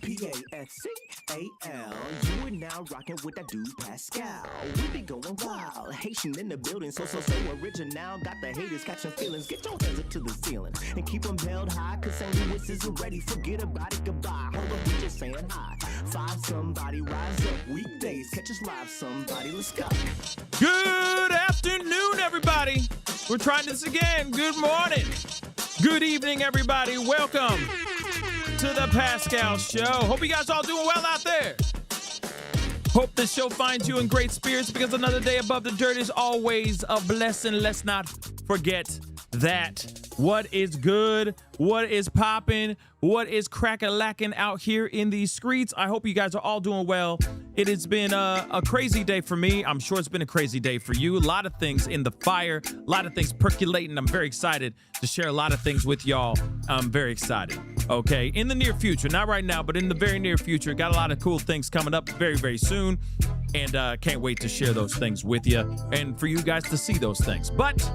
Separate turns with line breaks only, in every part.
P-A-S-C-A-L. You are now rocking with that dude Pascal. We be going wild, Haitian in the building, so original. Got the haters catching feelings. Get your hands up to the ceiling and keep them held high, cause St. Louis isn't ready. Forget about it, goodbye. Hold up, we just saying hi. Five somebody, rise up. Weekdays, catch us live, somebody. Let's go.
Good afternoon, everybody. We're trying this again. Good morning. Good evening, everybody. Welcome to the Pascal Show. Hope you guys all doing well out there. Hope this show finds you in great spirits, because another day above the dirt is always a blessing. Let's not forget that. What is good? What is popping? What is crack-a-lacking out here in these streets? I hope you guys are all doing well. It has been a crazy day for me. I'm sure it's been a crazy day for you. A lot of things in the fire, a lot of things percolating. I'm very excited to share a lot of things with y'all. I'm very excited. Okay, in the near future, not right now, but in the very near future, got a lot of cool things coming up very, very soon. And can't wait to share those things with you and for you guys to see those things. But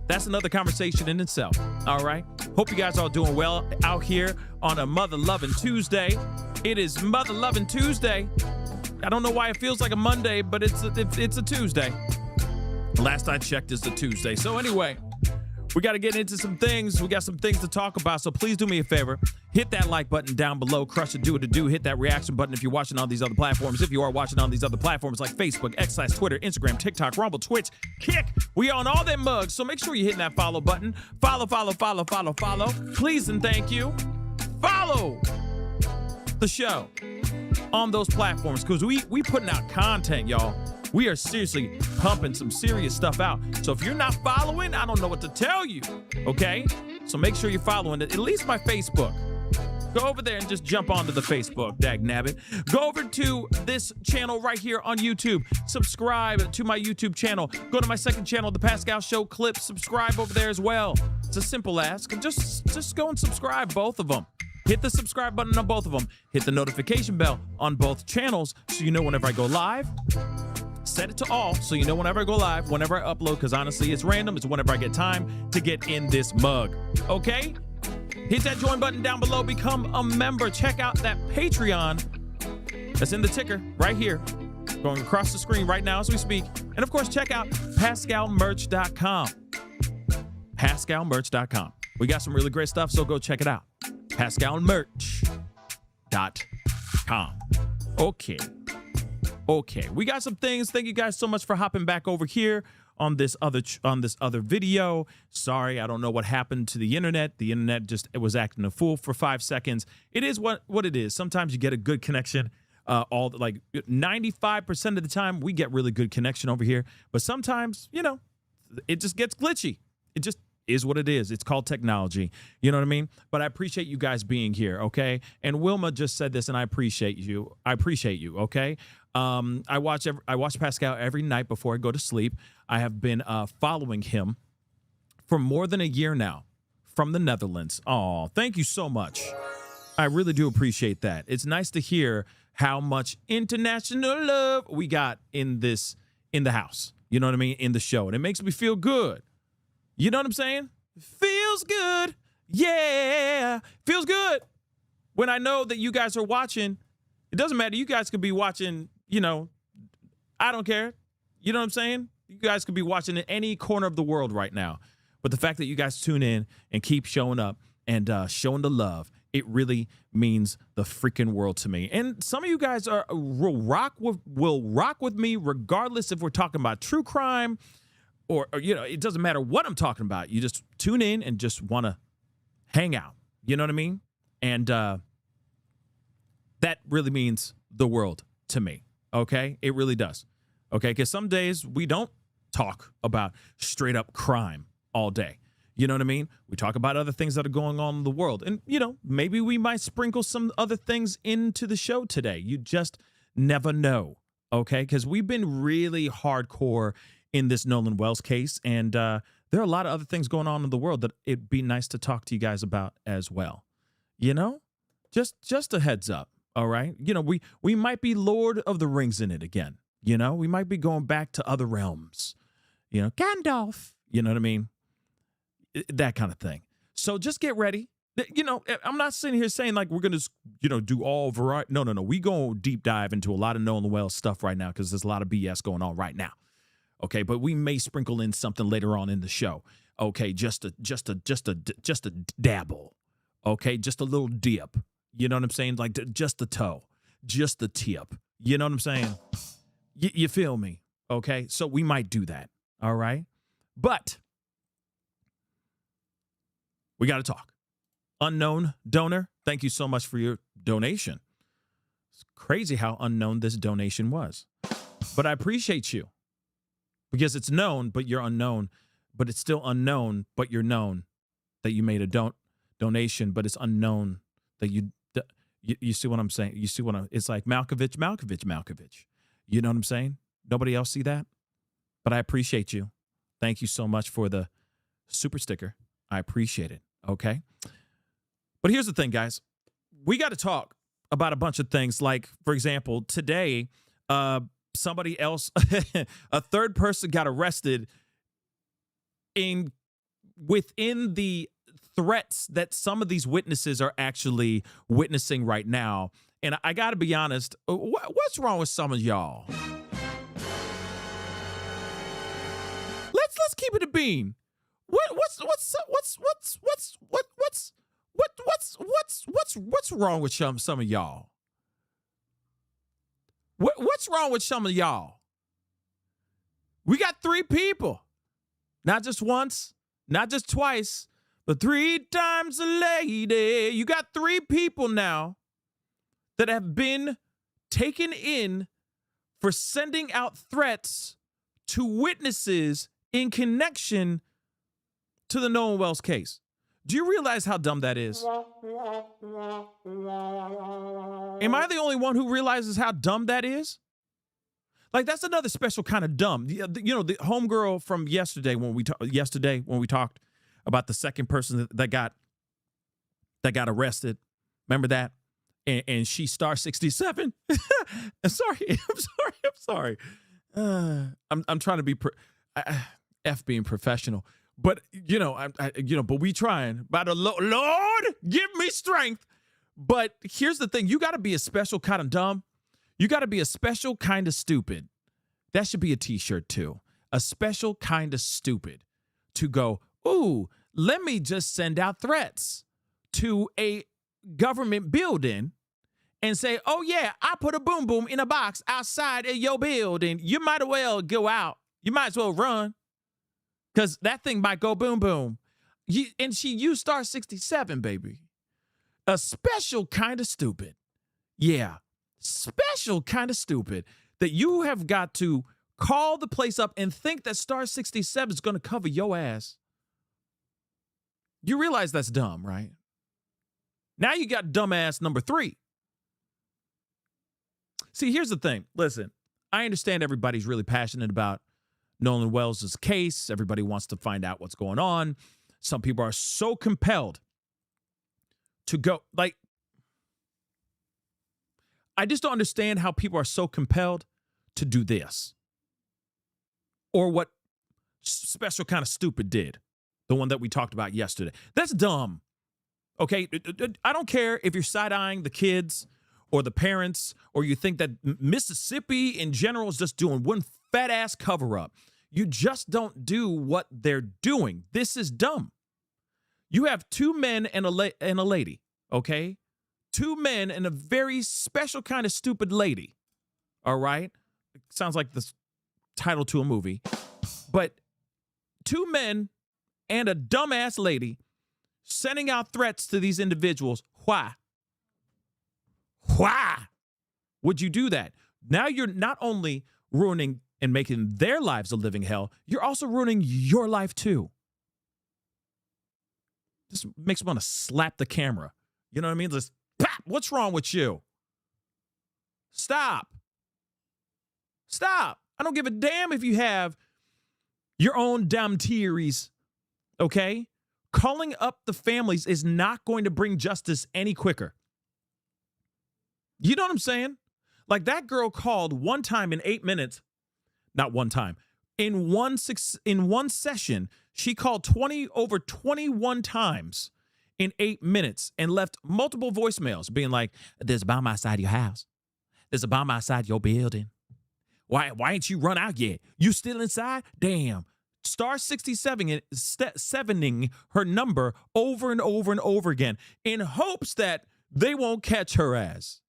that's another conversation in itself. All right. Hope you guys are all doing well out here on a Mother Loving Tuesday. It is Mother Loving Tuesday. I don't know why it feels like a Monday, but it's a Tuesday. Last I checked, it's a Tuesday. So anyway, we got to get into some things. We got some things to talk about. So please do me a favor. Hit that like button down below. Crush it, do it to do. Hit that reaction button if you're watching on these other platforms. If you are watching on these other platforms like Facebook, X/Twitter, Instagram, TikTok, Rumble, Twitch, Kick. We on all them mugs. So make sure you're hitting that follow button. Follow. Please and thank you. Follow the show on those platforms, because we putting out content, y'all. We are seriously pumping some serious stuff out. So if you're not following, I don't know what to tell you, okay? So make sure you're following it, at least my Facebook. Go over there and just jump onto the Facebook, dagnabbit. Go over to this channel right here on YouTube. Subscribe to my YouTube channel. Go to my second channel, The Pascal Show Clips. Subscribe over there as well. It's a simple ask. Just go and subscribe, both of them. Hit the subscribe button on both of them. Hit the notification bell on both channels so you know whenever I go live. Set it to all so you know whenever I go live, whenever I upload, because honestly, it's random. It's whenever I get time to get in this mug. Okay? Hit that join button down below. Become a member. Check out that Patreon that's in the ticker right here, going across the screen right now as we speak. And of course, check out pascalmerch.com. pascalmerch.com. We got some really great stuff, so go check it out. pascalmerch.com. Okay. We got some things. Thank you guys so much for hopping back over here on this other video. Sorry, I don't know what happened to the internet. The internet it was acting a fool for 5 seconds. It is what it is. Sometimes you get a good connection. 95% of the time we get really good connection over here, but sometimes, it just gets glitchy. It just is what it is. It's called technology. You know what I mean? But I appreciate you guys being here, okay? And Wilma just said this, and I appreciate you. Okay? I watch Pascal every night before I go to sleep. I have been following him for more than a year now from the Netherlands. Oh, thank you so much. I really do appreciate that. It's nice to hear how much international love we got in the house. You know what I mean? In the show. And it makes me feel good. You know what I'm saying? Feels good. Yeah. Feels good. When I know that you guys are watching, it doesn't matter. You guys could be watching, I don't care. You know what I'm saying? You guys could be watching in any corner of the world right now. But the fact that you guys tune in and keep showing up and showing the love, it really means the freaking world to me. And some of you guys will rock with me regardless if we're talking about true crime or it doesn't matter what I'm talking about. You just tune in and just want to hang out. You know what I mean? And that really means the world to me. Okay? It really does. Okay? Because some days we don't talk about straight up crime all day. You know what I mean? We talk about other things that are going on in the world. And, maybe we might sprinkle some other things into the show today. You just never know, okay? Because we've been really hardcore in this Nolan Wells case. And there are a lot of other things going on in the world that it'd be nice to talk to you guys about as well. Just a heads up, all right? We might be Lord of the Rings in it again. We might be going back to other realms. Gandalf, you know what I mean? That kind of thing. So just get ready. I'm not sitting here saying like we're going to, do all variety. No. We go deep dive into a lot of Nolan Wells stuff right now because there's a lot of BS going on right now. Okay, but we may sprinkle in something later on in the show. Okay, just a dabble. Okay, just a little dip. You know what I'm saying? Like just the toe, just the tip. You know what I'm saying? You feel me? Okay, so we might do that. All right, but we got to talk. Unknown donor, thank you so much for your donation. It's crazy how unknown this donation was. But I appreciate you because it's known, but you're unknown. But it's still unknown, but you're known that you made a donation, but it's unknown that you see what I'm saying? You see it's like Malkovich. You know what I'm saying? Nobody else see that? But I appreciate you. Thank you so much for the super sticker. I appreciate it. Okay. But here's the thing, guys. We got to talk about a bunch of things. Like, for example, today, somebody else, a third person got arrested within the threats that some of these witnesses are actually witnessing right now. And I got to be honest, what's wrong with some of y'all? Let's keep it a bean. What's wrong with some of y'all? What's wrong with some of y'all? We got 3 people, not just once, not just twice, but 3 times a lady. You got 3 people now that have been taken in for sending out threats to witnesses in connection to the Nolan Wells case. Do you realize how dumb that is? Am I the only one who realizes how dumb that is? Like, that's another special kind of dumb. The homegirl from yesterday when we talked about the second person that got arrested. Remember that? And she star 67. I'm sorry. I'm trying to be being professional. But, but we trying. By the Lord, give me strength. But here's the thing. You got to be a special kind of dumb. You got to be a special kind of stupid. That should be a T-shirt, too. A special kind of stupid to go, ooh, let me just send out threats to a government building and say, oh, yeah, I put a boom boom in a box outside of your building. You might as well go out. You might as well run because that thing might go boom boom. And she used star 67, baby. A special kind of stupid. Yeah, special kind of stupid that you have got to call the place up and think that star 67 is going to cover your ass. You realize that's dumb, right? Now you got dumbass number 3. See, here's the thing. Listen, I understand everybody's really passionate about Nolan Wells' case. Everybody wants to find out what's going on. Some people are so compelled to go, like, I just don't understand how people are so compelled to do this. Or what special kind of stupid did. The one that we talked about yesterday. That's dumb. Okay? I don't care if you're side-eyeing the kids or the parents, or you think that Mississippi in general is just doing one fat-ass cover-up. You just don't do what they're doing. This is dumb. You have 2 men and a lady, okay? 2 men and a very special kind of stupid lady, all right? It sounds like the title to a movie. But 2 men and a dumbass lady sending out threats to these individuals. Why? Why would you do that? Now you're not only ruining and making their lives a living hell, you're also ruining your life too. This makes me want to slap the camera. You know what I mean? Just, pop, what's wrong with you? Stop. Stop. I don't give a damn if you have your own damn theories, okay? Calling up the families is not going to bring justice any quicker. You know what I'm saying? Like that girl called one time in 8 minutes. Not one time. In one session, she called over 21 times in 8 minutes and left multiple voicemails being like, there's a bomb outside your house. There's a bomb outside your building. Why ain't you run out yet? You still inside? Damn. Star 67ing her number over and over and over again in hopes that they won't catch her ass.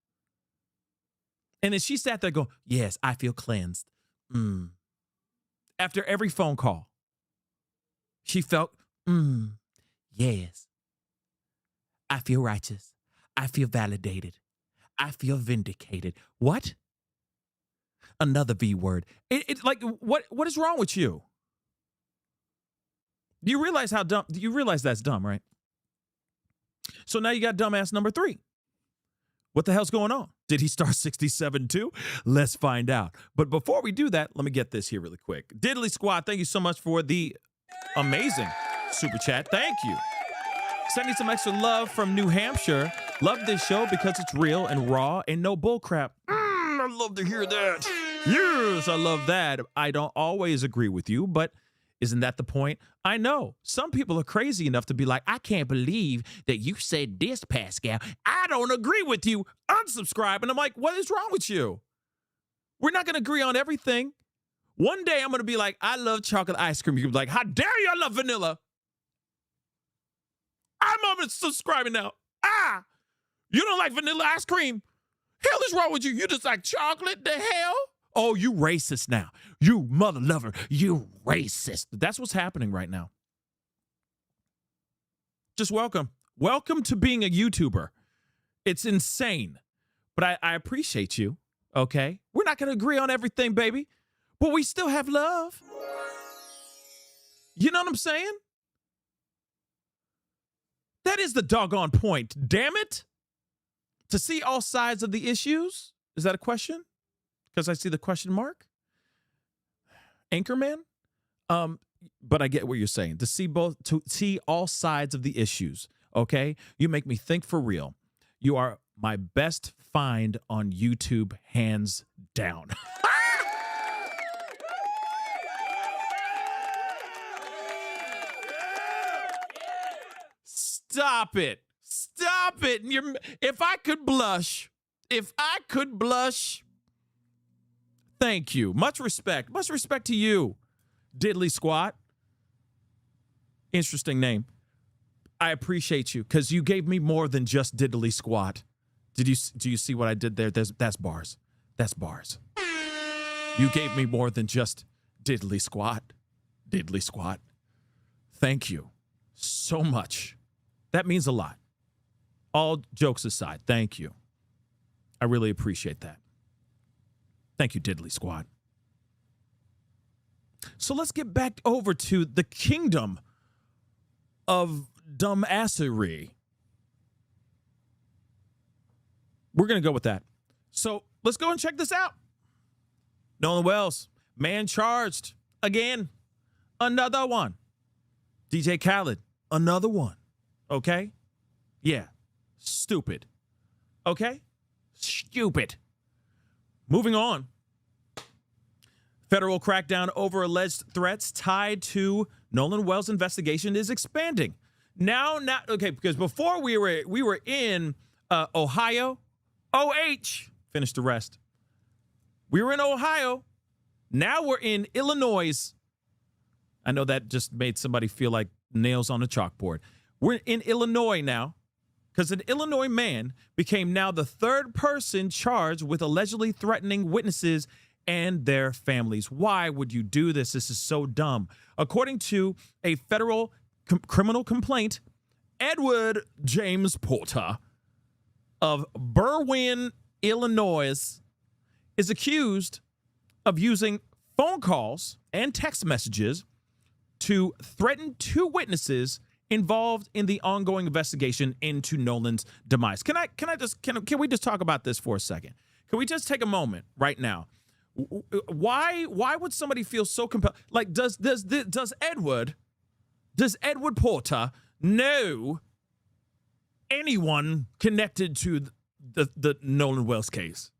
And then she sat there going, yes, I feel cleansed. After every phone call, she felt, yes, I feel righteous. I feel validated. I feel vindicated. What? Another V word. What is wrong with you? Do you realize how dumb? Do you realize that's dumb, right? So now you got dumbass number 3. What the hell's going on? Did he star 67 too? Let's find out. But before we do that, let me get this here really quick. Diddly Squad, thank you so much for the amazing super chat. Thank you. Sending some extra love from New Hampshire. Love this show because it's real and raw and no bullcrap. I love to hear that. Yes, I love that. I don't always agree with you, but isn't that the point? I know some people are crazy enough to be like, I can't believe that you said this, Pascal. I don't agree with you. Unsubscribe. And I'm like, what is wrong with you? We're not going to agree on everything. One day I'm going to be like, I love chocolate ice cream. You'll be like, how dare you? I love vanilla. I'm unsubscribing now. You don't like vanilla ice cream? Hell is wrong with you? You just like chocolate? The hell? Oh, you racist now. You mother lover. You racist. That's what's happening right now. Just welcome. Welcome to being a YouTuber. It's insane. But I appreciate you, okay? We're not going to agree on everything, baby. But we still have love. You know what I'm saying? That is the doggone point. Damn it. To see all sides of the issues? Is that a question? Because I see the question mark. Anchorman? But I get what you're saying. To see all sides of the issues. Okay? You make me think for real. You are my best find on YouTube, hands down. Stop it. Stop it. If I could blush, thank you. Much respect. Much respect to you, Diddley Squat. Interesting name. I appreciate you because you gave me more than just Diddley Squat. Do you see what I did there? That's bars. That's bars. You gave me more than just Diddley Squat. Diddley Squat. Thank you so much. That means a lot. All jokes aside, thank you. I really appreciate that. Thank you, Diddley Squad. So let's get back over to the kingdom of dumbassery. We're going to go with that. So let's go and check this out. Nolan Wells, man charged again. Another one. DJ Khaled, another one. Okay? Yeah. Stupid. Okay? Stupid. Moving on. Federal crackdown over alleged threats tied to Nolan Wells' investigation is expanding. Now, okay, because before we were in Ohio, finish the rest. We were in Ohio. Now we're in Illinois. I know that just made somebody feel like nails on a chalkboard. We're in Illinois now because an Illinois man became now the third person charged with allegedly threatening witnesses and their families. Why would you do this? This is so dumb. According to a federal criminal complaint, Edward James Porter of Berwyn, Illinois, is accused of using phone calls and text messages to threaten two witnesses involved in the ongoing investigation into Nolan's demise. Can we just talk about this for a second? Can we just take a moment right now? Why would somebody feel so compelled? Like, does Edward Porter know anyone connected to the Nolan Wells case?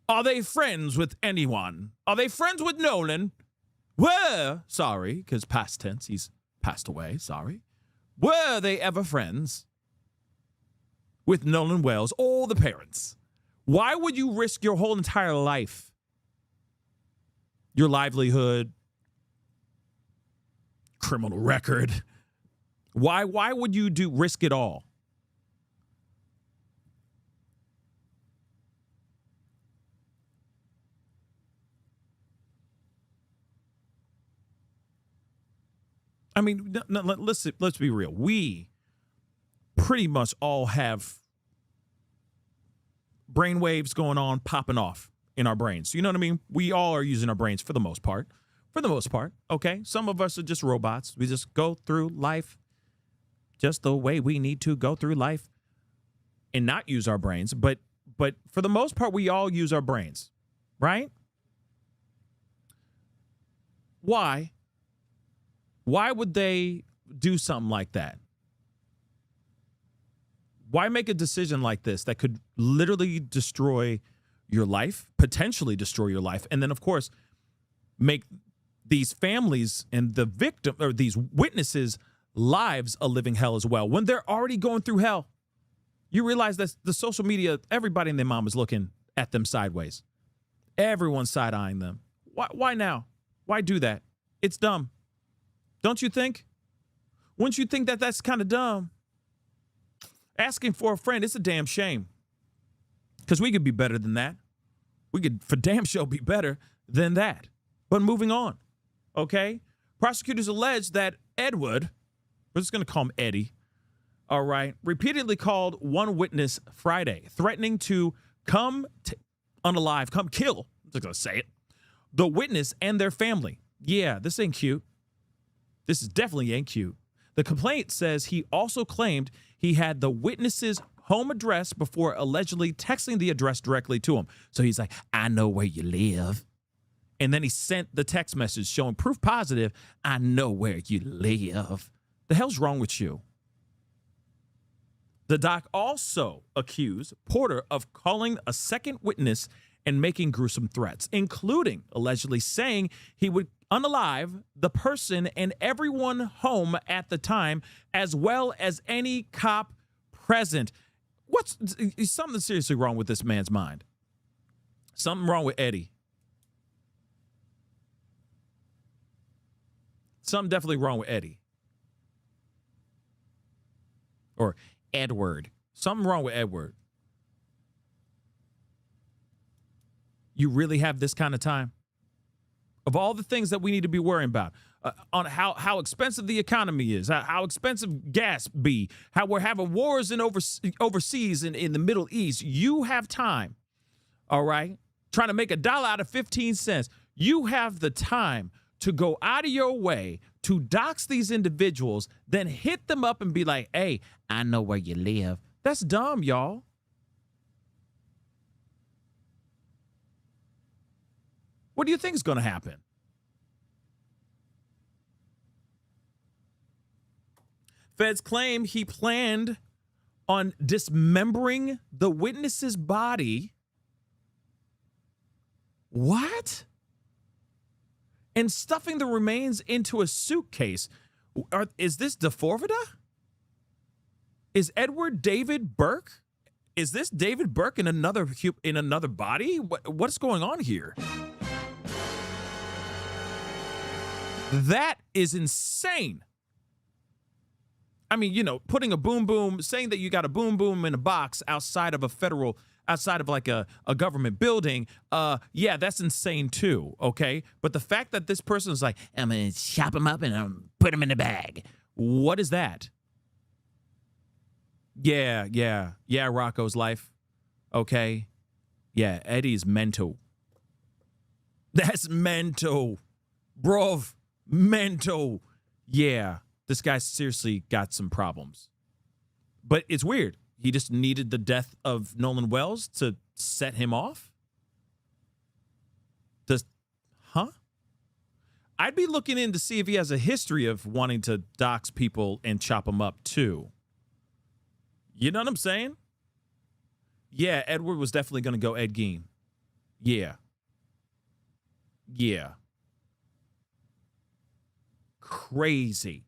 Are they friends with anyone? Are they friends with Nolan? Sorry, because past tense, he's passed away, sorry. Were they ever friends with Nolan Wells or the parents? Why would you risk your whole entire life, your livelihood, criminal record? Why would you risk it all? I mean, let's be real. We pretty much all have brain waves going on, popping off in our brains. You know what I mean? We all are using our brains for the most part. For the most part, okay? Some of us are just robots. We just go through life just the way we need to go through life and not use our brains. But for the most part, we all use our brains, right? Why? Why would they do something like that? Why make a decision like this that could literally destroy your life, potentially destroy your life, and then, of course, make these families and the victim or these witnesses' lives a living hell as well when they're already going through hell? You realize that the social media, everybody and their mom is looking at them sideways. Everyone's side-eyeing them. Why now? Why do that? It's dumb. Don't you think? Wouldn't you think that that's kind of dumb? Asking for a friend, it's a damn shame. Because we could be better than that. We could for damn sure be better than that. But moving on, okay? Prosecutors allege that Edward, we're just going to call him Eddie, all right, repeatedly called one witness Friday, threatening to come kill, I'm just going to say it, the witness and their family. Yeah, this ain't cute. This is definitely ain't cute. The complaint says he also claimed he had the witness's home address before allegedly texting the address directly to him. So he's like, I know where you live. And then he sent the text message showing proof positive, I know where you live. The hell's wrong with you? The doc also accused Porter of calling a second witness and making gruesome threats, including allegedly saying he would unalive the person and everyone home at the time, as well as any cop present. Is something seriously wrong with this man's mind? Something wrong with Eddie. Something definitely wrong with Eddie. Or Edward. Something wrong with Edward. You really have this kind of time? Of all the things that we need to be worrying about, on how expensive the economy is, how expensive gas be, how we're having wars in overseas in the Middle East, you have time, all right? Trying to make $1 out of 15 cents. You have the time to go out of your way to dox these individuals, then hit them up and be like, hey, I know where you live. That's dumb, y'all. What do you think is going to happen? Feds claim he planned on dismembering the witness's body. What? And stuffing the remains into a suitcase. Is this DeForvida? Is Edward David Burke? Is this David Burke in another body? What's going on here? That is insane. I mean, you know, putting a boom boom, saying that you got a boom boom in a box outside of like a government building, yeah, that's insane too, okay? But the fact that this person is like, I'm gonna chop him up and put him in a bag. What is that? Yeah, Rocco's life, okay? Yeah, Eddie's mental. That's mental, bruv, mental. Yeah, this guy seriously got some problems. But it's weird. He just needed the death of Nolan Wells to set him off? I'd be looking in to see if he has a history of wanting to dox people and chop them up too. You know what I'm saying? Yeah, Edward was definitely going to go Ed Gein. Yeah. Crazy.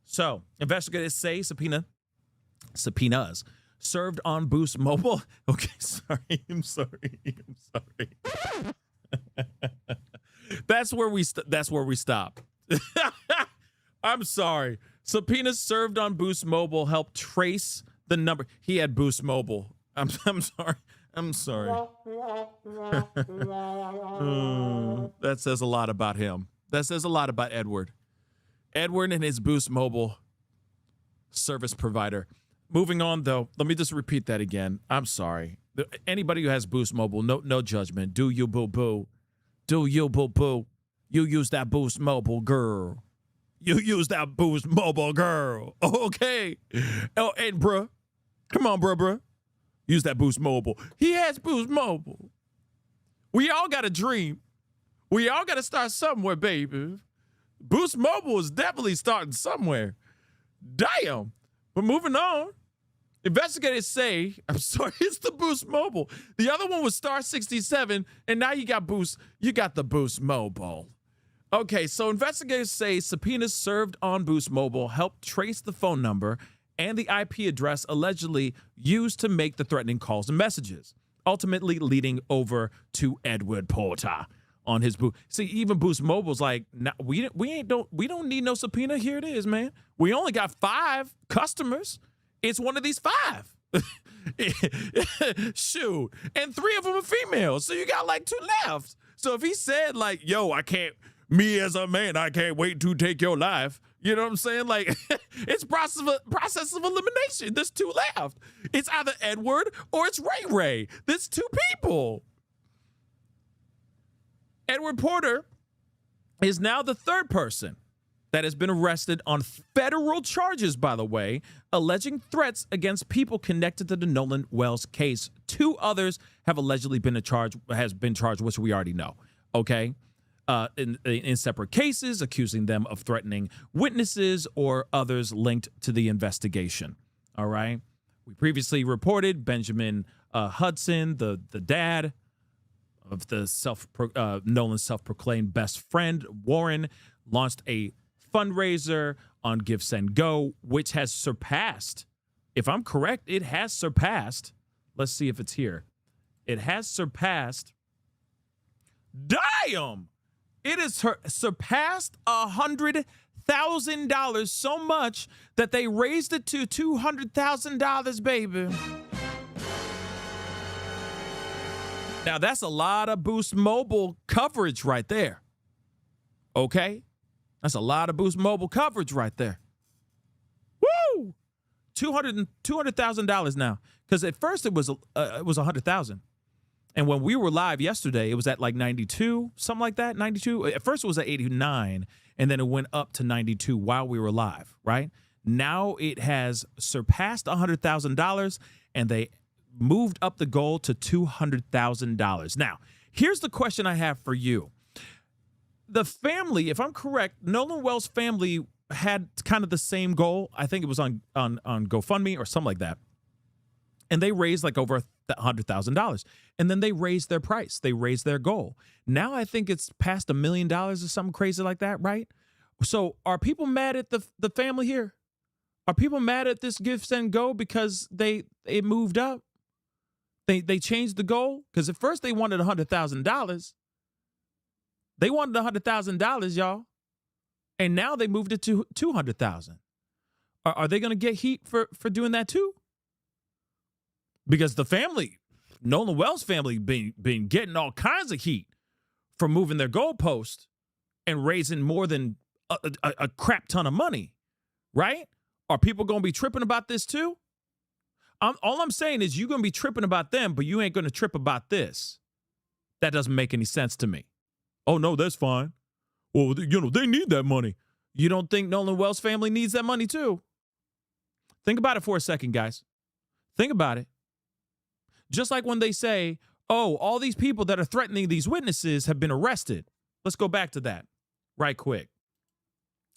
So, investigators say subpoenas served on Boost Mobile. Okay, I'm sorry. That's where we stop. I'm sorry. Subpoenas served on Boost Mobile helped trace the number. He had Boost Mobile. I'm sorry. That says a lot about him. That says a lot about Edward. Edward and his Boost Mobile service provider. Moving on, though, let me just repeat that again. I'm sorry. Anybody who has Boost Mobile, no judgment. Do you, boo-boo. Do you, boo-boo. You use that Boost Mobile, girl. You use that Boost Mobile, girl. Okay. Oh, and bruh. Come on, bruh. Use that Boost Mobile. He has Boost Mobile. We all got a dream. We all got to start somewhere, baby. Boost Mobile is definitely starting somewhere. Damn. But moving on. Investigators say, I'm sorry, it's the Boost Mobile. The other one was Star 67, and now you got the Boost Mobile. Okay, so investigators say subpoenas served on Boost Mobile helped trace the phone number and the IP address allegedly used to make the threatening calls and messages, ultimately leading over to Edward Porter on his Boost. See, even Boost Mobile's like, nah, we don't need no subpoena. Here it is, man. We only got 5 customers. It's one of these 5. Shoot. And 3 of them are females. So you got like 2 left. So if he said like, yo, me as a man, I can't wait to take your life. You know what I'm saying? Like, it's process of elimination. There's 2 left. It's either Edward or it's Ray. There's 2 people. Edward Porter is now the 3rd person that has been arrested on federal charges, by the way, alleging threats against people connected to the Nolan Wells case. 2 others have allegedly been charged, which we already know, okay? In separate cases, accusing them of threatening witnesses or others linked to the investigation, all right? We previously reported Benjamin Hudson, the dad of the Nolan's self-proclaimed best friend, Warren, launched a fundraiser on Give Send Go, which has surpassed, if I'm correct, it has surpassed, let's see if it's here. It has surpassed, damn! It has surpassed $100,000, so much that they raised it to $200,000, baby. Now, that's a lot of Boost Mobile coverage right there. Okay? That's a lot of Boost Mobile coverage right there. Woo! $200,000 now. Because at first it was $100,000. And when we were live yesterday, it was at like 92, something like that, 92. At first it was at 89, and then it went up to 92 while we were live, right? Now it has surpassed $100,000, and they moved up the goal to $200,000. Now, here's the question I have for you. The family, if I'm correct, Nolan Wells family had kind of the same goal. I think it was on GoFundMe or something like that. And they raised like over $100,000. And then they raised their price. They raised their goal. Now I think it's past $1 million or something crazy like that, right? So are people mad at the family here? Are people mad at this Give Send Go because it moved up? They changed the goal? Because at first they wanted $100,000. They wanted $100,000, y'all. And now they moved it to $200,000. Are they going to get heat for doing that too? Because the family, Nolan Wells family, been getting all kinds of heat for moving their goalpost and raising more than a crap ton of money, right? Are people going to be tripping about this too? All I'm saying is you're going to be tripping about them, but you ain't going to trip about this. That doesn't make any sense to me. Oh, no, that's fine. Well, they need that money. You don't think Nolan Wells family needs that money too? Think about it for a second, guys. Think about it. Just like when they say, oh, all these people that are threatening these witnesses have been arrested. Let's go back to that right quick.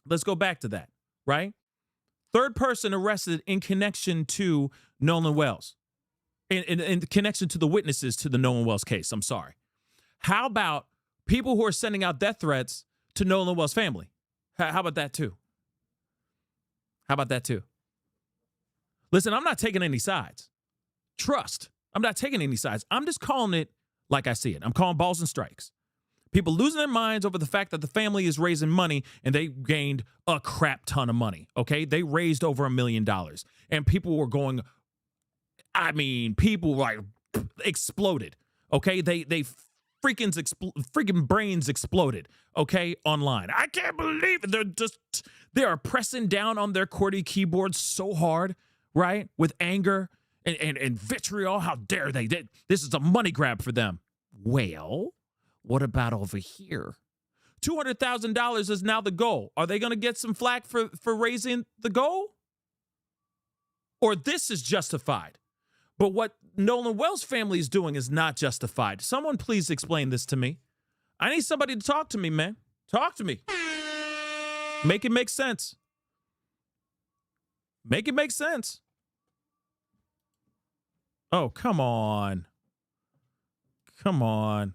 Let's go back to that, right? Third person arrested in connection to Nolan Wells, in connection to the witnesses to the Nolan Wells case. I'm sorry. How about people who are sending out death threats to Nolan Wells family? How about that too? How about that too? Listen, I'm not taking any sides. Trust. I'm not taking any sides. I'm just calling it like I see it. I'm calling balls and strikes. People losing their minds over the fact that the family is raising money and they gained a crap ton of money, okay? They raised over $1 million. And people were going, people like exploded, okay? They freaking brains exploded, okay, online. I can't believe it. They are pressing down on their QWERTY keyboards so hard, right? With anger and vitriol. How dare they? This is a money grab for them. Well, what about over here? $200,000 is now the goal. Are they going to get some flack for raising the goal? Or this is justified? But what Nolan Wells family is doing is not justified. Someone please explain this to me. I need somebody to talk to me, man. Talk to me. Make it make sense. Make it make sense. Oh, come on. Come on.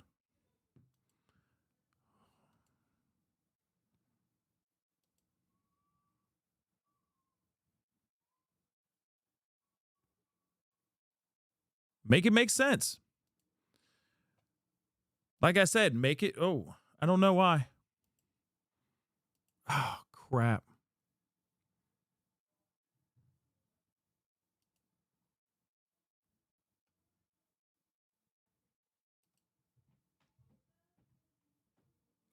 Make it make sense. Like I said, make it. Oh, I don't know why. Oh, crap.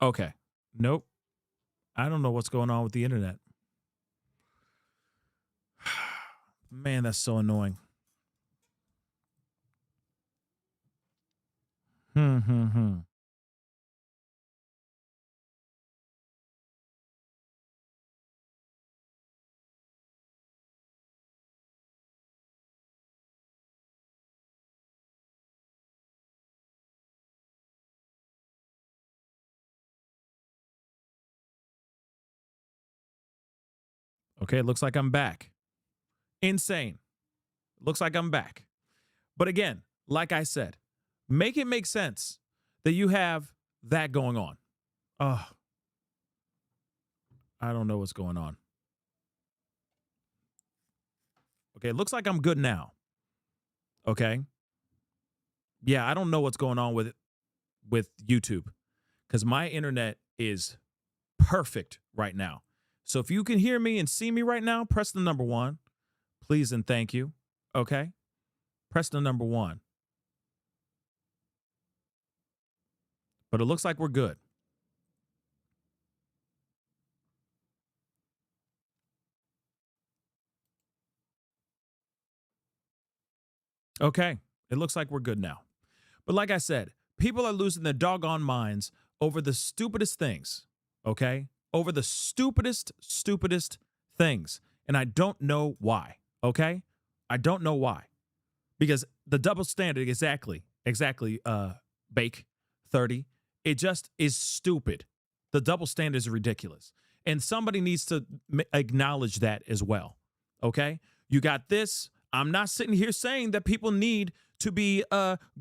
Okay. Nope. I don't know what's going on with the internet. Man, that's so annoying. Hmm. Okay, it looks like I'm back. Insane. Looks like I'm back. But again, like I said, make it make sense that you have that going on. Oh, I don't know what's going on. Okay, it looks like I'm good now. Okay. Yeah, I don't know what's going on with YouTube because my internet is perfect right now. So if you can hear me and see me right now, press the number 1, please and thank you. Okay, press the number 1. But it looks like we're good. Okay, it looks like we're good now. But like I said, people are losing their doggone minds over the stupidest things, okay? Over the stupidest things. And I don't know why, okay? I don't know why. Because the double standard, exactly, Bake 30, it just is stupid. The double standard is ridiculous. And somebody needs to acknowledge that as well, okay? You got this. I'm not sitting here saying that people need to be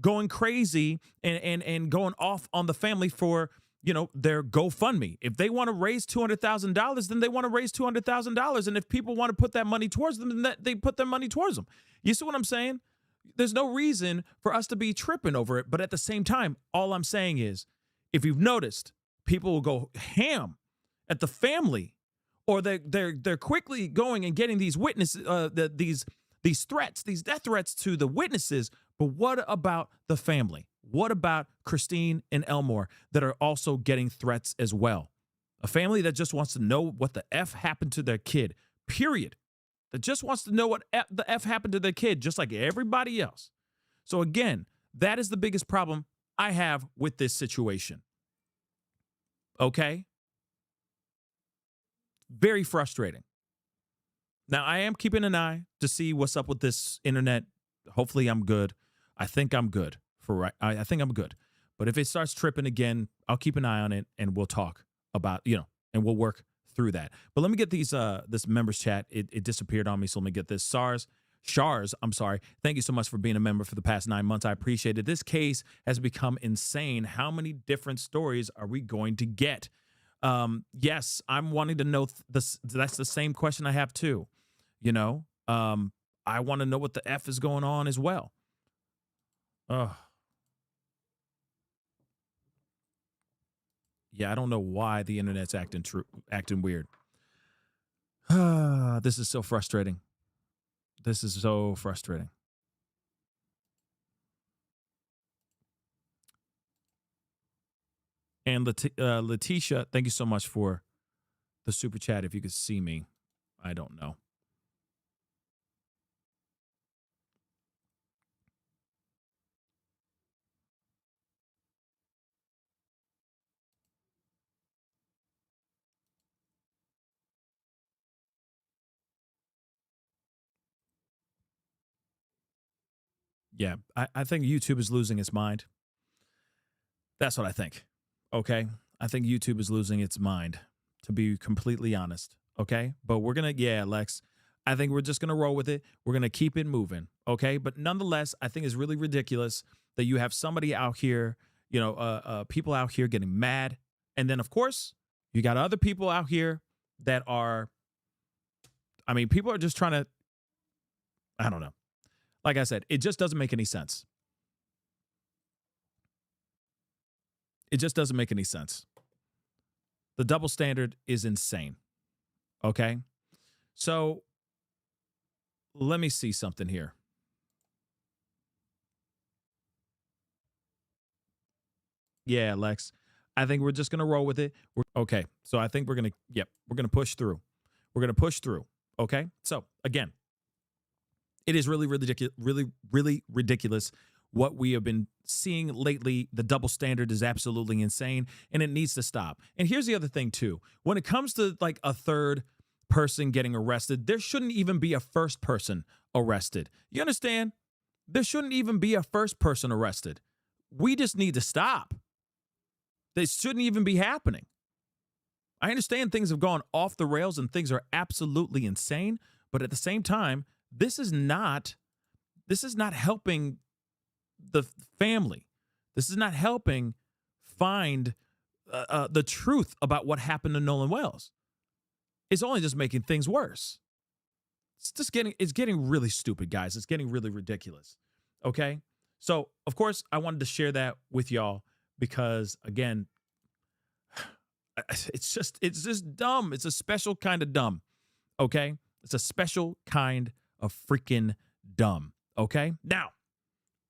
going crazy and going off on the family for, their GoFundMe. If they want to raise $200,000, then they want to raise $200,000. And if people want to put that money towards them, then they put their money towards them. You see what I'm saying? There's no reason for us to be tripping over it. But at the same time, all I'm saying is, if you've noticed, people will go ham at the family, or they're quickly going and getting these witnesses, these threats, these death threats to the witnesses. But what about the family? What about Christine and Elmore that are also getting threats as well? A family that just wants to know what the F happened to their kid, period. That just wants to know what the F happened to their kid, just like everybody else. So again, that is the biggest problem I have with this situation. Okay? Very frustrating. Now, I am keeping an eye to see what's up with this internet. Hopefully, I'm good. I think I'm good I think I'm good. But if it starts tripping again, I'll keep an eye on it and we'll talk about, and we'll work through that. But let me get this members chat. It disappeared on me, so let me get this. Shars, I'm sorry. Thank you so much for being a member for the past 9 months. I appreciate it. This case has become insane. How many different stories are we going to get? Yes, I'm wanting to know this. That's the same question I have too. I want to know what the F is going on as well. Yeah, I don't know why the internet's acting weird. This is so frustrating. This is so frustrating. And Letitia, thank you so much for the super chat. If you could see me, I don't know. Yeah, I think YouTube is losing its mind. That's what I think. Okay? I think YouTube is losing its mind, to be completely honest. Okay? But we're going to, Lex, I think we're just going to roll with it. We're going to keep it moving. Okay? But nonetheless, I think it's really ridiculous that you have somebody out here, people out here getting mad. And then, of course, you got other people out here that are, people are just trying to, I don't know. Like I said, it just doesn't make any sense. It just doesn't make any sense. The double standard is insane. Okay? So let me see something here. Yeah, Lex. I think we're just going to roll with it. Okay. So I think we're going to push through. We're going to push through. Okay? So again, it is really ridiculous what we have been seeing lately. The double standard is absolutely insane, and it needs to stop. And here's the other thing, too. When it comes to like a third person getting arrested, there shouldn't even be a first person arrested. You understand? There shouldn't even be a first person arrested. We just need to stop. This shouldn't even be happening. I understand things have gone off the rails and things are absolutely insane, but at the same time, this is not helping the family. This is not helping find the truth about what happened to Nolan Wells. It's only just making things worse. It's getting really stupid, guys. It's getting really ridiculous. Okay? So, of course, I wanted to share that with y'all because, again, it's just dumb. It's a special kind of dumb. Okay? It's a special kind of freaking dumb. Okay? Now,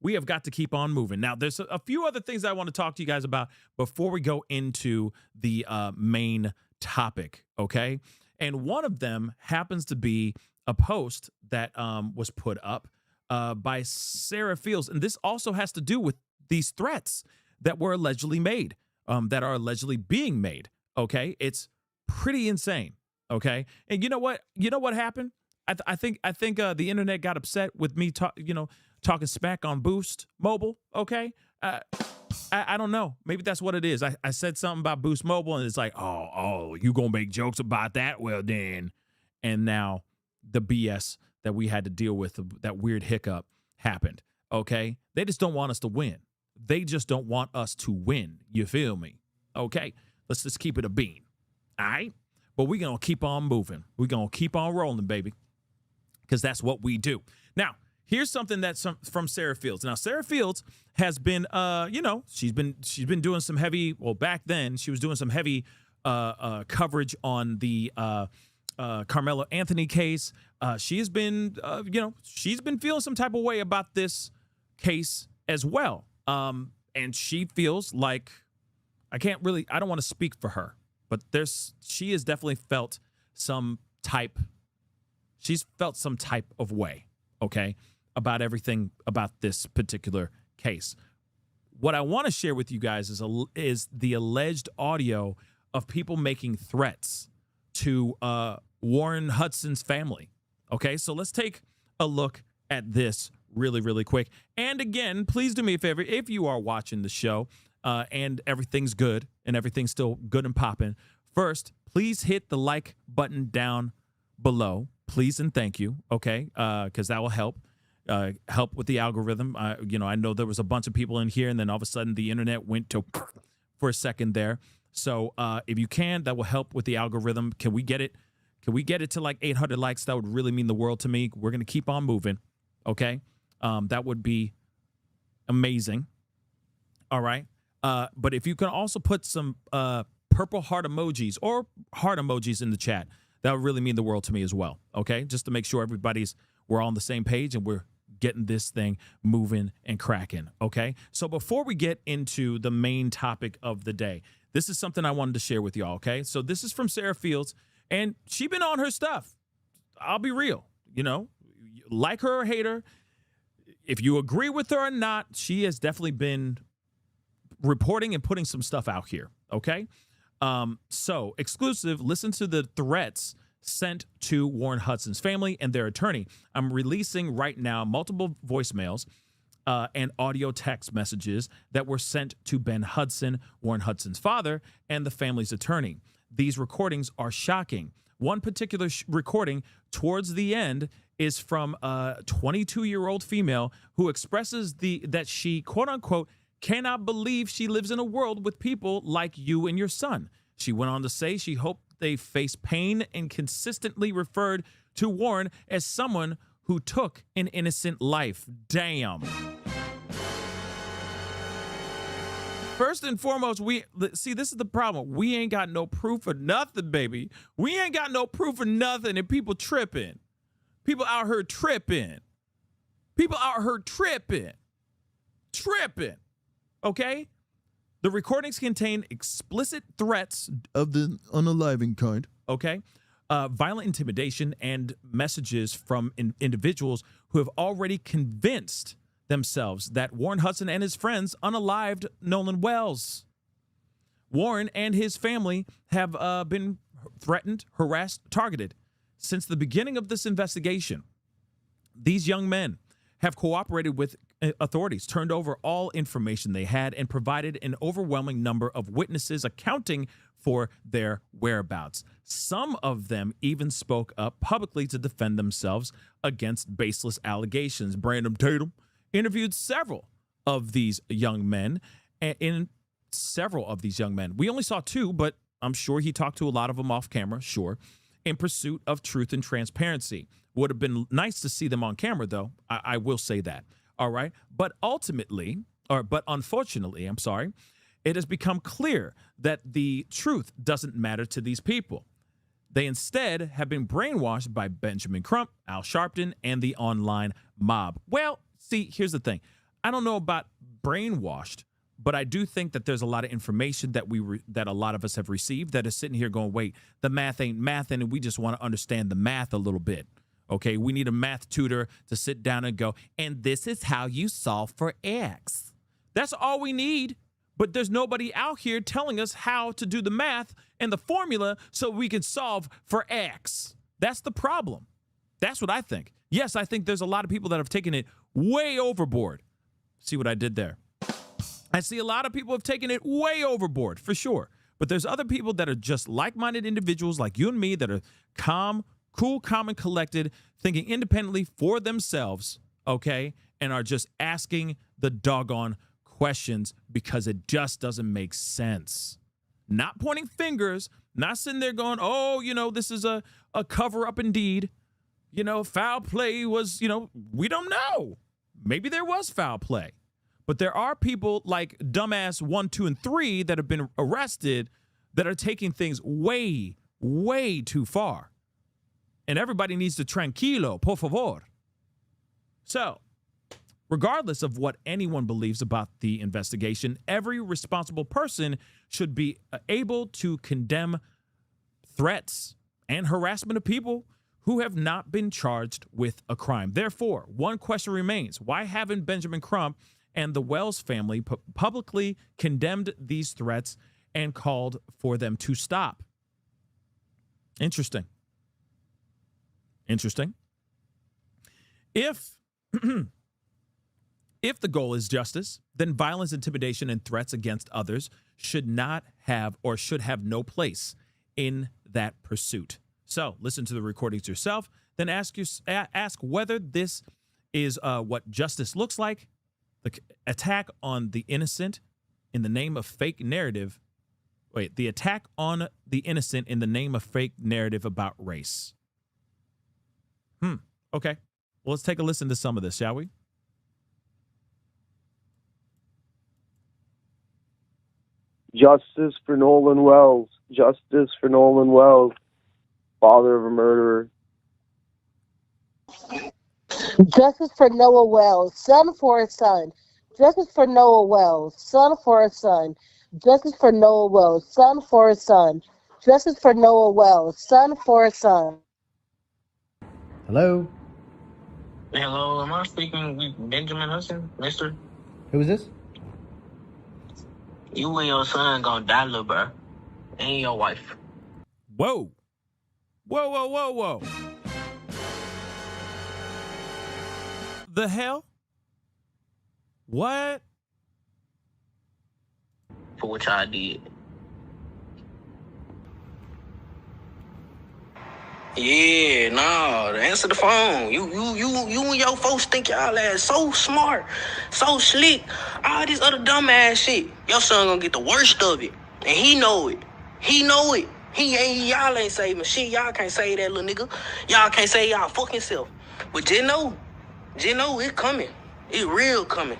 we have got to keep on moving. Now, there's a few other things I want to talk to you guys about before we go into the main topic. Okay? And one of them happens to be a post that was put up by Sarah Fields. And this also has to do with these threats that were allegedly made, that are allegedly being made. Okay. It's pretty insane. Okay. And you know what? You know what happened? I think the internet got upset with me talking smack on Boost Mobile. Okay. I don't know. Maybe that's what it is. I said something about Boost Mobile and it's like, oh, you gonna make jokes about that? Well, then. And now the BS that we had to deal with, that weird hiccup happened. Okay. They just don't want us to win. They just don't want us to win. You feel me? Okay. Let's just keep it a bean. All right. But we're going to keep on moving. We're going to keep on rolling, baby. Because that's what we do. Now, here's something that's from Sarah Fields. Now, Sarah Fields has been, she's been doing some heavy, well, back then she was doing some heavy coverage on the Carmelo Anthony case. She's been feeling some type of way about this case as well. And she feels like, I don't want to speak for her, but she has definitely felt some type of way, okay, about everything about this particular case. What I want to share with you guys is the alleged audio of people making threats to Warren Hudson's family. Okay, so let's take a look at this really, really quick. And again, please do me a favor, if you are watching the show and everything's good and everything's still good and popping, first, please hit the like button down below, please and thank you, okay, because that will help with the algorithm. I know there was a bunch of people in here, and then all of a sudden the internet went to for a second there. So if you can, that will help with the algorithm. Can we get it to like 800 likes? That would really mean the world to me. We're going to keep on moving, okay? That would be amazing. All right. But if you can also put some purple heart emojis or heart emojis in the chat, that would really mean the world to me as well. Okay. Just to make sure we're on the same page and we're getting this thing moving and cracking. Okay. So before we get into the main topic of the day, this is something I wanted to share with y'all. Okay. So this is from Sarah Fields, and she been on her stuff. I'll be real, like her or hate her. If you agree with her or not, she has definitely been reporting and putting some stuff out here. Okay. So exclusive, listen to the threats sent to Warren Hudson's family and their attorney. I'm releasing right now multiple voicemails and audio text messages that were sent to Ben Hudson, Warren Hudson's father, and the family's attorney. These recordings are shocking. One particular recording towards the end is from a 22-year-old female who expresses that she, quote unquote, cannot believe she lives in a world with people like you and your son. She went on to say she hoped they face pain and consistently referred to Warren as someone who took an innocent life. Damn. First and foremost, this is the problem. We ain't got no proof of nothing, baby. We ain't got no proof of nothing, and people tripping. People out here tripping. People out here tripping. Tripping. Okay? The recordings contain explicit threats of the unaliving kind. Okay? Violent intimidation and messages from individuals who have already convinced themselves that Warren Hudson and his friends unalived Nolan Wells. Warren and his family have been threatened, harassed, targeted since the beginning of this investigation. These young men have cooperated with authorities, turned over all information they had, and provided an overwhelming number of witnesses accounting for their whereabouts. Some of them even spoke up publicly to defend themselves against baseless allegations. Brandon Tatum interviewed several of these young men, and in several of these young men. We only saw 2, but I'm sure he talked to a lot of them off camera, sure, in pursuit of truth and transparency. Would have been nice to see them on camera, though. I will say that. All right. But unfortunately, I'm sorry, it has become clear that the truth doesn't matter to these people. They instead have been brainwashed by Benjamin Crump, Al Sharpton, and the online mob. Well, see, here's the thing. I don't know about brainwashed, but I do think that there's a lot of information that that a lot of us have received that is sitting here going, wait, the math ain't mathing, and we just want to understand the math a little bit. Okay, we need a math tutor to sit down and go, and this is how you solve for X. That's all we need. But there's nobody out here telling us how to do the math and the formula so we can solve for X. That's the problem. That's what I think. Yes, I think there's a lot of people that have taken it way overboard. See what I did there? I see a lot of people have taken it way overboard, for sure. But there's other people that are just like-minded individuals like you and me that are calm, cool, calm, and collected, thinking independently for themselves, okay, and are just asking the doggone questions because it just doesn't make sense. Not pointing fingers, not sitting there going, oh, this is a cover-up indeed. Foul play was, we don't know. Maybe there was foul play. But there are people like dumbass 1, 2, and 3 that have been arrested that are taking things way, way too far. And everybody needs to tranquilo, por favor. So, regardless of what anyone believes about the investigation, every responsible person should be able to condemn threats and harassment of people who have not been charged with a crime. Therefore, one question remains. Why haven't Benjamin Crump and the Wells family publicly condemned these threats and called for them to stop? Interesting. If the goal is justice, then violence, intimidation, and threats against others should not have or should have no place in that pursuit. So listen to the recordings yourself, then ask whether this is what justice looks like. The attack on the innocent in the name of fake narrative. The attack on the innocent in the name of fake narrative about race. Okay. Well, let's take a listen to some of this, shall we?
Justice for Nolan Wells. Justice for Nolan Wells. Father of a murderer.
Justice for Noah Wells, son for a son. Justice for Noah Wells, son for a son. Justice for Noah Wells, son for a son. Justice for Noah Wells, son for a son.
Hello?
Hello, am I speaking with Benjamin Hudson, mister?
Who is this?
You and your son gonna die, little bro. And your wife.
Whoa. The hell? What?
For what y'all did. Yeah, nah, answer the phone. You and your folks think y'all ass so smart, so slick, all this other dumbass shit. Your son gonna get the worst of it. And he know it. Y'all ain't saving shit. Y'all can't save that little nigga. Y'all can't save y'all fucking self. But just know it coming. It real coming.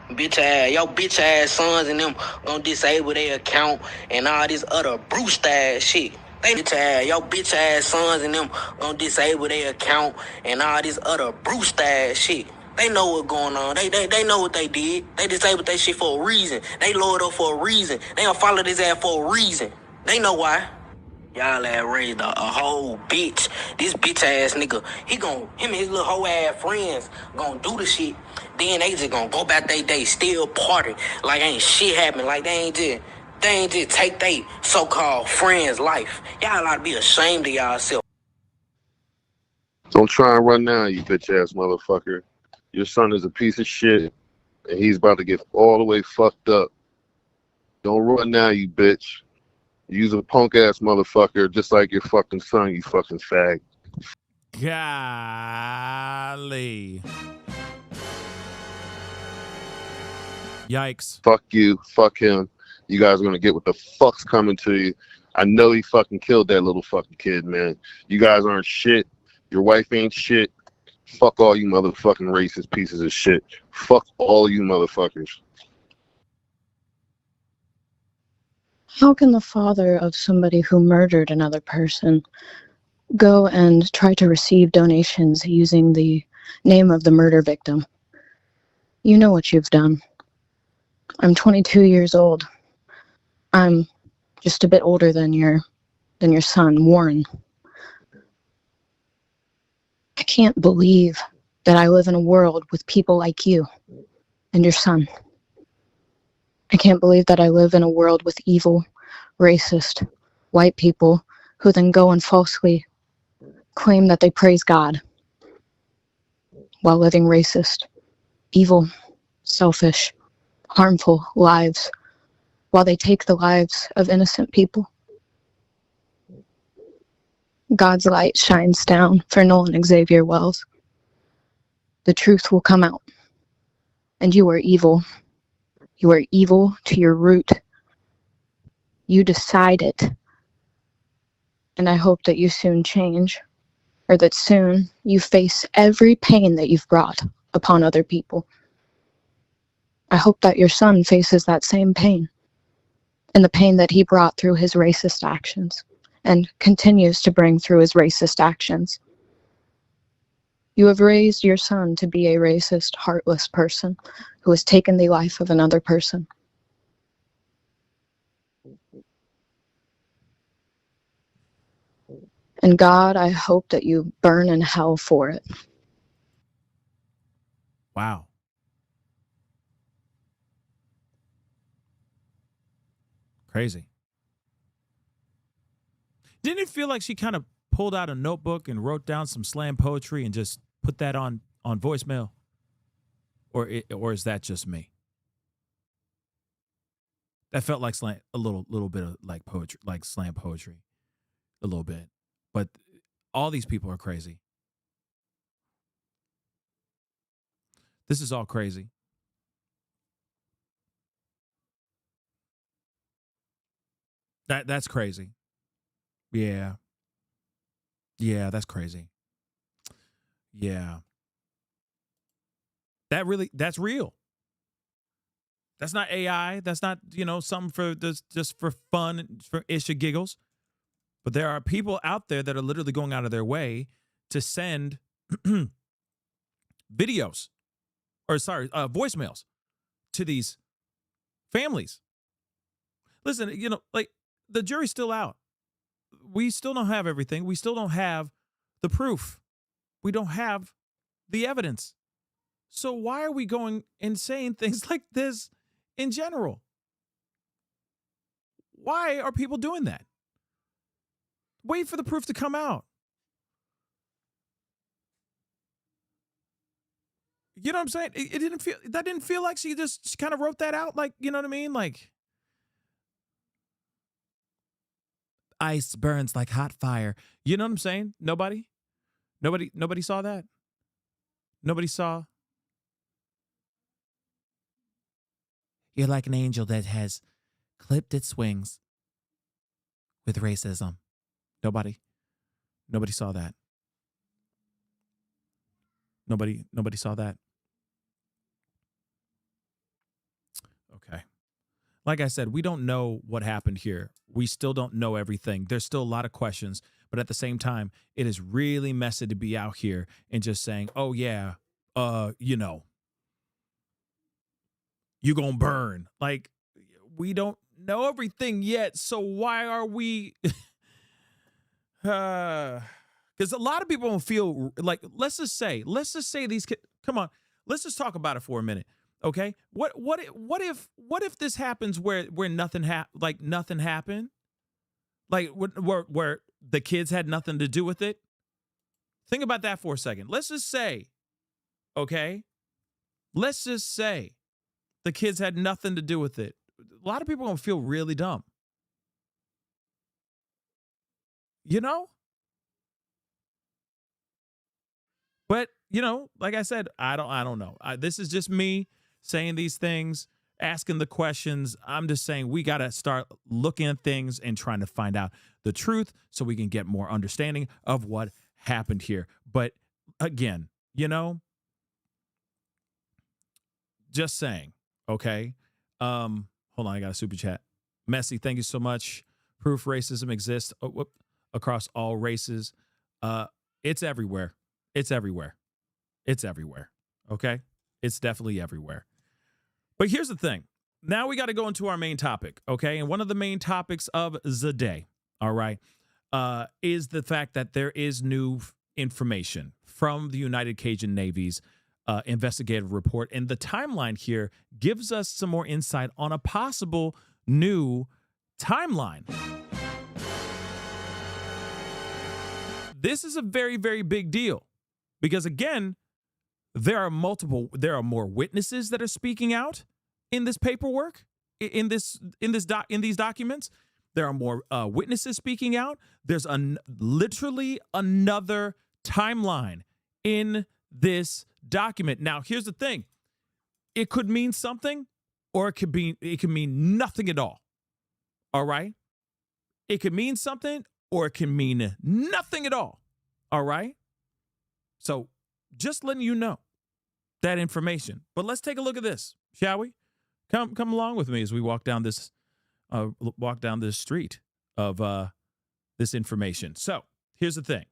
Your bitch ass sons and them gonna disable their account and all this other Bruce ass shit. Your bitch ass sons and them gonna disable their account and all this other Bruce ass shit. They know what's going on. They know what they did. They disabled that shit for a reason. They lowered up for a reason. They gonna follow this ass for a reason. They know why. Y'all had raised a whole bitch. This bitch ass nigga, him and his little hoe ass friends gonna do the shit. Then they just gonna go back they day, still party like ain't shit happening. Like they ain't just take they so-called friends' life. Y'all ought to be ashamed of y'allself.
Don't try and run now, you bitch ass motherfucker. Your son is a piece of shit, and he's about to get all the way fucked up. Don't run now, you bitch. You's a punk ass motherfucker, just like your fucking son, you fucking fag.
Golly. Yikes.
Fuck you. Fuck him. You guys are going to get what the fuck's coming to you. I know he fucking killed that little fucking kid, man. You guys aren't shit. Your wife ain't shit. Fuck all you motherfucking racist pieces of shit. Fuck all you motherfuckers.
How can the father of somebody who murdered another person go and try to receive donations using the name of the murder victim? You know what you've done. I'm 22 years old. I'm just a bit older than your son, Warren. I can't believe that I live in a world with people like you and your son. I can't believe that I live in a world with evil, racist, white people who then go and falsely claim that they praise God while living racist, evil, selfish, harmful lives, while they take the lives of innocent people. God's light shines down for Nolan Xavier Wells. The truth will come out. And you are evil. You are evil to your root. You decide it. And I hope that you soon change, or that soon you face every pain that you've brought upon other people. I hope that your son faces that same pain, and the pain that he brought through his racist actions, and continues to bring through his racist actions. You have raised your son to be a racist, heartless person who has taken the life of another person. And God, I hope that you burn in hell for it.
Wow. Crazy. Didn't it feel like she kind of pulled out a notebook and wrote down some slam poetry and just put that on voicemail? Or is that just me? That felt like a little bit of like poetry, like slam poetry, a little bit. But all these people are crazy. This is all crazy. That's crazy. Yeah. Yeah, that's crazy. Yeah. That's real. That's not AI. That's not, something for this, just for fun, for issue giggles. But there are people out there that are literally going out of their way to send videos, voicemails to these families. Listen, like the jury's still out. We still don't have everything. We still don't have the proof. We don't have the evidence. So why are we going and saying things like this in general? Why are people doing that? Wait for the proof to come out. You know what I'm saying? That didn't feel like she kind of wrote that out. Like, you know what I mean? Like, ice burns like hot fire. You know what I'm saying? Nobody saw that. Nobody saw. You're like an angel that has clipped its wings with racism. Nobody saw that. Nobody saw that. Okay. Like I said, we don't know what happened here. We still don't know everything. There's still a lot of questions, but at the same time, it is really messy to be out here and just saying, "Oh yeah, you gonna burn." Like, we don't know everything yet, so why are we? Because a lot of people don't feel like. Let's just say these kids. Come on, let's just talk about it for a minute, okay? What if this happens where nothing nothing happened, like where the kids had nothing to do with it? Think about that for a second. Let's just say, okay, let's just say the kids had nothing to do with it. A lot of people are gonna feel really dumb. But like I said, I don't know. This is just me saying these things, asking the questions. I'm just saying we got to start looking at things and trying to find out the truth so we can get more understanding of what happened here. But again, just saying, okay? Hold on, I got a super chat. Messy, thank you so much. Proof racism exists across all races. It's everywhere. It's everywhere. It's everywhere. Okay? It's definitely everywhere. But here's the thing. Now we got to go into our main topic, okay? And one of the main topics of the day, all right, is the fact that there is new information from the United Cajun Navy's investigative report. And the timeline here gives us some more insight on a possible new timeline. This is a very, very big deal because, again, there are more witnesses that are speaking out in this paperwork, in these documents. There are more witnesses speaking out. There's literally another timeline in this document. Now, here's the thing. It could mean something or it could mean nothing at all. All right? It could mean something or it can mean nothing at all. All right? So, just letting you know that information. But let's take a look at this, shall we? Come along with me as we walk down this street of this information. So, here's the thing.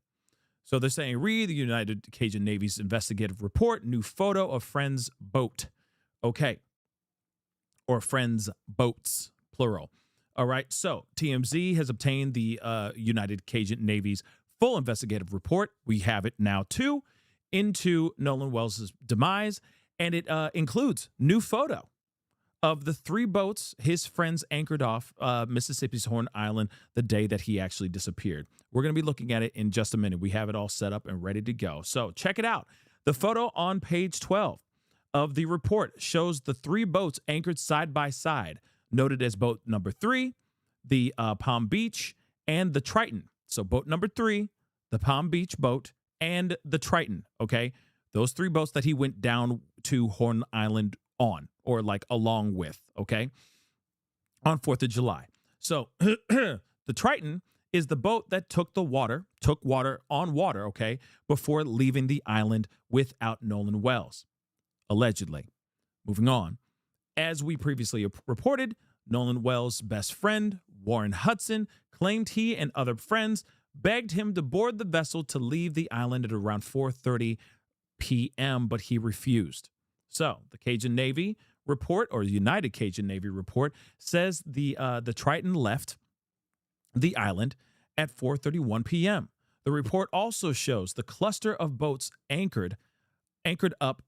So they're saying, read the United Cajun Navy's investigative report, new photo of friend's boat. Okay. Or friend's boats, plural. All right. So TMZ has obtained the United Cajun Navy's full investigative report. We have it now, too, into Nolan Wells' demise. And it includes new photo of the 3 boats his friends anchored off Mississippi's Horn Island the day that he actually disappeared. We're going to be looking at it in just a minute. We have it all set up and ready to go. So check it out. The photo on page 12 of the report shows the 3 boats anchored side by side, noted as boat number 3, the Palm Beach, and the Triton. So boat number 3, the Palm Beach boat, and the Triton, okay? Those 3 boats that he went down to Horn Island on, or like along with, okay, on 4th of July. So the Triton is the boat that took water on water, okay, before leaving the island without Nolan Wells, allegedly. Moving on. As we previously reported, Nolan Wells' best friend, Warren Hudson, claimed he and other friends begged him to board the vessel to leave the island at around 4:30 p.m., but he refused. So the Cajun Navy report, or the United Cajun Navy report, says the Triton left the island at 4:31 p.m. The report also shows the cluster of boats anchored up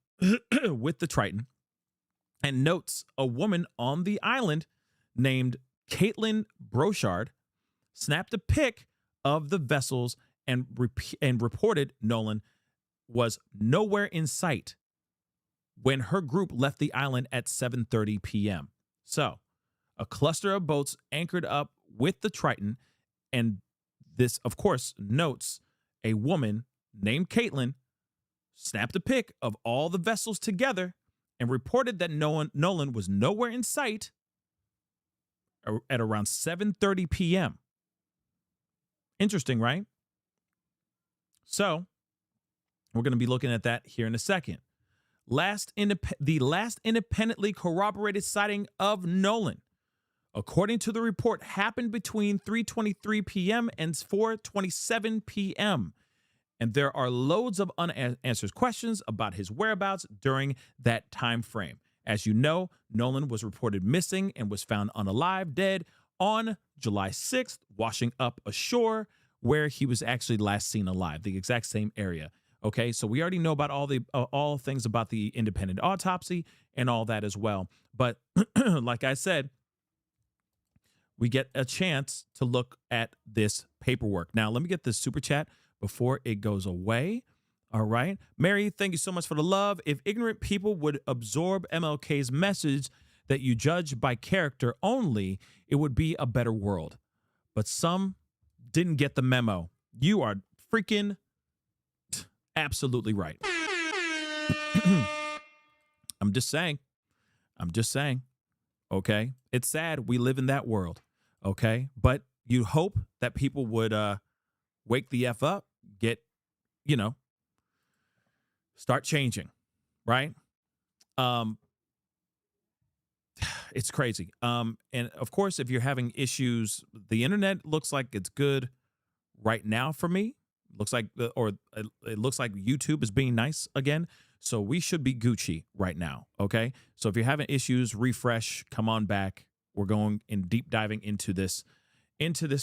with the Triton, and notes a woman on the island named Caitlin Brochard snapped a pic of the vessels and reported Nolan was nowhere in sight when her group left the island at 7:30 p.m. So, a cluster of boats anchored up with the Triton, and this, of course, notes a woman named Caitlin snapped a pic of all the vessels together and reported that Nolan was nowhere in sight at around 7:30 p.m. Interesting, right? So, we're going to be looking at that here in a second. The last independently corroborated sighting of Nolan, according to the report, happened between 3:23 p.m. and 4:27 p.m. And there are loads of unanswered questions about his whereabouts during that time frame. As you know, Nolan was reported missing and was found unalive, dead on July 6th, washing up ashore where he was actually last seen alive, the exact same area. Okay, so we already know about all things about the independent autopsy and all that as well. But like I said, we get a chance to look at this paperwork. Now, let me get this super chat before it goes away. All right. Mary, thank you so much for the love. If ignorant people would absorb MLK's message that you judge by character only, it would be a better world. But some didn't get the memo. You are freaking absolutely right. I'm just saying. Okay. It's sad we live in that world. Okay. But you hope that people would wake the F up, get, start changing. Right. It's crazy. And of course, if you're having issues, the internet looks like it's good right now for me. Looks like, it looks like YouTube is being nice again. So we should be Gucci right now. Okay. So if you're having issues, refresh, come on back. We're going in deep diving into this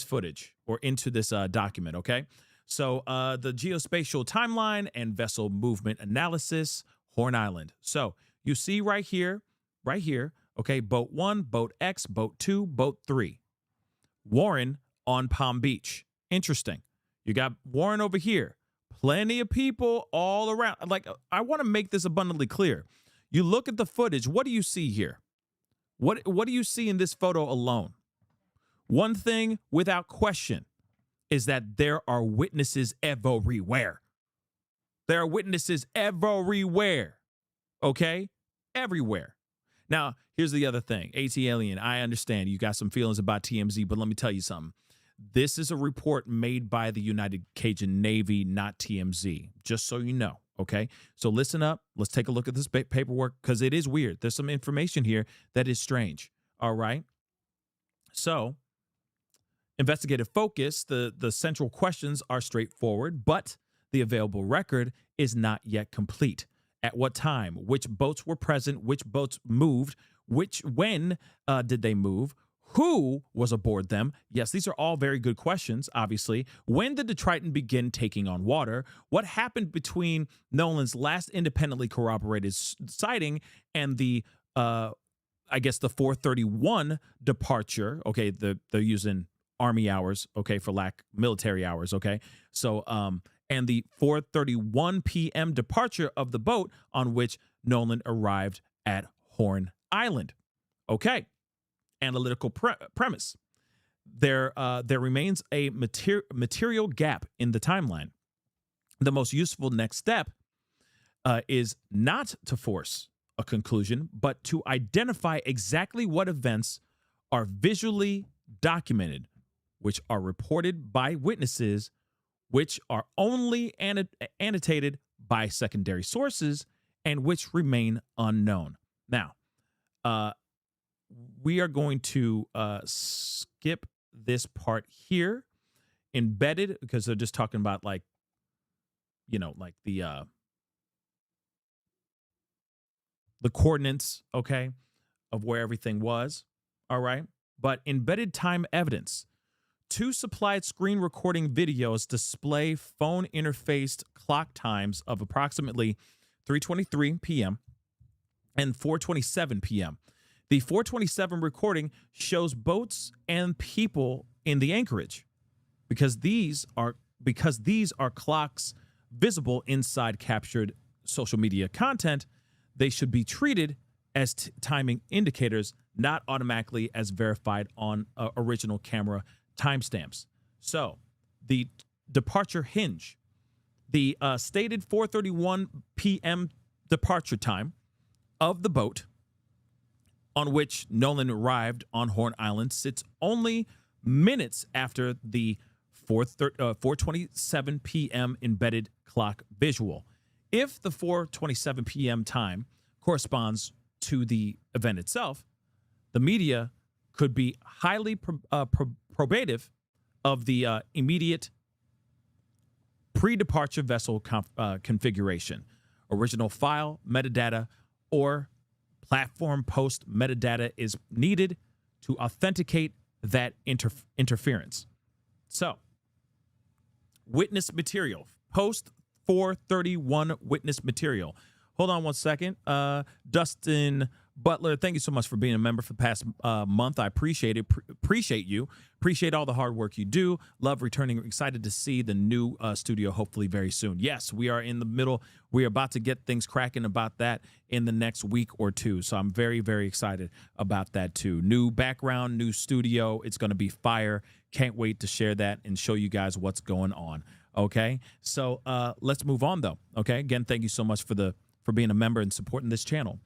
footage or into this document. Okay. So the geospatial timeline and vessel movement analysis, Horn Island. So you see right here. Okay. Boat 1, boat X, boat 2, boat 3. Warren on Palm Beach. Interesting. You got Warren over here. Plenty of people all around. Like, I want to make this abundantly clear. You look at the footage. What do you see here? What do you see in this photo alone? One thing without question is that there are witnesses everywhere. There are witnesses everywhere. Okay? Everywhere. Now, here's the other thing. AT Alien, I understand you got some feelings about TMZ, but let me tell you something. This is a report made by the United Cajun Navy, not TMZ, just so you know, okay? So listen up. Let's take a look at this paperwork because it is weird. There's some information here that is strange, all right? So investigative focus, the central questions are straightforward, but the available record is not yet complete. At what time? Which boats were present? Which boats moved? When did they move? Who was aboard them? Yes, these are all very good questions, obviously. When did the Triton begin taking on water? What happened between Nolan's last independently corroborated sighting and the, the 431 departure? Okay, they're using Army hours, okay, for military hours, okay? So, and the 4:31 p.m. departure of the boat on which Nolan arrived at Horn Island. Okay. Analytical premise. There remains a material gap in the timeline. The most useful next step is not to force a conclusion, but to identify exactly what events are visually documented, which are reported by witnesses, which are only annotated by secondary sources, and which remain unknown. Now, we are going to skip this part here, embedded, because they're just talking about the coordinates, okay, of where everything was. All right. But embedded time evidence. 2 supplied screen recording videos display phone interfaced clock times of approximately 3:23 p.m. and 4:27 p.m. The 4:27 recording shows boats and people in the anchorage. Because these are clocks visible inside captured social media content, they should be treated as timing indicators, not automatically as verified on original camera timestamps. So the departure hinge, the stated 4:31 p.m. departure time of the boat on which Nolan arrived on Horn Island sits only minutes after the 4:27 p.m. embedded clock visual. If the 4:27 p.m. time corresponds to the event itself, the media could be highly probative of the immediate pre-departure vessel configuration, original file, metadata, or platform post metadata is needed to authenticate that interference. So, witness material, post 431 witness material. Hold on one second. Dustin Butler, thank you so much for being a member for the past month. I appreciate it. Appreciate you. Appreciate all the hard work you do. Love returning. Excited to see the new studio hopefully very soon. Yes, we are in the middle. We are about to get things cracking about that in the next week or two. So I'm very, very excited about that too. New background, new studio. It's going to be fire. Can't wait to share that and show you guys what's going on. Okay, so let's move on though. Okay, again, thank you so much for being a member and supporting this channel.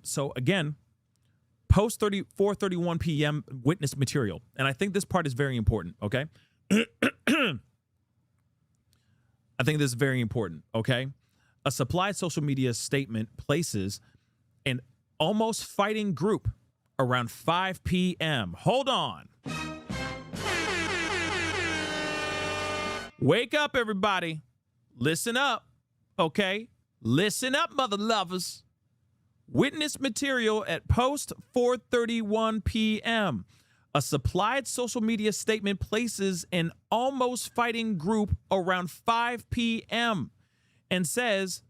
So again, post 4:31 p.m. witness material. And I think this part is very important, okay? I think this is very important, okay? A supplied social media statement places an almost fighting group around 5 p.m. Hold on. Wake up, everybody. Listen up, okay? Listen up, mother lovers. Witness material at post 4:31 p.m. A supplied social media statement places an almost fighting group around 5 p.m. and says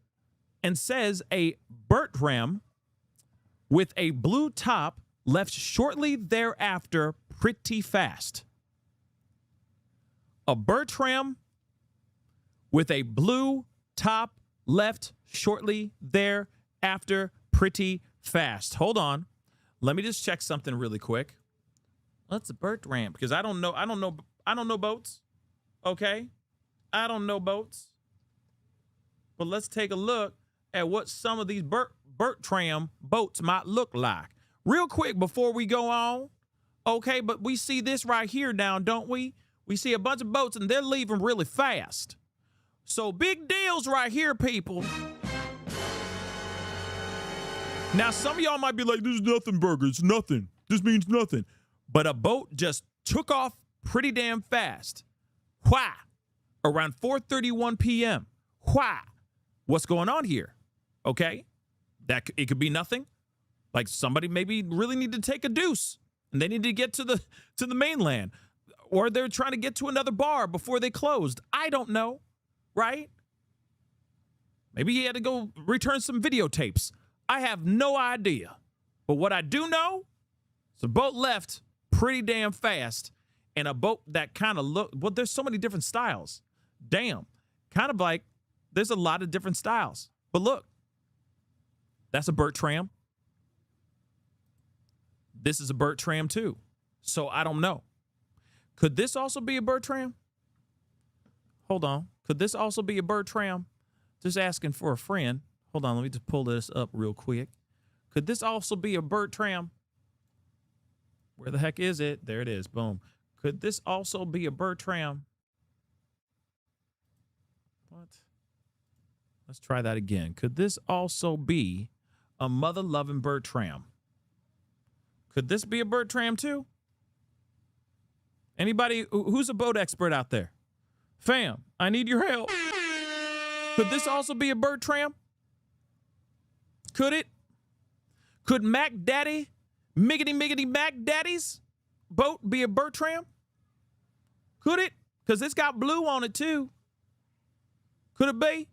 a Bertram with a blue top left shortly thereafter pretty fast. A Bertram with a blue top left shortly thereafter pretty fast. Hold on. Let me just check something really quick. What's a Bertram? Because I don't know boats. Okay? I don't know boats. But let's take a look at what some of these Bertram boats might look like. Real quick before we go on. Okay, but we see this right here now, don't we? We see a bunch of boats and they're leaving really fast. So big deals right here, people. Now, some of y'all might be like, this is nothing, Burger. It's nothing. This means nothing. But a boat just took off pretty damn fast. Why? Around 4:31 p.m. Why? What's going on here? Okay? It could be nothing. Like somebody maybe really need to take a deuce and they need to get to the mainland. Or they're trying to get to another bar before they closed. I don't know. Right? Maybe he had to go return some videotapes. I have no idea. But what I do know is a boat left pretty damn fast, and a boat that kind of there's so many different styles. Damn. Kind of like there's a lot of different styles. But look, that's a Bertram. This is a Bertram too. So I don't know. Could this also be a Bertram? Hold on. Could this also be a Bertram? Just asking for a friend. Hold on, let me just pull this up real quick. Could this also be a Bertram? Where the heck is it? There it is. Boom. Could this also be a Bertram? What? Let's try that again. Could this also be a mother-loving Bertram? Could this be a Bertram too? Anybody who's a boat expert out there? Fam, I need your help. Could this also be a Bertram? Could it? Could Mac Daddy, Miggity Mac Daddy's boat be a Bertram? Could it? Because it's got blue on it too. Could it be?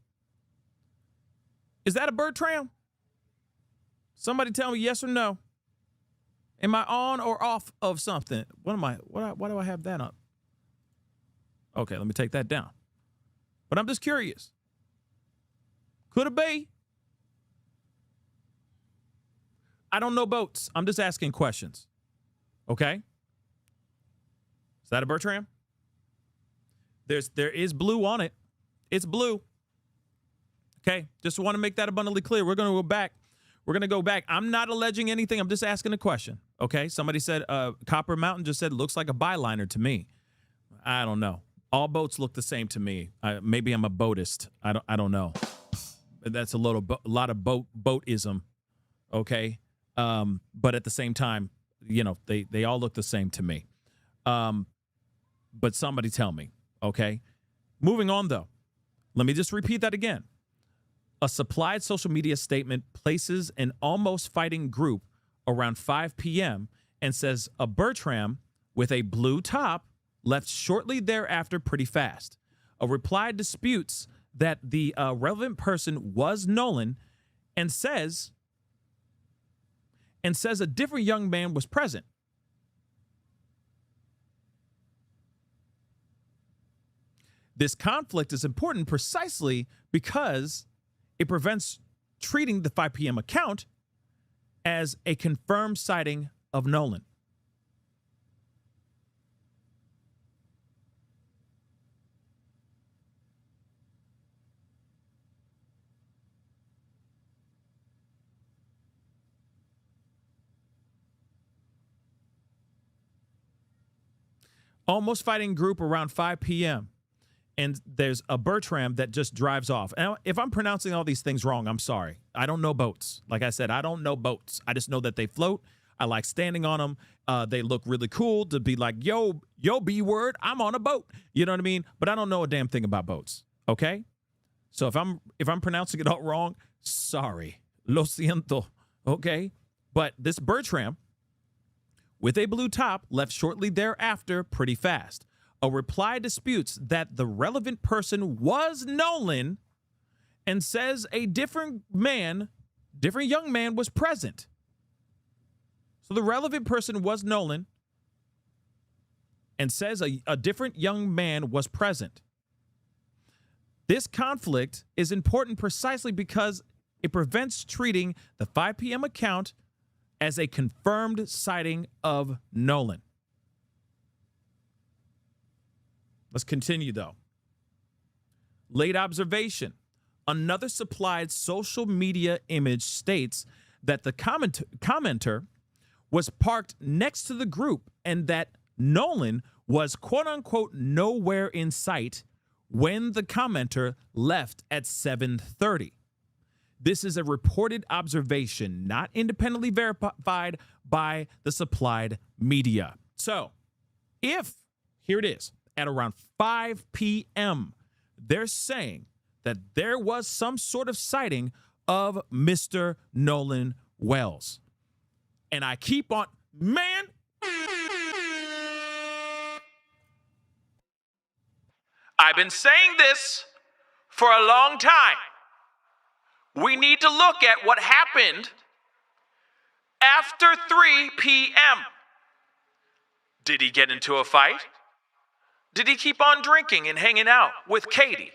Is that a Bertram? Somebody tell me yes or no. Am I on or off of something? Why do I have that up? Okay, let me take that down. But I'm just curious. Could it be? I don't know boats. I'm just asking questions. Okay? Is that a Bertram? There is blue on it. It's blue. Okay? Just want to make that abundantly clear. We're going to go back. We're going to go back. I'm not alleging anything. I'm just asking a question. Okay? Somebody said, Copper Mountain just said, looks like a byliner to me. I don't know. All boats look the same to me. Maybe I'm a boatist. I don't know. That's a lot of boatism. Okay? But at the same time, you know, they all look the same to me. But somebody tell me. Okay? Moving on, though. Let me just repeat that again. A supplied social media statement places an almost fighting group around 5 p.m. and says a Bertram with a blue top left shortly thereafter pretty fast. A reply disputes that the relevant person was Nolan and says a different young man was present. This conflict is important precisely because it prevents treating the 5 p.m. account as a confirmed sighting of Nolan. almost fighting group around 5 p.m. And there's a Bertram that just drives off. And if I'm pronouncing all these things wrong, I'm sorry. I don't know boats. Like I said, I don't know boats. I just know that they float. I like standing on them. They look really cool to be like, yo, B word, I'm on a boat. You know what I mean? But I don't know a damn thing about boats. Okay? So if I'm pronouncing it all wrong, sorry. Lo siento. Okay? But this Bertram with a blue top left shortly thereafter pretty fast. A reply disputes that the relevant person was Nolan and says a different young man was present. So the relevant person was Nolan and says a different young man was present. This conflict is important precisely because it prevents treating the 5 p.m. account as a confirmed sighting of Nolan. Let's continue, though. Late observation. Another supplied social media image states that the commenter was parked next to the group and that Nolan was, quote-unquote, nowhere in sight when the commenter left at 7:30. This is a reported observation, not independently verified by the supplied media. So, here it is, at around 5 p.m., they're saying that there was some sort of sighting of Mr. Nolan Wells. And I keep on, man. I've been saying this for a long time. We need to look at what happened after 3 p.m. Did he get into a fight? Did he keep on drinking and hanging out with Katie?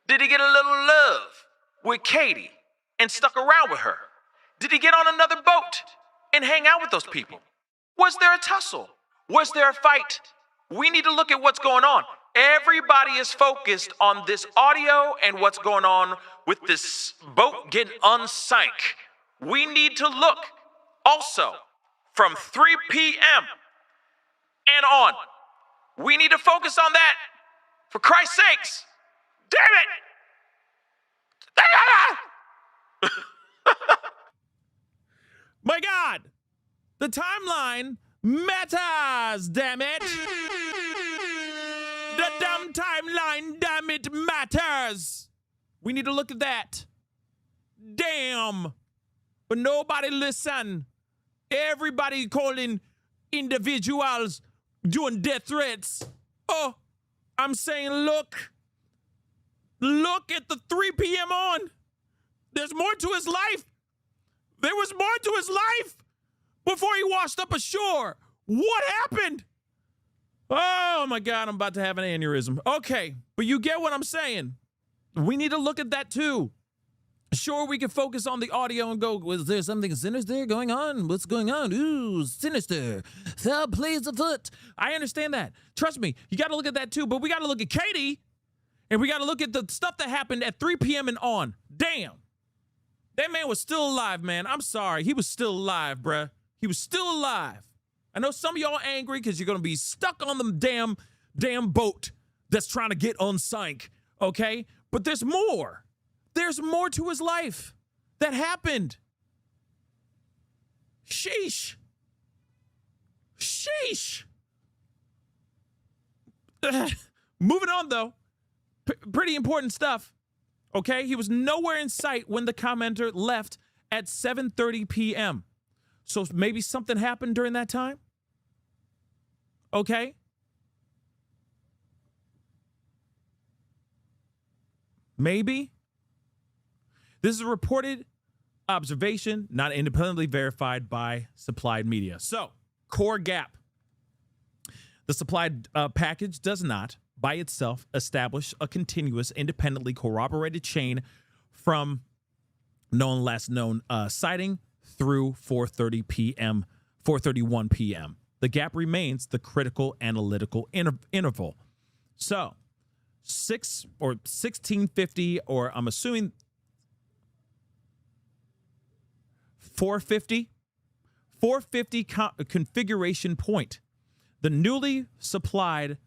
Did he get a little love with Katie and stuck around with her? Did he get on another boat and hang out with those people? Was there a tussle? Was there a fight? We need to look at what's going on. Everybody is focused on this audio and what's going on with this boat getting unsank. We need to look also from 3 p.m. and on. We need to focus on that. For Christ's sakes. Damn it! My God! The timeline matters, damn it! The damn timeline, damn it, matters! We need to look at that. Damn! But nobody listen. Everybody calling individuals doing death threats. Oh, I'm saying look at the 3 p.m. on. There's more to his life. There was more to his life before he washed up ashore. What happened? Oh my God, I'm about to have an aneurysm. Okay, but you get what I'm saying. We need to look at that too. Sure, we can focus on the audio and go, was there something sinister going on? What's going on? Ooh, sinister. Foul plays afoot. I understand that. Trust me, you got to look at that too, but we got to look at Katie, and we got to look at the stuff that happened at 3 p.m. and on. Damn. That man was still alive, man. I'm sorry. He was still alive, bruh. He was still alive. I know some of y'all angry because you're going to be stuck on the damn boat that's trying to get unsank, okay? But there's more. There's more to his life that happened. Sheesh. Sheesh. Moving on, though. Pretty important stuff. Okay? He was nowhere in sight when the commenter left at 7:30 p.m. So maybe something happened during that time? Okay? Maybe? This is a reported observation, not independently verified by supplied media. So, core gap. The supplied package does not, by itself, establish a continuous, independently corroborated chain from last known sighting through 4:30 p.m., 4:31 p.m. The gap remains the critical analytical interval. So, 1650, or I'm assuming 450 configuration point. The newly supplied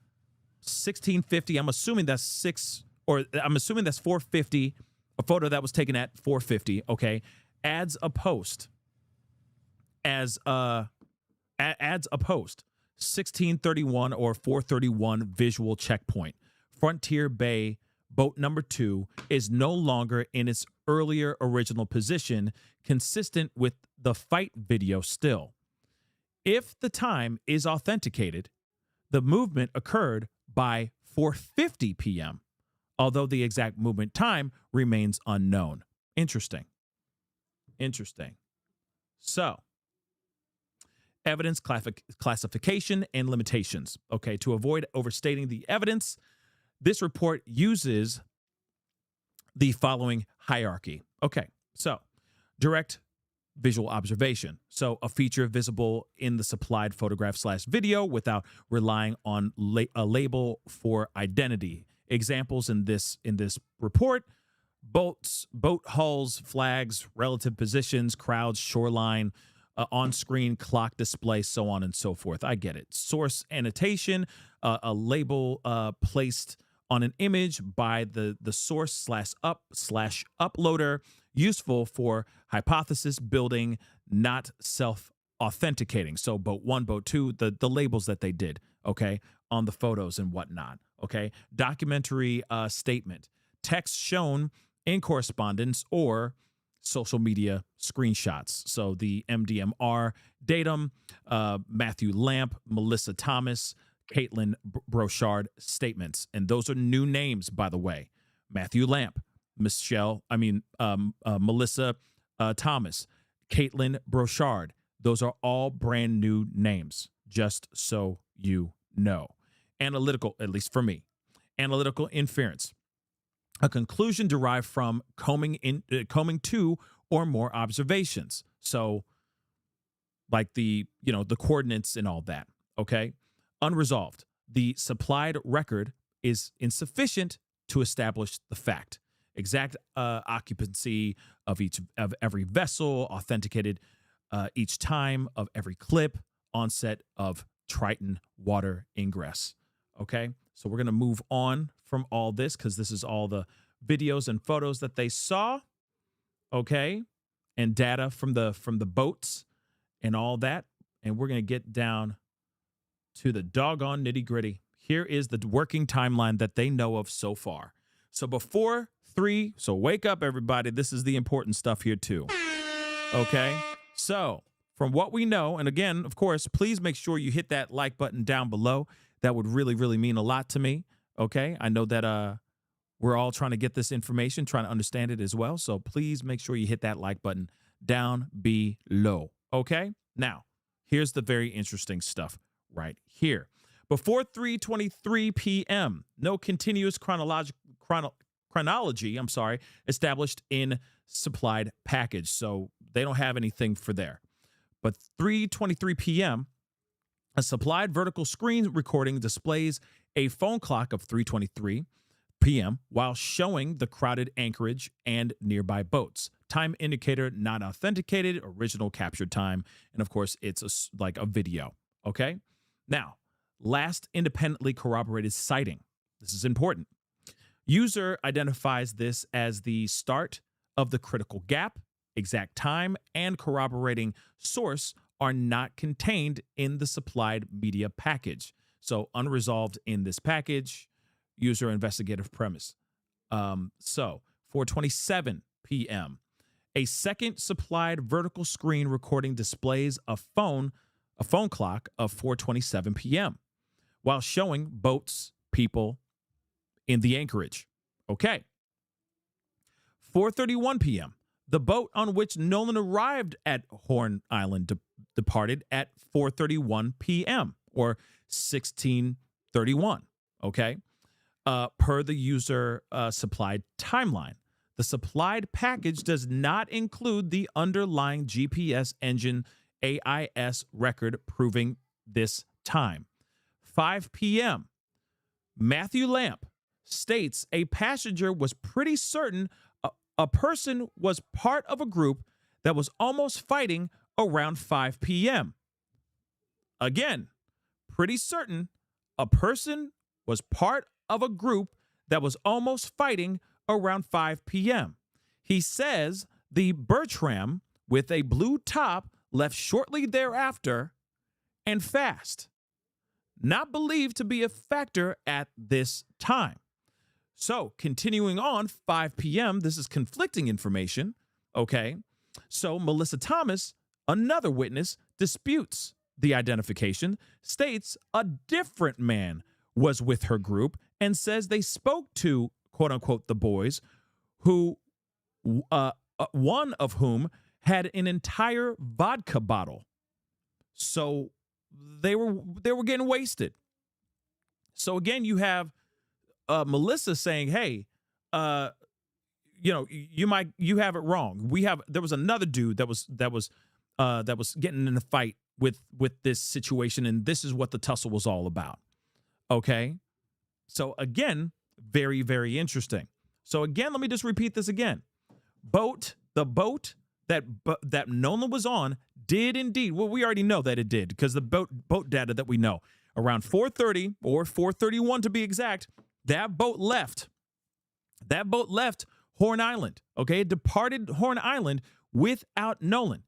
1650, I'm assuming that's 450, a photo that was taken at 450, okay, adds a post 1631 or 431 visual checkpoint. Frontier Bay boat number 2 is no longer in its earlier original position, consistent with the fight video still. If the time is authenticated, the movement occurred by 4:50 p.m., although the exact movement time remains unknown. Interesting. So, evidence classification and limitations. Okay, to avoid overstating the evidence, this report uses the following hierarchy. Okay, so direct visual observation. So a feature visible in the supplied photograph/video without relying on a label for identity. Examples in this report: boats, boat hulls, flags, relative positions, crowds, shoreline, on-screen clock display, so on and so forth. I get it. Source annotation, a label placed on an image by the source/uploader, useful for hypothesis building, not self-authenticating. So boat 1, boat 2, the labels that they did, okay, on the photos and whatnot, okay. Documentary statement, text shown in correspondence or social media screenshots. So the MDMR datum, Matthew Lamp, Melissa Thomas, Caitlin Brochard statements. And those are new names, by the way. Matthew Lamp, Melissa Thomas, Caitlin Brochard. Those are all brand new names, just so you know. Analytical, at least for me, analytical inference, a conclusion derived from combing two or more observations. So like the coordinates and all that, okay? Unresolved. The supplied record is insufficient to establish the fact. Exact occupancy of every vessel, authenticated each time of every clip, onset of Triton water ingress. Okay, so we're gonna move on from all this because this is all the videos and photos that they saw. Okay, and data from the boats and all that, and we're gonna get down to the doggone nitty gritty. Here is the working timeline that they know of so far. So before 3, so wake up everybody. This is the important stuff here too. Okay, so from what we know, and again, of course, please make sure you hit that like button down below. That would really, really mean a lot to me. Okay, I know that we're all trying to get this information, trying to understand it as well. So please make sure you hit that like button down below. Okay, now here's the very interesting stuff right here. Before 3:23 p.m., no continuous chronology, established in supplied package. So they don't have anything for there. But 3:23 p.m., a supplied vertical screen recording displays a phone clock of 3:23 p.m. while showing the crowded anchorage and nearby boats. Time indicator not authenticated, original captured time, and of course, it's like a video. Okay? Now, last independently corroborated sighting. This is important. User identifies this as the start of the critical gap. Exact time and corroborating source are not contained in the supplied media package. So unresolved in this package, user investigative premise. So 4:27 p.m., a second supplied vertical screen recording displays a phone clock of 4:27 p.m. while showing boats, people in the anchorage. Okay. 4:31 p.m., the boat on which Nolan arrived at Horn Island departed at 4:31 p.m. or 16:31. Okay. Per the user supplied timeline. The supplied package does not include the underlying GPS engine AIS record proving this time. 5 p.m., Matthew Lamp states a passenger was pretty certain a person was part of a group that was almost fighting around 5 p.m. Again, pretty certain a person was part of a group that was almost fighting around 5 p.m. He says the Bertram with a blue top left shortly thereafter and fast. Not believed to be a factor at this time. So, continuing on, 5 p.m., this is conflicting information, okay? So, Melissa Thomas, another witness, disputes the identification, states a different man was with her group, and says they spoke to, quote-unquote, the boys, who, one of whom had an entire vodka bottle. So, they were getting wasted. So, again, you have Melissa saying, hey, you have it wrong. There was another dude that was getting in a fight with this situation, and this is what the tussle was all about. Okay. So again, very, very interesting. So again, let me just repeat this again. The boat that Nolan was on did indeed. Well, we already know that it did because the boat data that we know around 4:30 or 4:31 to be exact, that boat left. That boat left Horn Island. Okay. It departed Horn Island without Nolan.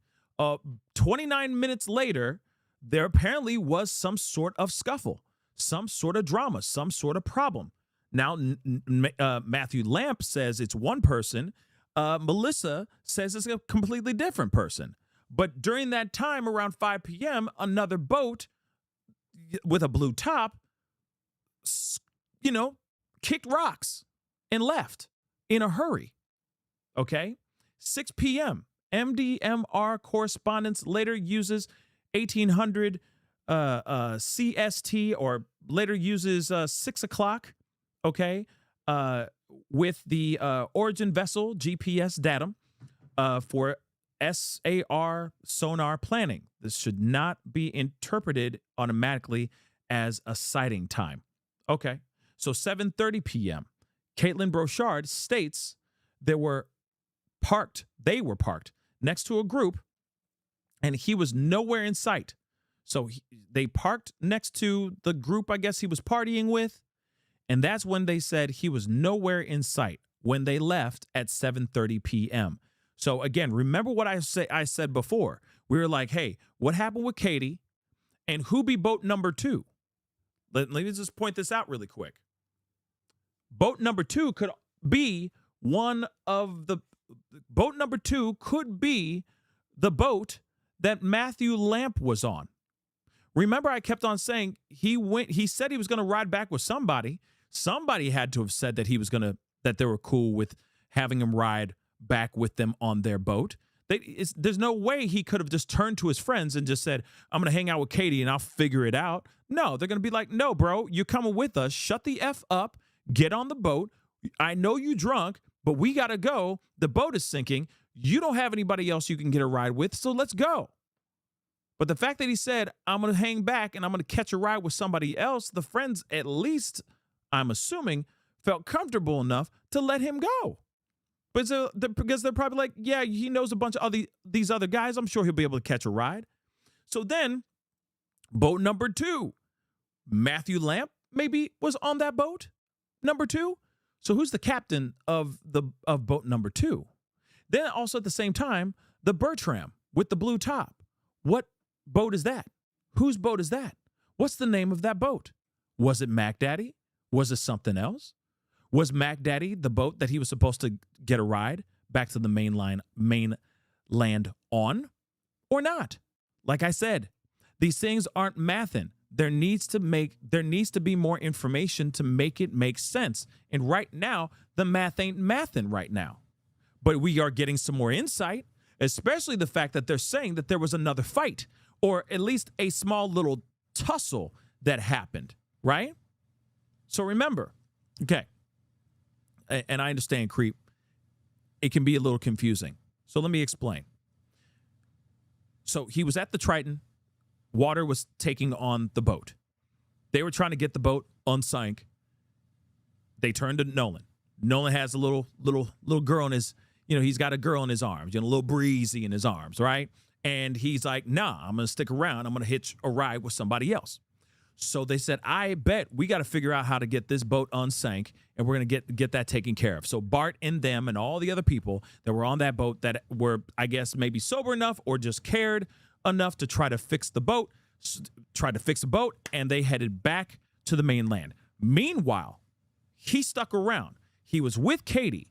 29 minutes later, there apparently was some sort of scuffle, some sort of drama, some sort of problem. Now, Matthew Lamp says it's one person. Melissa says it's a completely different person. But during that time, around 5 p.m., another boat with a blue top, kicked rocks and left in a hurry. Okay? 6 p.m., MDMR correspondence later uses 1800 CST, or later uses 6 o'clock, okay, with the origin vessel GPS datum for SAR sonar planning. This should not be interpreted automatically as a sighting time. Okay, so 7:30 p.m., Caitlin Brochard states they were parked next to a group, and he was nowhere in sight. So they parked next to the group I guess he was partying with, and that's when they said he was nowhere in sight when they left at 7:30 p.m. So again, remember what I said before. We were like, hey, what happened with Katie, and who be boat number 2? Let me just point this out really quick. Boat number 2 could be the boat that Matthew Lamp was on. Remember, I kept on saying he said he was going to ride back with somebody. Somebody had to have said that they were cool with having him ride back with them on their boat. There's no way he could have just turned to his friends and just said, I'm going to hang out with Katie and I'll figure it out. No, they're going to be like, no, bro, you're coming with us. Shut the F up. Get on the boat. I know you drunk, but we got to go. The boat is sinking. You don't have anybody else you can get a ride with, so let's go. But the fact that he said, I'm going to hang back and I'm going to catch a ride with somebody else, the friends, at least, I'm assuming, felt comfortable enough to let him go. But because they're probably like, yeah, he knows a bunch of these other guys. I'm sure he'll be able to catch a ride. So then, boat number 2, Matthew Lamp maybe was on that boat, number 2. So who's the captain of boat number 2? Then also at the same time, the Bertram with the blue top. What boat is that? Whose boat is that? What's the name of that boat? Was it Mac Daddy? Was it something else? Was Mac Daddy the boat that he was supposed to get a ride back to the mainland on, or not? Like I said, these things aren't mathin'. There needs to be more information to make it make sense. And right now, the math ain't mathin' right now. But we are getting some more insight, especially the fact that they're saying that there was another fight, or at least a small little tussle that happened, right? So remember, okay, and I understand, creep, it can be a little confusing. So let me explain. So he was at the Triton. Water was taking on the boat. They were trying to get the boat unsank. They turned to Nolan. Nolan has a little girl in his, he's got a girl in his arms, a little breezy in his arms, right? And he's like, nah, I'm going to stick around. I'm going to hitch a ride with somebody else. So they said, I bet we got to figure out how to get this boat unsank, and we're going to get that taken care of. So Bart and them and all the other people that were on that boat that were, I guess, maybe sober enough or just cared enough to try to fix the boat, and they headed back to the mainland. Meanwhile, he stuck around. He was with Katie,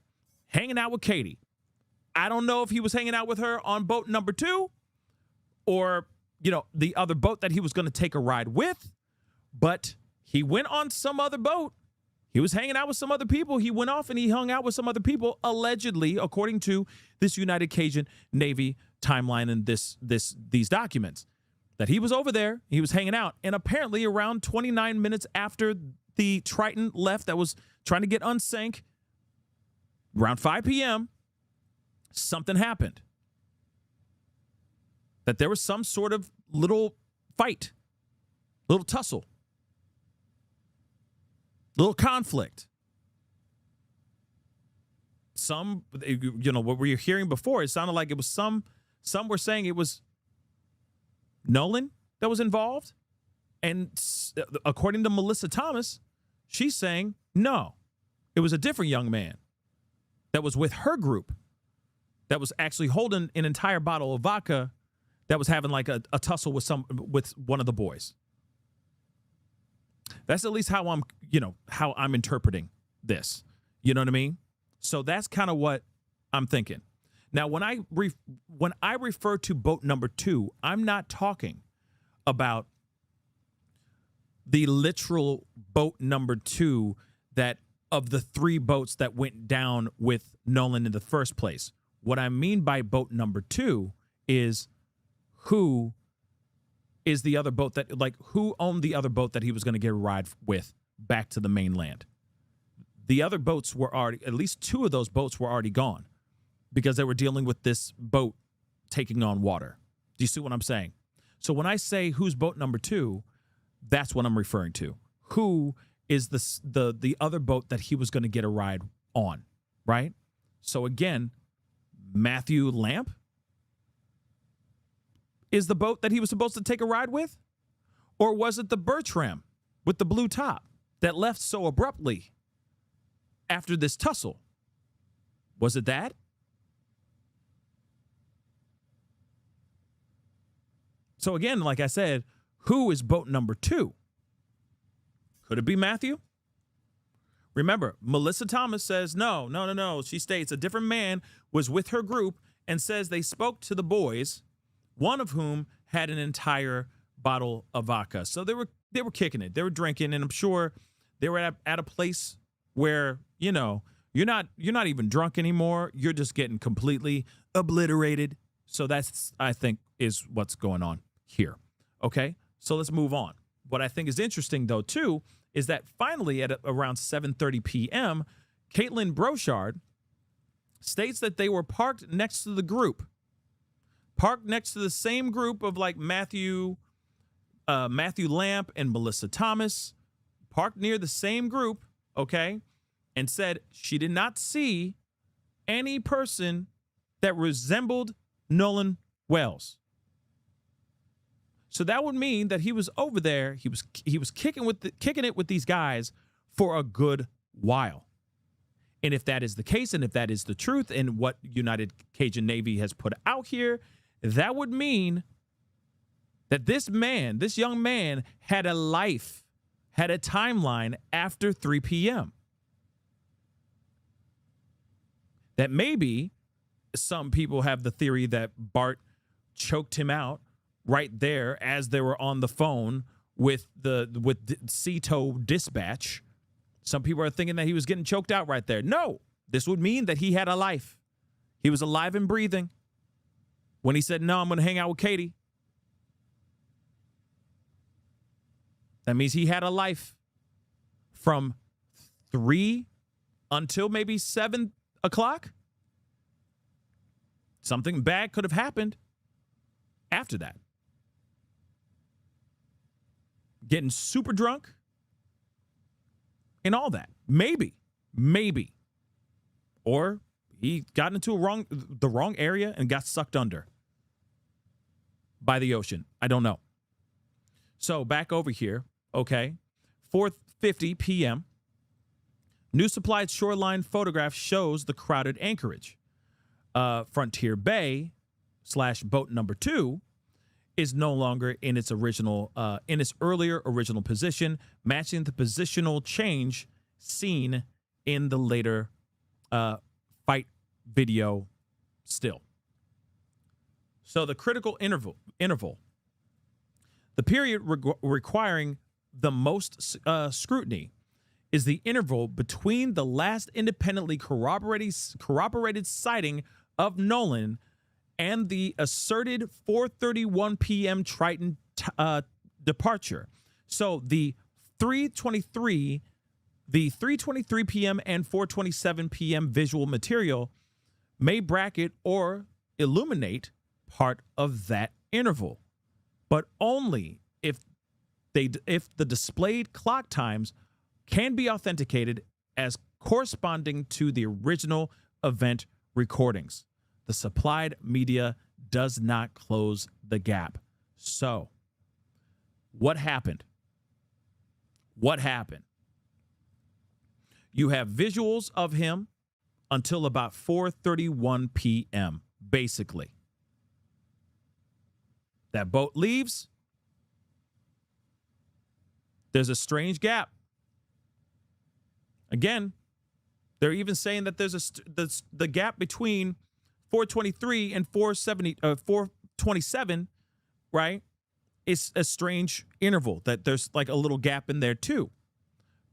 hanging out with Katie. I don't know if he was hanging out with her on boat number 2 or, the other boat that he was going to take a ride with. But he went on some other boat. He was hanging out with some other people. He went off and he hung out with some other people, allegedly, according to this United Cajun Navy timeline and these documents, that he was over there. He was hanging out. And apparently around 29 minutes after the Triton left that was trying to get unsank, around 5 p.m., something happened. That there was some sort of little fight, little tussle, little conflict. Some, what we were hearing before, it sounded like it was some were saying it was Nolan that was involved. And according to Melissa Thomas, she's saying, no, it was a different young man that was with her group that was actually holding an entire bottle of vodka that was having like a tussle with one of the boys. That's at least how I'm interpreting this. You know what I mean? So that's kind of what I'm thinking. Now, when I refer to boat number 2, I'm not talking about the literal boat number 2 that of the 3 boats that went down with Nolan in the first place. What I mean by boat number 2 is who is the other boat who owned the other boat that he was going to get a ride with back to the mainland. The other boats were already, at least 2 of those boats were already gone because they were dealing with this boat taking on water. Do you see what I'm saying? So when I say who's boat number 2, that's what I'm referring to. Who is the other boat that he was going to get a ride on, right? So again, Matthew Lamp is the boat that he was supposed to take a ride with? Or was it the Bertram with the blue top that left so abruptly after this tussle? Was it that? So again, like I said, who is boat number 2? Could it be Matthew? Remember, Melissa Thomas says, no. She states a different man was with her group and says they spoke to the boys, one of whom had an entire bottle of vodka. So they were kicking it. They were drinking, and I'm sure they were at a place where, you're not even drunk anymore. You're just getting completely obliterated. So that's, I think, is what's going on here. Okay? So let's move on. What I think is interesting, though, too, is that finally at around 7:30 p.m., Caitlin Brochard states that they were parked next to the group. Parked next to the same group of like Matthew Lamp and Melissa Thomas. Parked near the same group, okay? And said she did not see any person that resembled Nolan Wells. So that would mean that he was over there. He was kicking it with these guys for a good while. And if that is the case, and if that is the truth, and what United Cajun Navy has put out here, that would mean that this young man, had a life, had a timeline after 3 p.m. That maybe some people have the theory that Bart choked him out right there as they were on the phone with CETO dispatch. Some people are thinking that he was getting choked out right there. No, this would mean that he had a life. He was alive and breathing when he said, no, I'm going to hang out with Katie. That means he had a life from 3 until maybe 7 o'clock. Something bad could have happened after that. Getting super drunk and all that. Maybe. Or he got into the wrong area and got sucked under by the ocean. I don't know. So back over here, Okay. 4:50 p.m. New supplied shoreline photograph shows the crowded anchorage. Frontier Bay / boat number 2 is no longer in its earlier original position, matching the positional change seen in the later fight video still. So the critical interval, the period requiring the most scrutiny, is the interval between the last independently corroborated sighting of Nolan and the asserted 4:31 p.m. Triton departure. So the 3:23 p.m. and 4:27 p.m. visual material may bracket or illuminate part of that interval, but only if the displayed clock times can be authenticated as corresponding to the original event recordings. The supplied media does not close the gap. So, what happened? What happened? You have visuals of him until about 4:31 p.m., basically. That boat leaves. There's a strange gap. Again, they're even saying that there's the gap between 4:23 and 4:27, right? It's a strange interval, that there's like a little gap in there too.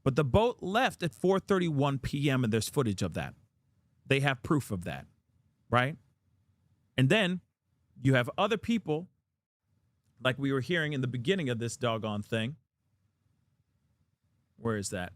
But the boat left at 4:31 p.m. and there's footage of that. They have proof of that, right? And then you have other people, like we were hearing in the beginning of this doggone thing. Where is that?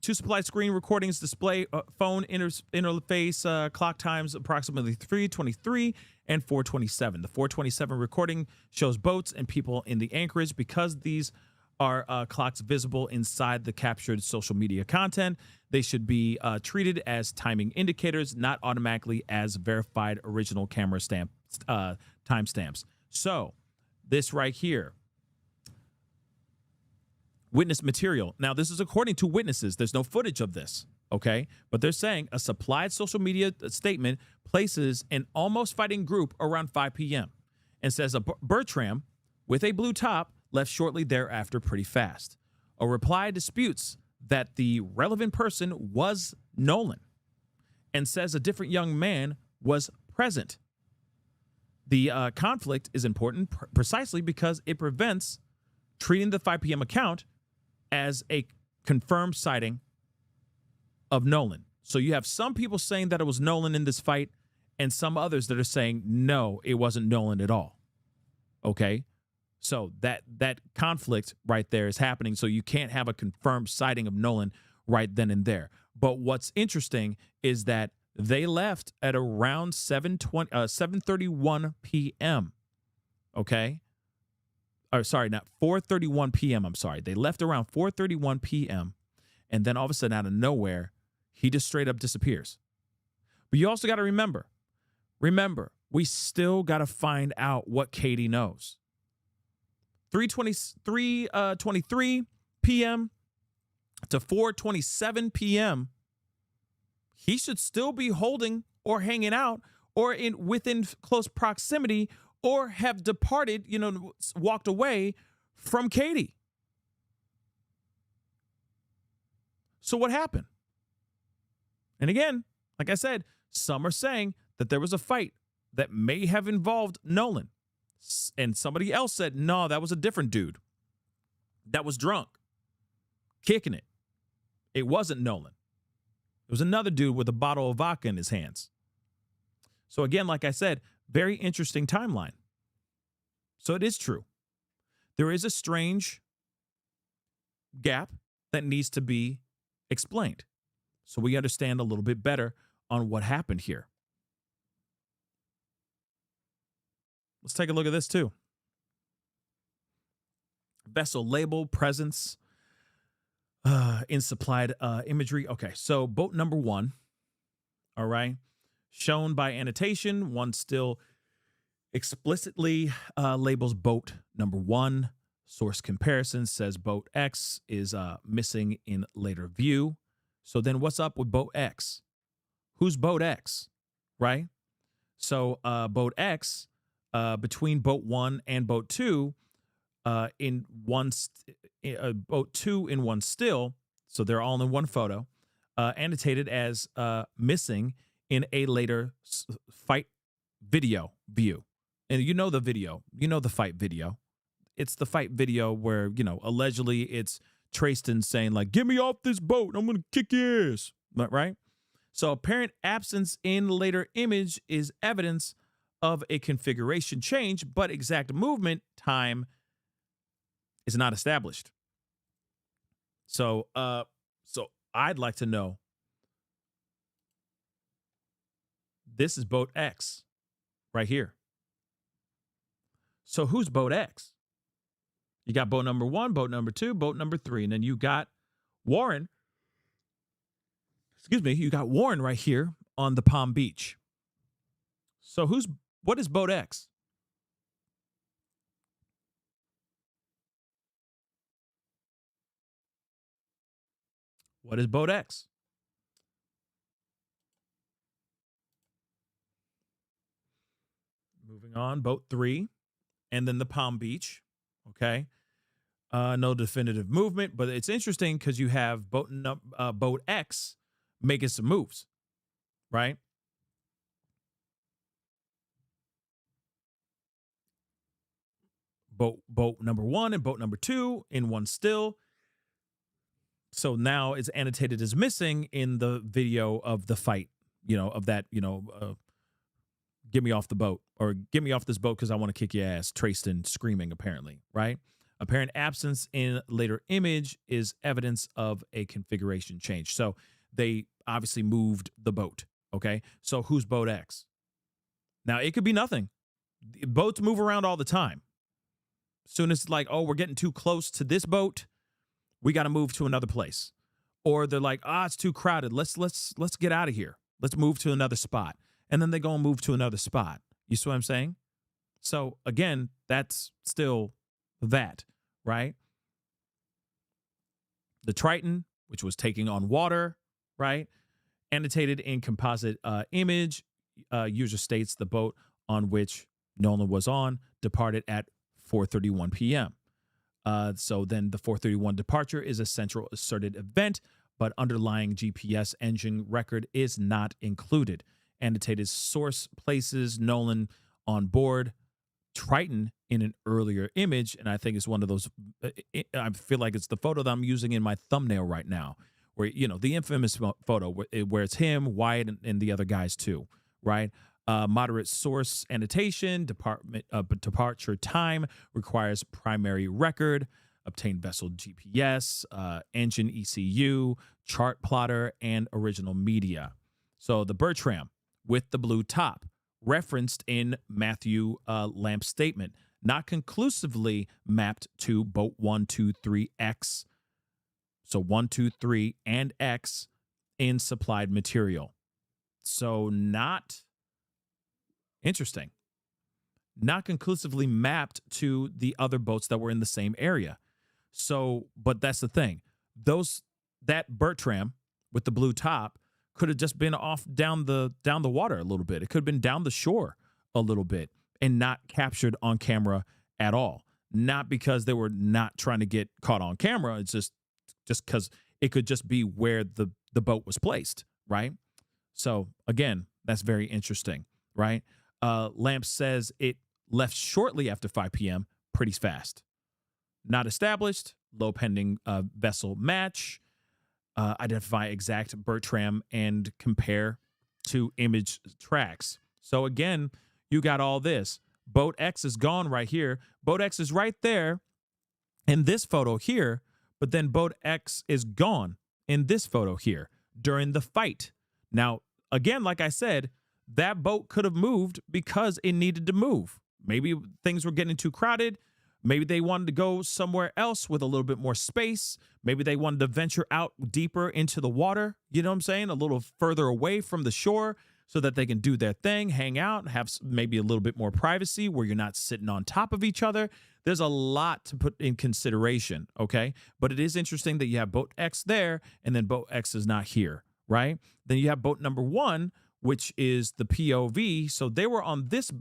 Two supplied screen recordings display phone interface clock times approximately 3:23 and 4:27. The 4:27 recording shows boats and people in the anchorage. Because these are clocks visible inside the captured social media content, they should be treated as timing indicators, not automatically as verified original camera timestamps. So this right here, witness material. Now, this is according to witnesses. There's no footage of this, okay? But they're saying a supplied social media statement places an almost fighting group around 5 p.m. and says a Bertram with a blue top left shortly thereafter pretty fast. A reply disputes that the relevant person was Nolan and says a different young man was present. The conflict is important precisely because it prevents treating the 5 p.m. account as a confirmed sighting of Nolan. So you have some people saying that it was Nolan in this fight and some others that are saying, no, it wasn't Nolan at all. Okay? So that conflict right there is happening. So you can't have a confirmed sighting of Nolan right then and there. But what's interesting is that they left at around 7:31 p.m. Okay? Or sorry, not 4:31 p.m. I'm sorry. They left around 4:31 p.m. and then all of a sudden out of nowhere, he just straight up disappears. But you also got to remember, we still got to find out what Katie knows. 3:23 p.m. to 4:27 p.m. He should still be holding or hanging out or within close proximity or have departed, walked away from Katie. So what happened? And again, like I said, some are saying that there was a fight that may have involved Nolan. And somebody else said, no, that was a different dude that was drunk, kicking it. It wasn't Nolan. It was another dude with a bottle of vodka in his hands. So again, like I said, very interesting timeline. So it is true. There is a strange gap that needs to be explained so we understand a little bit better on what happened here. Let's take a look at this too. Vessel label, presence, in supplied imagery. Okay, so boat number 1, all right, shown by annotation. One still explicitly labels boat number 1. Source comparison says boat X is missing in later view. So then what's up with boat X? Who's boat X, right? So boat X, between boat 1 and boat 2, in one boat 2 in one still, so they're all in one photo, annotated as missing in a later fight video view. And you know the video, you know the fight video. It's the fight video where, you know, allegedly it's Tristan saying like, "Get me off this boat, I'm gonna kick your ass," right? So apparent absence in later image is evidence of a configuration change, but exact movement time is not established. So I'd like to know. This is boat X right here. So who's boat X? You got boat number 1, boat number 2, boat number 3, and then you got Warren. Excuse me, you got Warren right here on the Palm Beach. So what is boat X? What is boat X? Moving on, boat 3, and then the Palm Beach. Okay. No definitive movement, but it's interesting because you have boat X making some moves, right? Boat number 1 and boat number 2 in one still. So now it's annotated as missing in the video of the fight, you know, of that, you know, get me off the boat, or get me off this boat because I want to kick your ass, Tristan screaming, apparently, right? Apparent absence in later image is evidence of a configuration change. So they obviously moved the boat, okay? So who's boat X? Now, it could be nothing. Boats move around all the time. As soon as it's like, oh, we're getting too close to this boat, we got to move to another place. Or they're like, it's too crowded. Let's get out of here. Let's move to another spot. And then they go and move to another spot. You see what I'm saying? So again, that's still that, right? The Triton, which was taking on water, right? Annotated in composite image, user states the boat on which Nolan was on departed at 4:31 p.m. So then the 4:31 departure is a central asserted event, but underlying GPS engine record is not included. Annotated source places Nolan on board Triton in an earlier image, and I think it's one of those, I feel like it's the photo that I'm using in my thumbnail right now, where, you know, the infamous photo where it's him, Wyatt, and the other guys too, right? Moderate source annotation, departure time requires primary record, obtain vessel GPS, engine ECU, chart plotter, and original media. So the Bertram with the blue top, referenced in Matthew Lamp's statement, not conclusively mapped to boat 1, 2, 3, X. So 1, 2, 3, and X in supplied material. So not interesting. Not conclusively mapped to the other boats that were in the same area. So, but that's the thing. That Bertram with the blue top could have just been off down the water a little bit. It could have been down the shore a little bit and not captured on camera at all. Not because they were not trying to get caught on camera. It's just because it could just be where the boat was placed, right? So again, that's very interesting, right? Lamp says it left shortly after 5 p.m., pretty fast. Not established, low pending vessel match. Identify exact Bertram and compare to image tracks. So again, you got all this. Boat X is gone right here. Boat X is right there in this photo here, but then Boat X is gone in this photo here during the fight. Now, again, like I said, that boat could have moved because it needed to move. Maybe things were getting too crowded. Maybe they wanted to go somewhere else with a little bit more space. Maybe they wanted to venture out deeper into the water. You know what I'm saying? A little further away from the shore. so that they can do their thing, hang out, have maybe a little bit more privacy where you're not sitting on top of each other. There's a lot to put in consideration, okay? But it is interesting that you have boat X there and then boat X is not here, right? Then you have boat number 1, which is the POV. So they were on this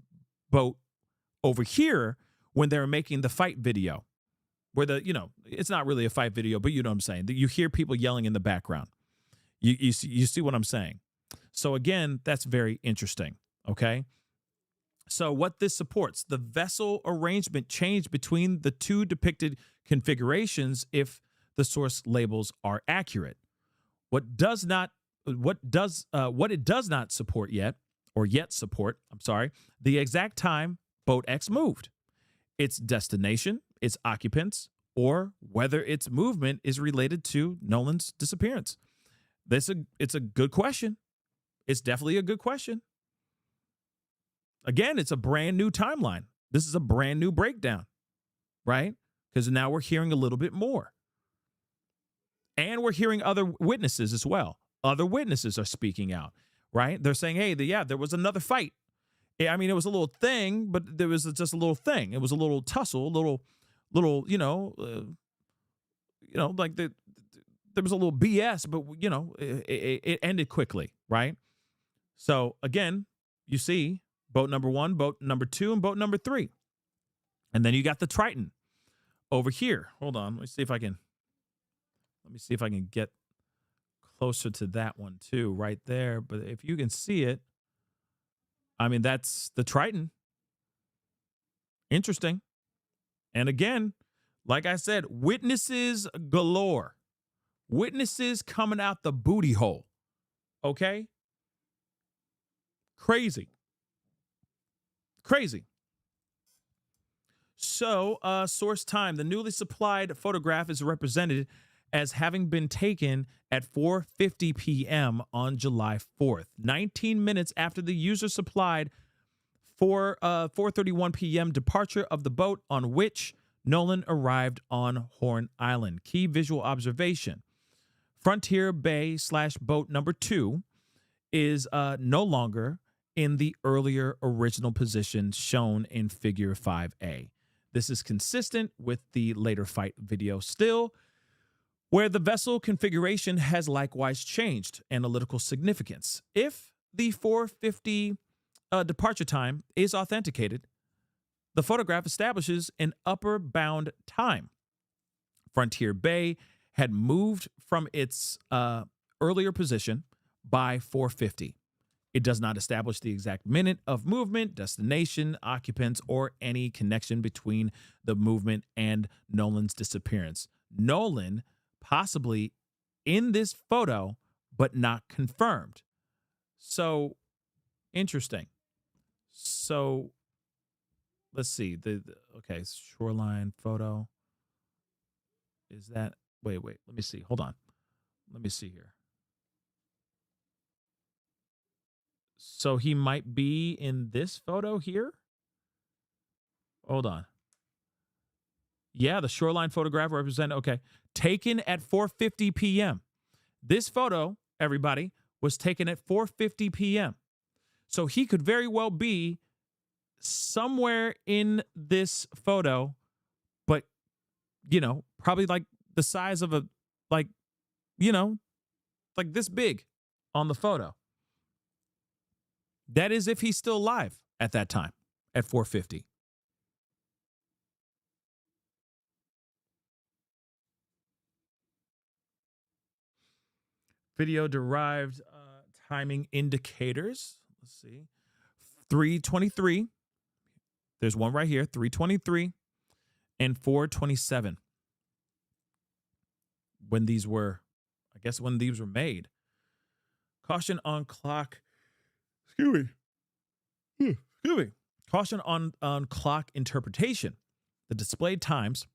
boat over here when they were making the fight video where it's not really a fight video, but you know what I'm saying. You hear people yelling in the background. You see what I'm saying? So again, that's very interesting, okay? So what this supports, the vessel arrangement changed between the two depicted configurations if the source labels are accurate. What it does not support yet, the exact time boat X moved, its destination, its occupants, or whether its movement is related to Nolan's disappearance. It's a good question. It's definitely a good question. Again, it's a brand new timeline. This is a brand new breakdown, right? Because now we're hearing a little bit more. And we're hearing other witnesses as well. Other witnesses are speaking out, right? They're saying, hey, there was another fight. I mean, it was a little thing, but there was just a little thing. It was a little tussle, there was a little BS, but, it ended quickly, right? So, again, you see boat number 1, boat number 2, and boat number 3. And then you got the Triton over here. Hold on. Let me see if I can get closer to that one, too, right there. But if you can see it, I mean, that's the Triton. Interesting. And again, like I said, witnesses galore. Witnesses coming out the booty hole. Okay? Crazy. So, source time. The newly supplied photograph is represented as having been taken at 4:50 p.m. on July 4th, 19 minutes after the user supplied 4:31 p.m. departure of the boat on which Nolan arrived on Horn Island. Key visual observation. Frontier Bay / boat number 2 is no longer in the earlier original position shown in figure 5A. This is consistent with the later fight video still, where the vessel configuration has likewise changed analytical significance. If the 4:50 departure time is authenticated, the photograph establishes an upper bound time. Frontier Bay had moved from its earlier position by 4:50. It does not establish the exact minute of movement, destination, occupants, or any connection between the movement and Nolan's disappearance. Nolan possibly in this photo, but not confirmed. So, interesting. So, let's see. Okay, shoreline photo. Is that... Wait. Let me see. Hold on. Let me see here. So he might be in this photo here. Hold on. Yeah, the shoreline photograph represented. Okay. Taken at 4:50 p.m. This photo, everybody, was taken at 4:50 p.m. So he could very well be somewhere in this photo, but, probably like the size of like this big on the photo. That is if he's still alive at that time, at 4:50. Video derived timing indicators. Let's see. 3:23. There's one right here, 3:23 and 4:27. When these were made. Caution on clock. Excuse me. Caution on clock interpretation. The displayed times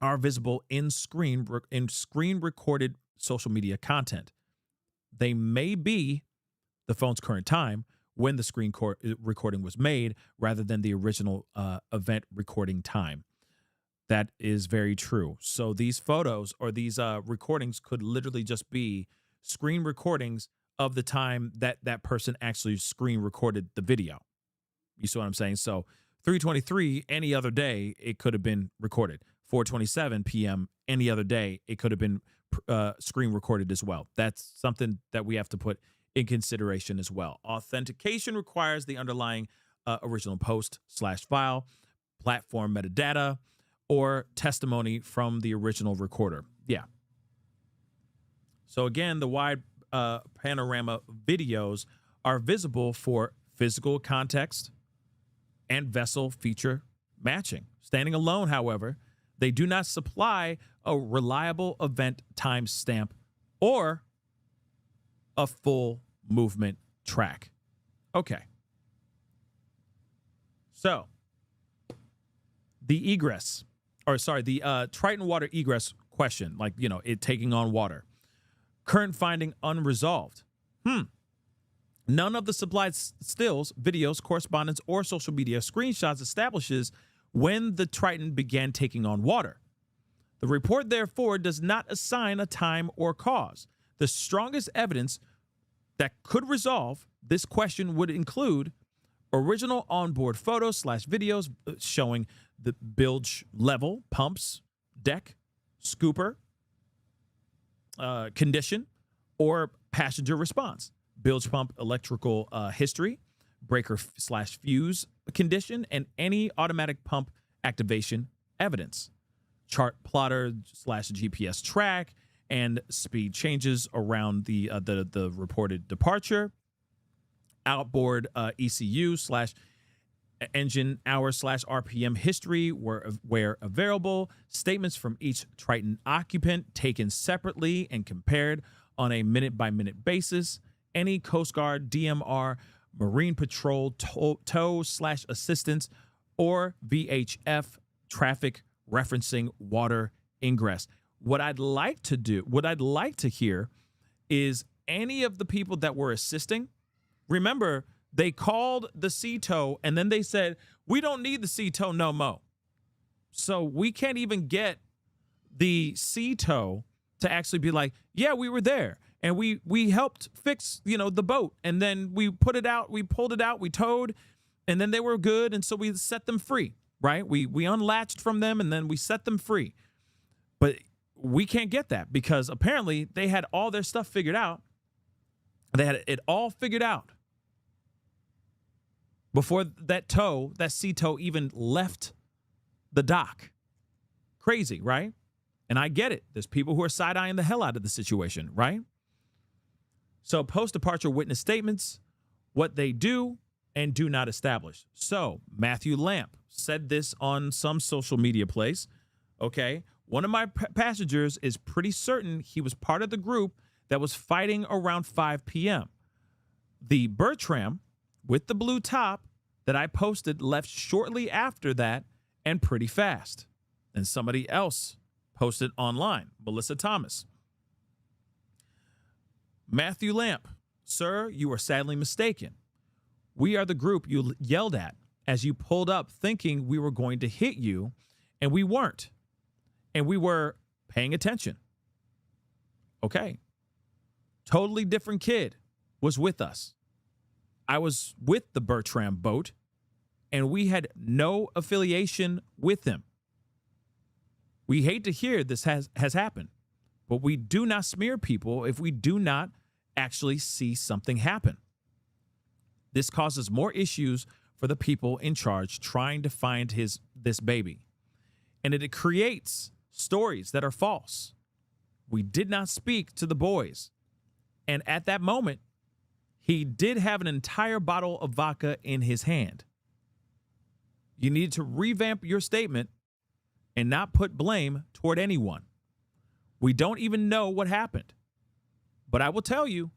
are visible in screen recorded social media content. They may be the phone's current time when the screen recording was made rather than the original event recording time. That is very true. So these photos or these recordings could literally just be screen recordings of the time that that person actually screen recorded the video. You see what I'm saying? So 3:23 any other day, it could have been recorded. 4:27 p.m. any other day, it could have been screen recorded as well. That's something that we have to put in consideration as well. Authentication requires the underlying original post/file, platform metadata, or testimony from the original recorder. Yeah. So again, the wide panorama videos are visible for physical context and vessel feature matching. Standing alone, however, they do not supply a reliable event timestamp or a full movement track. Okay. So the Triton water egress question, like, it taking on water. Current finding unresolved. None of the supplied stills, videos, correspondence, or social media screenshots establishes when the Triton began taking on water. The report, therefore, does not assign a time or cause. The strongest evidence that could resolve this question would include original onboard photos/videos showing the bilge level, pumps, deck, scooper, condition, or passenger response. Bilge pump electrical history, breaker/fuse condition, and any automatic pump activation evidence. Chart plotter/GPS track and speed changes around the reported departure. Outboard ECU/engine hour/RPM history where available. Statements from each Triton occupant taken separately and compared on a minute-by-minute basis. Any Coast Guard, DMR, Marine Patrol tow/assistance, or VHF traffic referencing water ingress. What I'd like to hear is any of the people that were assisting. Remember, they called the sea tow and then they said, we don't need the sea tow no mo. So we can't even get the sea tow to actually be like, yeah, we were there. And we helped fix, the boat. And then we pulled it out, we towed, and then they were good. And so we set them free, right? We unlatched from them and then we set them free. But we can't get that because apparently they had all their stuff figured out. They had it all figured out before that sea tow even left the dock. Crazy, right? And I get it. There's people who are side-eyeing the hell out of the situation, right? So post-departure witness statements, what they do and do not establish. So Matthew Lamp said this on some social media place. Okay, one of my passengers is pretty certain he was part of the group that was fighting around 5 p.m. The Bertram with the blue top that I posted left shortly after that and pretty fast. And somebody else posted online, Melissa Thomas. Matthew Lamp, sir, you are sadly mistaken. We are the group you yelled at as you pulled up thinking we were going to hit you, and we weren't. And we were paying attention. Okay. Totally different kid was with us. I was with the Bertram boat, and we had no affiliation with him. We hate to hear this has happened, but we do not smear people if we do not actually see something happen. This causes more issues for the people in charge trying to find this baby. And it creates stories that are false. We did not speak to the boys. And at that moment, he did have an entire bottle of vodka in his hand. You need to revamp your statement and not put blame toward anyone. We don't even know what happened. But I will tell you,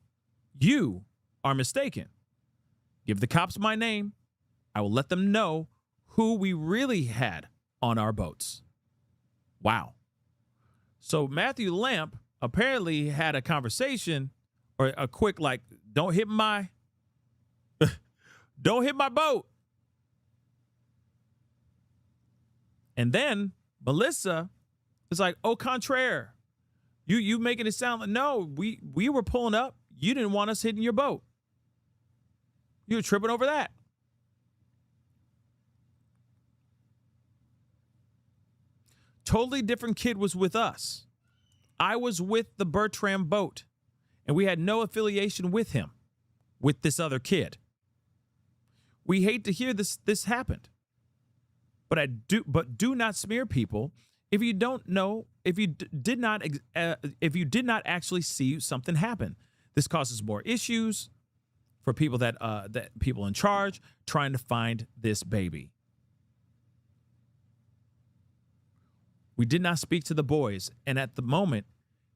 you are mistaken. Give the cops my name. I will let them know who we really had on our boats. Wow. So Matthew Lamp apparently had a conversation or a quick don't hit my boat. And then Melissa is like, au contraire. You making it sound like, no, we were pulling up. you didn't want us hitting your boat. You were tripping over that. Totally different kid was with us. I was with the Bertram boat, and we had no affiliation with him, with this other kid. We hate to hear this happened. But do not smear people if you don't know, if you did not actually see something happen. This causes more issues for people that people in charge trying to find this baby. We did not speak to the boys, and at the moment,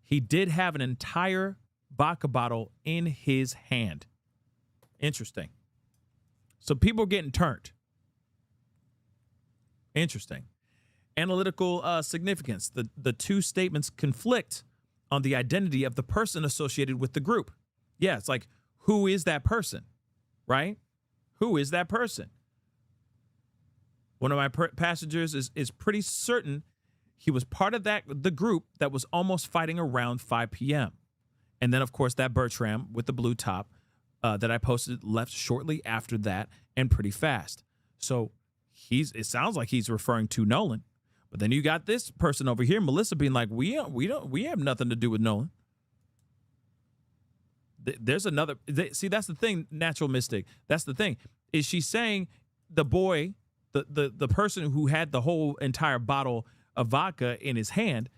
he did have an entire vodka bottle in his hand. Interesting. So people are getting turned. Interesting. Analytical significance. The two statements conflict on the identity of the person associated with the group. Yeah, it's like, who is that person, right? Who is that person? One of my passengers is pretty certain he was part of the group that was almost fighting around 5 p.m. And then, of course, that Bertram with the blue top that I posted left shortly after that and pretty fast. So it sounds like he's referring to Nolan. But then you got this person over here, Melissa, being like, we have nothing to do with Nolan. There's another. See, that's the thing, Natural Mystic. That's the thing. Is she saying the boy, the person who had the whole entire bottle of vodka in his hand,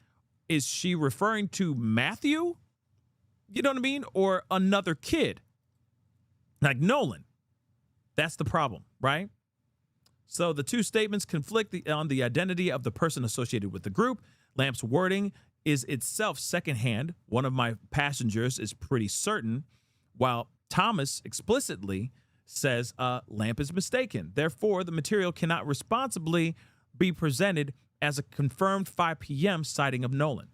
is she referring to Matthew? You know what I mean? Or another kid? Like Nolan. That's the problem, right? So the two statements conflict on the identity of the person associated with the group. Lamp's wording is itself secondhand. One of my passengers is pretty certain, while Thomas explicitly says Lamp is mistaken. Therefore, the material cannot responsibly be presented as a confirmed 5 p.m. sighting of Nolan.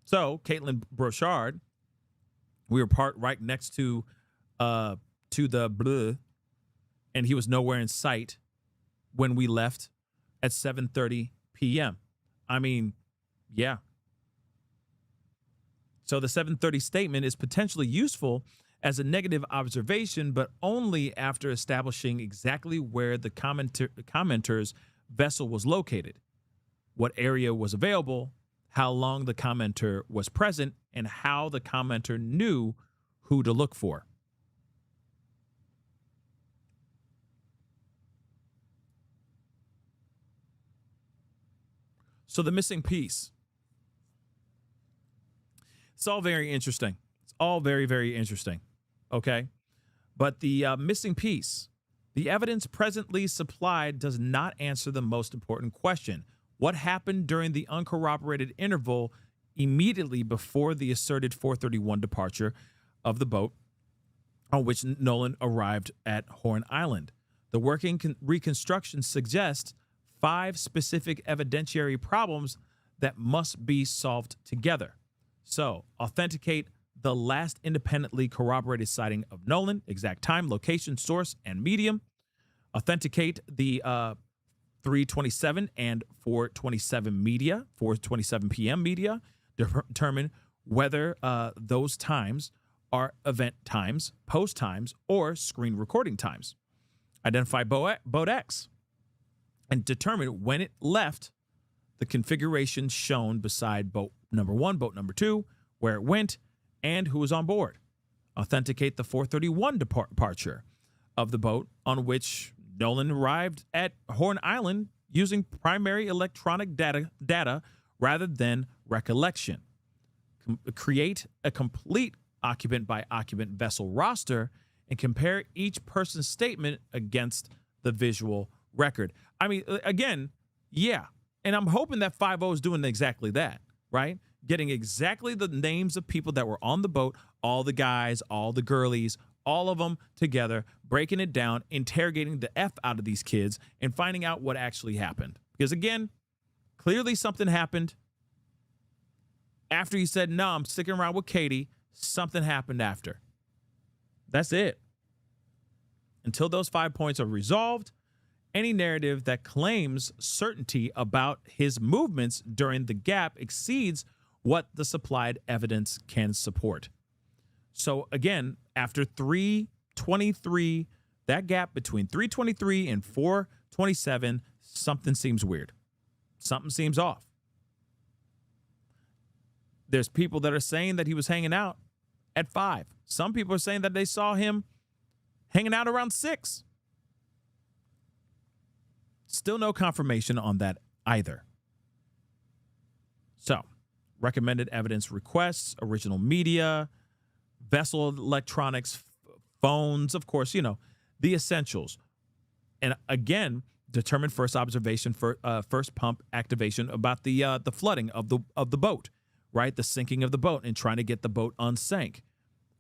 So, Caitlin Brochard, we were parked right next to the bleu, and he was nowhere in sight when we left at 7:30 p.m. I mean, yeah. So the 7:30 statement is potentially useful as a negative observation, but only after establishing exactly where the commenter's vessel was located, what area was available, how long the commenter was present, and how the commenter knew who to look for. So the missing piece. It's all very interesting. It's all very, very interesting. Okay. But the missing piece, the evidence presently supplied does not answer the most important question. What happened during the uncorroborated interval immediately before the asserted 4:31 departure of the boat on which Nolan arrived at Horn Island? The working reconstruction suggests 5 specific evidentiary problems that must be solved together. So, authenticate the last independently corroborated sighting of Nolan, exact time, location, source, and medium. Authenticate the 3:27 and 4:27 p.m. media. Determine whether those times are event times, post times, or screen recording times. Identify boat X and determine when it left the configuration shown beside boat number 1, boat number 2, where it went, and who was on board. Authenticate the 4:31 departure of the boat on which Nolan arrived at Horn Island using primary electronic data rather than recollection. Create a complete occupant by occupant vessel roster and compare each person's statement against the visual record. I mean, again, yeah. And I'm hoping that 5-0 is doing exactly that, right? Getting exactly the names of people that were on the boat, all the guys, all the girlies, all of them together, breaking it down, interrogating the F out of these kids, and finding out what actually happened. Because again, clearly something happened. After he said, no, I'm sticking around with Katie, something happened after. That's it. Until those 5 points are resolved any narrative that claims certainty about his movements during the gap exceeds what the supplied evidence can support. So again, after 3:23, that gap between 3:23 and 4:27, something seems weird. Something seems off. There's people that are saying that he was hanging out at 5. Some people are saying that they saw him hanging out around 6. Still no confirmation on that either. So, recommended evidence requests, original media, vessel electronics, phones, of course, the essentials. And again, determine first observation for first pump activation about the flooding of the boat, right? The sinking of the boat and trying to get the boat unsank.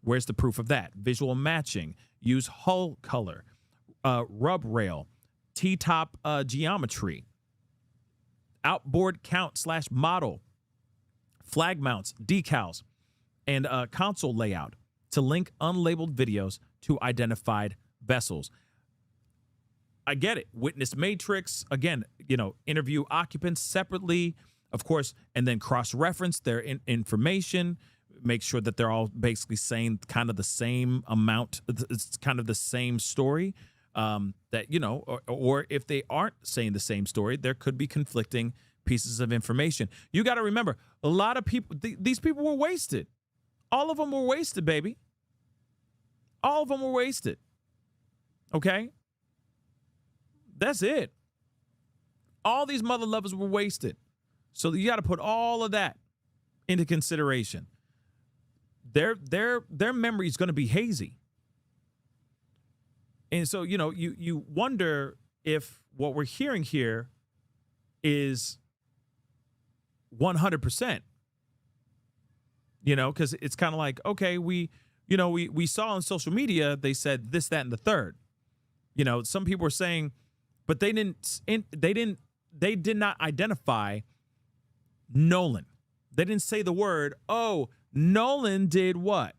Where's the proof of that? Visual matching, use hull color, rub rail, T-top geometry, outboard count / model, flag mounts, decals, and console layout to link unlabeled videos to identified vessels. I get it. Witness matrix, again, interview occupants separately, of course, and then cross-reference their information, make sure that they're all basically saying kind of the same amount, it's kind of the same story, or if they aren't saying the same story, there could be conflicting pieces of information. You got to remember, a lot of people, these people were wasted. All of them were wasted, baby. All of them were wasted. Okay? That's it. All these mother lovers were wasted. So you got to put all of that into consideration. Their memory is going to be hazy. And so, you wonder if what we're hearing here is 100%. Because it's kind of like, okay, we saw on social media, they said this, that, and the third. Some people were saying, but they did not identify Nolan. They didn't say the word, oh, Nolan did what?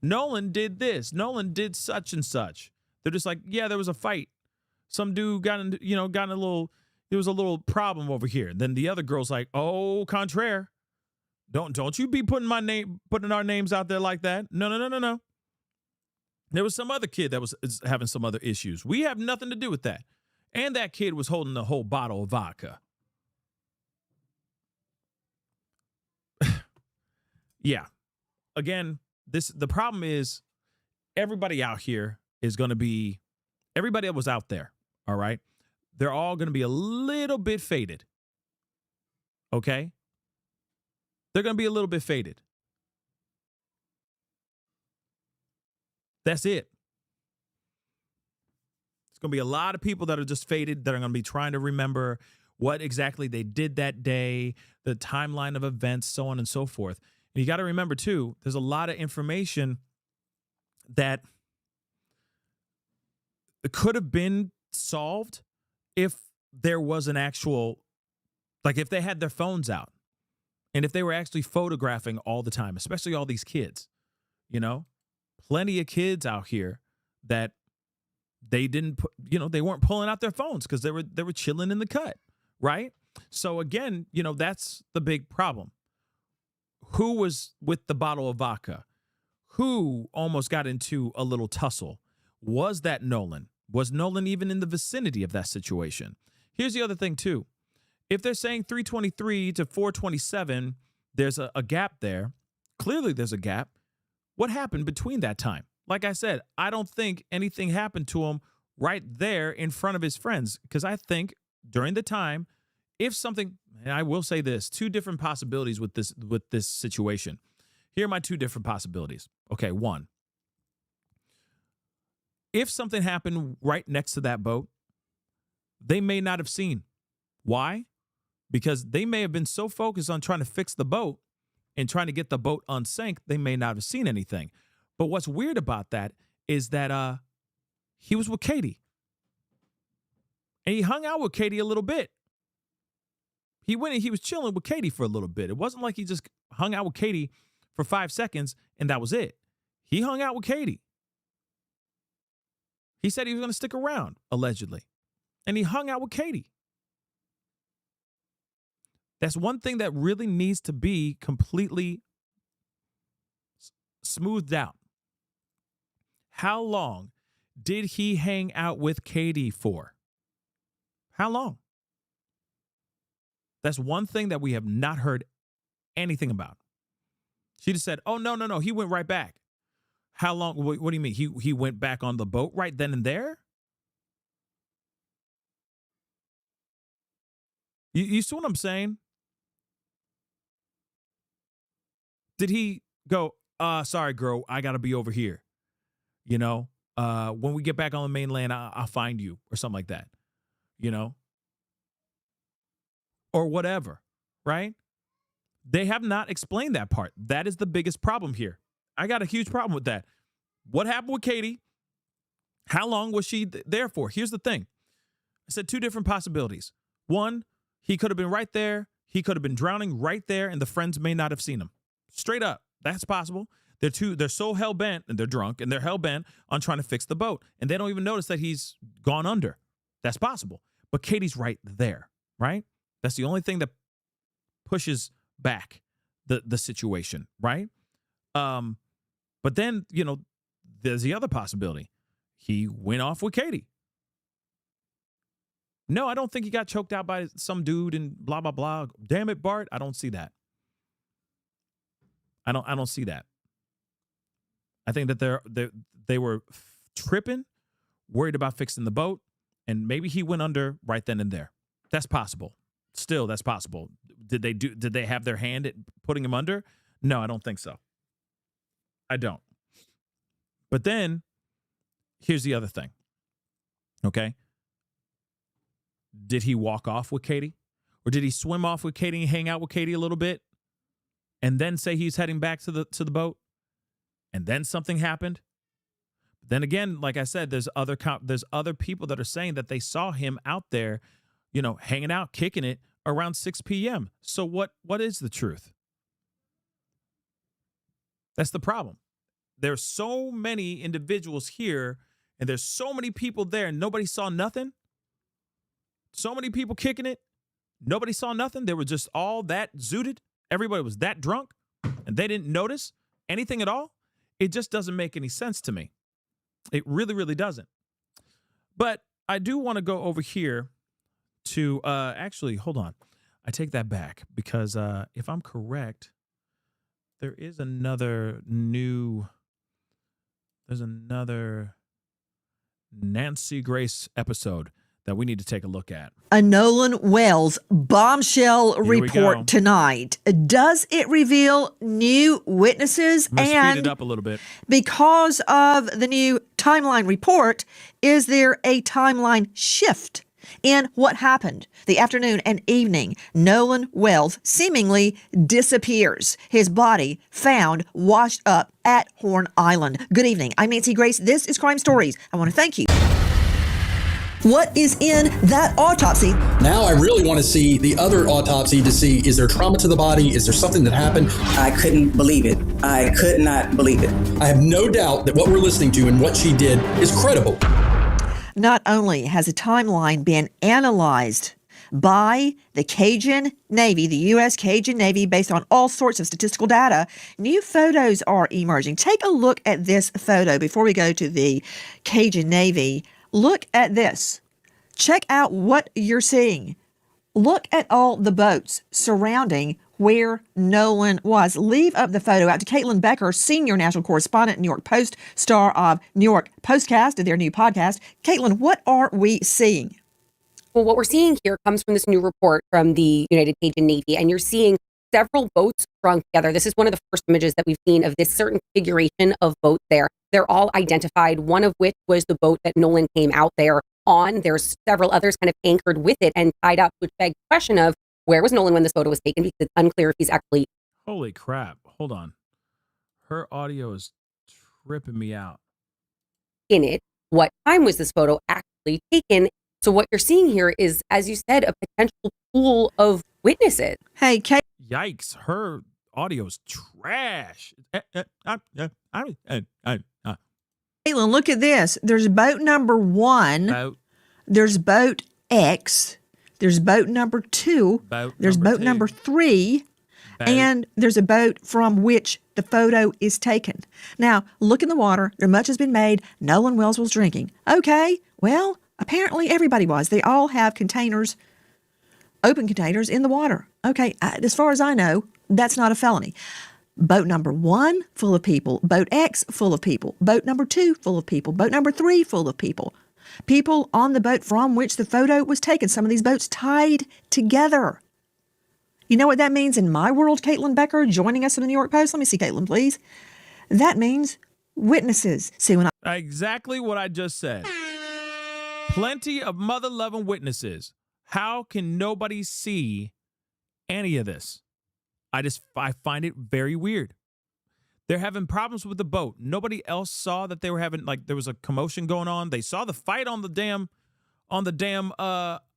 Nolan did this. Nolan did such and such. They're just like, yeah, there was a fight. Some dude got in a little, there was a little problem over here. Then the other girl's like, oh, contraire. Don't you be putting our names out there like that. No. There was some other kid that was having some other issues. We have nothing to do with that. And that kid was holding the whole bottle of vodka. Yeah. Again, the problem is everybody out here is going to be, everybody that was out there, all right? They're all going to be a little bit faded. Okay? They're going to be a little bit faded. That's it. It's going to be a lot of people that are just faded, that are going to be trying to remember what exactly they did that day, the timeline of events, so on and so forth. And you got to remember, too, there's a lot of information that could have been solved if there was an actual, like if they had their phones out and if they were actually photographing all the time, especially all these kids, plenty of kids out here that they didn't put, they weren't pulling out their phones because they were chilling in the cut, right? So again, that's the big problem. Who was with the bottle of vodka? Who almost got into a little tussle? Was that Nolan? Was Nolan even in the vicinity of that situation? Here's the other thing, too. If they're saying 3:23 to 4:27, there's a gap there. Clearly, there's a gap. What happened between that time? Like I said, I don't think anything happened to him right there in front of his friends, because I think during the time, if something, and I will say this, two different possibilities with this situation. Here are my two different possibilities. Okay, one. If something happened right next to that boat, they may not have seen. Why? Because they may have been so focused on trying to fix the boat and trying to get the boat unsank, they may not have seen anything. But what's weird about that is that he was with Katie. And he hung out with Katie a little bit. He went and he was chilling with Katie for a little bit. It wasn't like he just hung out with Katie for 5 seconds and that was it. He hung out with Katie. He said he was going to stick around, allegedly. and he hung out with Katie. That's one thing that really needs to be completely smoothed out. How long did he hang out with Katie for? How long? That's one thing that we have not heard anything about. She just said, oh, no, he went right back. How long? What do you mean? He went back on the boat right then and there? You see what I'm saying? Did he go, sorry, girl, I got to be over here. You know, when we get back on the mainland, I'll find you or something like that, you know, or whatever, right? They have not explained that part. That is the biggest problem here. I got a huge problem with that. What happened with Katie? How long was she there for? Here's the thing. I said two different possibilities. One, he could have been right there. He could have been drowning right there, and the friends may not have seen him. Straight up. That's possible. They're so hell-bent, and they're drunk, and they're hell-bent on trying to fix the boat, and they don't even notice that he's gone under. That's possible. But Katie's right there, right? That's the only thing that pushes back the situation, right? But then, you know, there's the other possibility. He went off with Katie. No, I don't think he got choked out by some dude and blah, blah, blah. Damn it, Bart. I don't see that. I don't see that. I think that they were tripping, worried about fixing the boat, and maybe he went under right then and there. That's possible. Still, that's possible. Did they have their hand at putting him under? No, I don't think so. I don't. But then here's the other thing. Okay? Did he walk off with Katie? Or did he swim off with Katie and hang out with Katie a little bit and then say he's heading back to the boat? And then something happened? Then again, like I said, there's other people that are saying that they saw him out there, you know, hanging out, kicking it around 6 p.m. So what is the truth? That's the problem. There's so many individuals here, and there's so many people there, and nobody saw nothing. So many people kicking it. Nobody saw nothing. They were just all that zooted. Everybody was that drunk, and they didn't notice anything at all. It just doesn't make any sense to me. It really, really doesn't. But I do want to go over here to actually, hold on. I take that back because if I'm correct, there's another Nancy Grace episode that we need to take a look at.
A Nolan Wells bombshell report tonight. Does it reveal new witnesses?
I'm gonna speed it up a little bit.
Because of the new timeline report, is there a timeline shift in what happened the afternoon and evening? Nolan Wells seemingly disappears. His body found washed up at Horn Island. Good evening. I'm Nancy Grace. This is Crime Stories. I want to thank you. What is in that autopsy?
Now I really want to see the other autopsy to see, is there trauma to the body? Is there something that happened?
I couldn't believe it. I could not believe it.
I have no doubt that what we're listening to and what she did is credible.
Not only has a timeline been analyzed by the Cajun Navy, the U.S. Cajun Navy, based on all sorts of statistical data, new photos are emerging. Take a look at this photo before we go to the Cajun Navy. Look at this. Check out what you're seeing. Look at all the boats surrounding where Nolan was. Leave up the photo out to Caitlin Becker, senior national correspondent, New York Post, star of New York Postcast, their new podcast. Caitlin, what are we seeing?
Well, what we're seeing here comes from this new report from the United Cajun Navy, and you're seeing several boats strung together. This is one of the first images that we've seen of this certain configuration of boats there. They're all identified, one of which was the boat that Nolan came out there on. There's several others kind of anchored with it and tied up, which begs the question of where was Nolan when this photo was taken, because it's unclear if he's actually...
Holy crap. Hold on. Her audio is tripping me out.
...in it. What time was this photo actually taken? So what you're seeing here is, as you said, a potential pool of witnesses.
Hey, Kate.
Yikes. Her audio's trash.
Caitlin, look at this. There's boat number one. There's boat X, there's boat number 2, there's boat number 3, and there's a boat from which the photo is taken. Now, look in the water. There much has been made. Nolan Wells was drinking. Okay, well, apparently everybody was. They all have containers, open containers in the water. Okay, as far as I know, that's not a felony. Boat number 1, full of people. Boat X, full of people. Boat number 2, full of people. Boat number 3, full of people. People on the boat from which the photo was taken. Some of these boats tied together. You know what that means in my world, Caitlin Becker, joining us in the New York Post? Let me see, Caitlin, please. That means witnesses. See, when
Exactly what I just said. Plenty of mother-loving witnesses. How can nobody see any of this? I find it very weird. They're having problems with the boat. Nobody else saw that they were having, like, there was a commotion going on. They saw the fight on the damn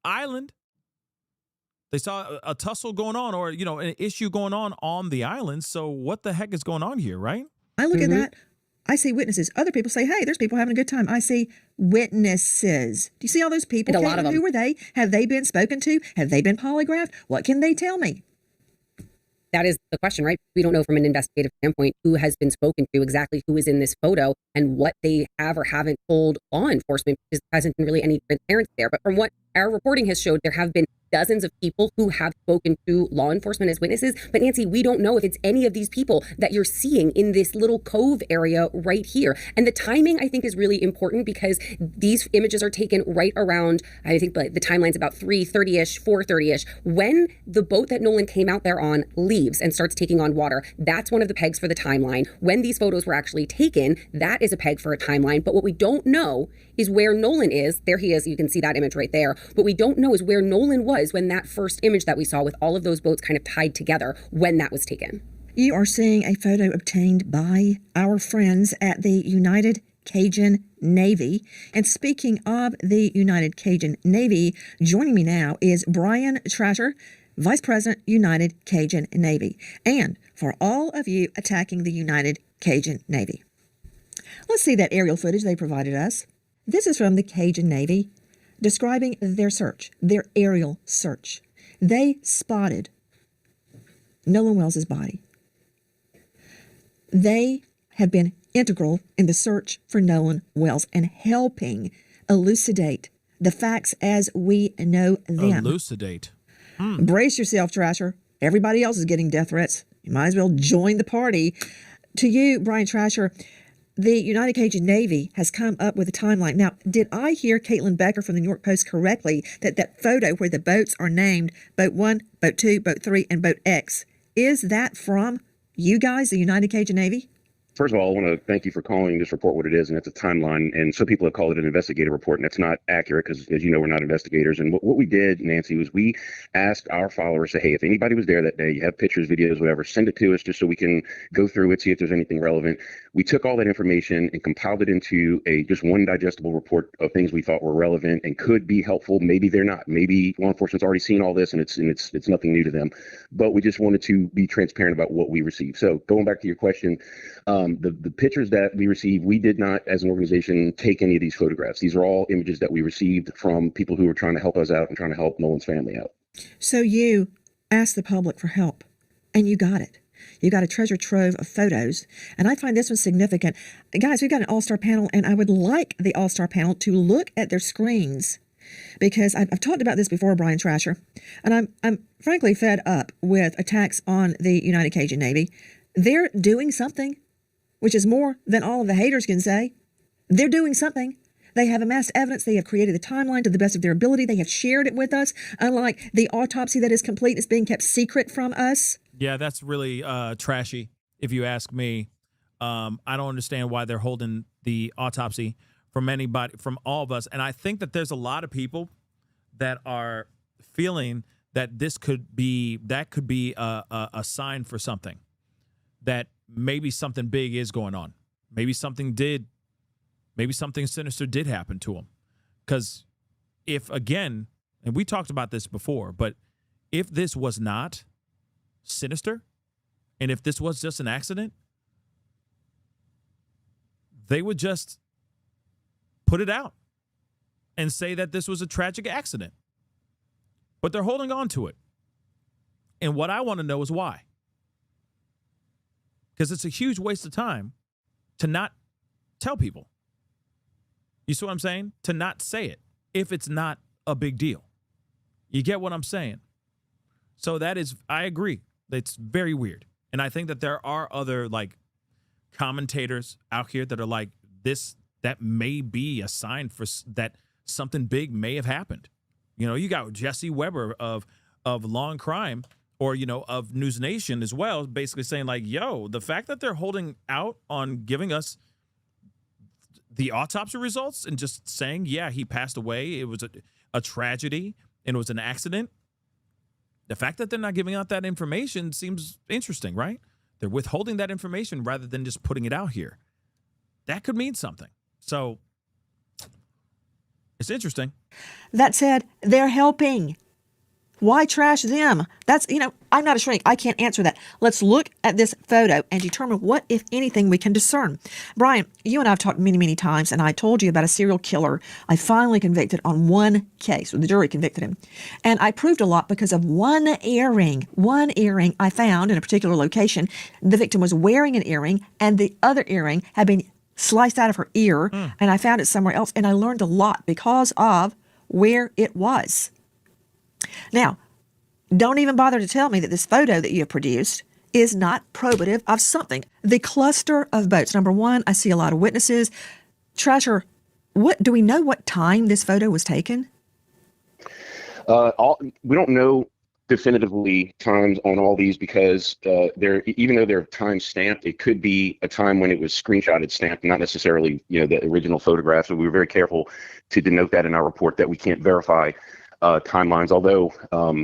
island. They saw a tussle going on, or, you know, an issue going on the island. So what the heck is going on here, right?
I look at that, I see witnesses. Other people say, hey, there's people having a good time. I see witnesses. Do you see all those people?
And a lot of them.
Who were they? Have they been spoken to? Have they been polygraphed? What can they tell me?
That is the question, right? We don't know from an investigative standpoint who has been spoken to, exactly who is in this photo, and what they have or haven't told law enforcement, because there hasn't been really any transparency there. But from what our reporting has showed, there have been dozens of people who have spoken to law enforcement as witnesses. But Nancy, we don't know if it's any of these people that you're seeing in this little cove area right here. And the timing, I think, is really important, because these images are taken right around, I think the timeline's about 3:30-ish, 4:30-ish. When the boat that Nolan came out there on leaves and starts taking on water, that's one of the pegs for the timeline. When these photos were actually taken, that is a peg for a timeline. But what we don't know is where Nolan is. There he is. You can see that image right there. What we don't know is where Nolan was when that first image that we saw with all of those boats kind of tied together, when that was taken.
You are seeing a photo obtained by our friends at the United Cajun Navy. And speaking of the United Cajun Navy, joining me now is Brian Trasher, Vice President, United Cajun Navy. And for all of you attacking the United Cajun Navy, let's see that aerial footage they provided us. This is from the Cajun Navy, describing their search, their aerial search. They spotted Nolan Wells' body. They have been integral in the search for Nolan Wells and helping elucidate the facts as we know them.
Elucidate.
Brace yourself, Trasher. Everybody else is getting death threats. You might as well join the party. To you, Brian Trasher, the United Cajun Navy has come up with a timeline. Now, did I hear Caitlin Becker from the New York Post correctly that photo where the boats are named Boat 1, Boat 2, Boat 3, and Boat X, is that from you guys, the United Cajun Navy?
First of all, I want to thank you for calling this report what it is, and it's a timeline. And some people have called it an investigative report, and that's not accurate because, as you know, we're not investigators. And what we did, Nancy, was we asked our followers, say, hey, if anybody was there that day, you have pictures, videos, whatever, send it to us just so we can go through it, see if there's anything relevant. We took all that information and compiled it into just one digestible report of things we thought were relevant and could be helpful. Maybe they're not. Maybe law enforcement's already seen all this and it's nothing new to them. But we just wanted to be transparent about what we received. So going back to your question, the pictures that we received, we did not, as an organization, take any of these photographs. These are all images that we received from people who were trying to help us out and trying to help Nolan's family out.
So you asked the public for help, and you got it. You got a treasure trove of photos, and I find this one significant. Guys, we've got an all-star panel, and I would like the all-star panel to look at their screens, because I've talked about this before, Brian Trasher, and I'm frankly fed up with attacks on the United Cajun Navy. They're doing something, which is more than all of the haters can say. They're doing something. They have amassed evidence. They have created the timeline to the best of their ability. They have shared it with us, unlike the autopsy that is complete is being kept secret from us.
Yeah, that's really trashy, if you ask me. I don't understand why they're holding the autopsy from anybody, from all of us. And I think that there's a lot of people that are feeling that that could be a sign for something, that maybe something big is going on. Maybe something sinister did happen to him. Because if, again, and we talked about this before, but if this was not sinister, and if this was just an accident, they would just put it out and say that this was a tragic accident. but they're holding on to it. And what I want to know is why. Because it's a huge waste of time to not tell people. You see what I'm saying? To not say it if it's not a big deal. You get what I'm saying? So that is, I agree. It's very weird. And I think that there are other like commentators out here that are like this, that may be a sign for that something big may have happened. You know, you got Jesse Weber of Law and Crime, or, you know, of News Nation as well, basically saying like, yo, the fact that they're holding out on giving us the autopsy results and just saying, yeah, he passed away, it was a tragedy and it was an accident. The fact that they're not giving out that information seems interesting, right? They're withholding that information rather than just putting it out here. That could mean something. So it's interesting.
That said, they're helping. Why trash them? That's, you know, I'm not a shrink. I can't answer that. Let's look at this photo and determine what, if anything, we can discern. Brian, you and I have talked many, many times, and I told you about a serial killer I finally convicted on one case. The jury convicted him. And I proved a lot because of one earring I found in a particular location. The victim was wearing an earring, and the other earring had been sliced out of her ear, and I found it somewhere else, and I learned a lot because of where it was. Now, don't even bother to tell me that this photo that you have produced is not probative of something. The cluster of boats. Number one, I see a lot of witnesses. Trasher, what do we know what time this photo was taken?
We don't know definitively times on all these because even though they're time stamped, it could be a time when it was screenshotted, stamped, not necessarily, you know, the original photograph. So we were very careful to denote that in our report that we can't verify timelines, although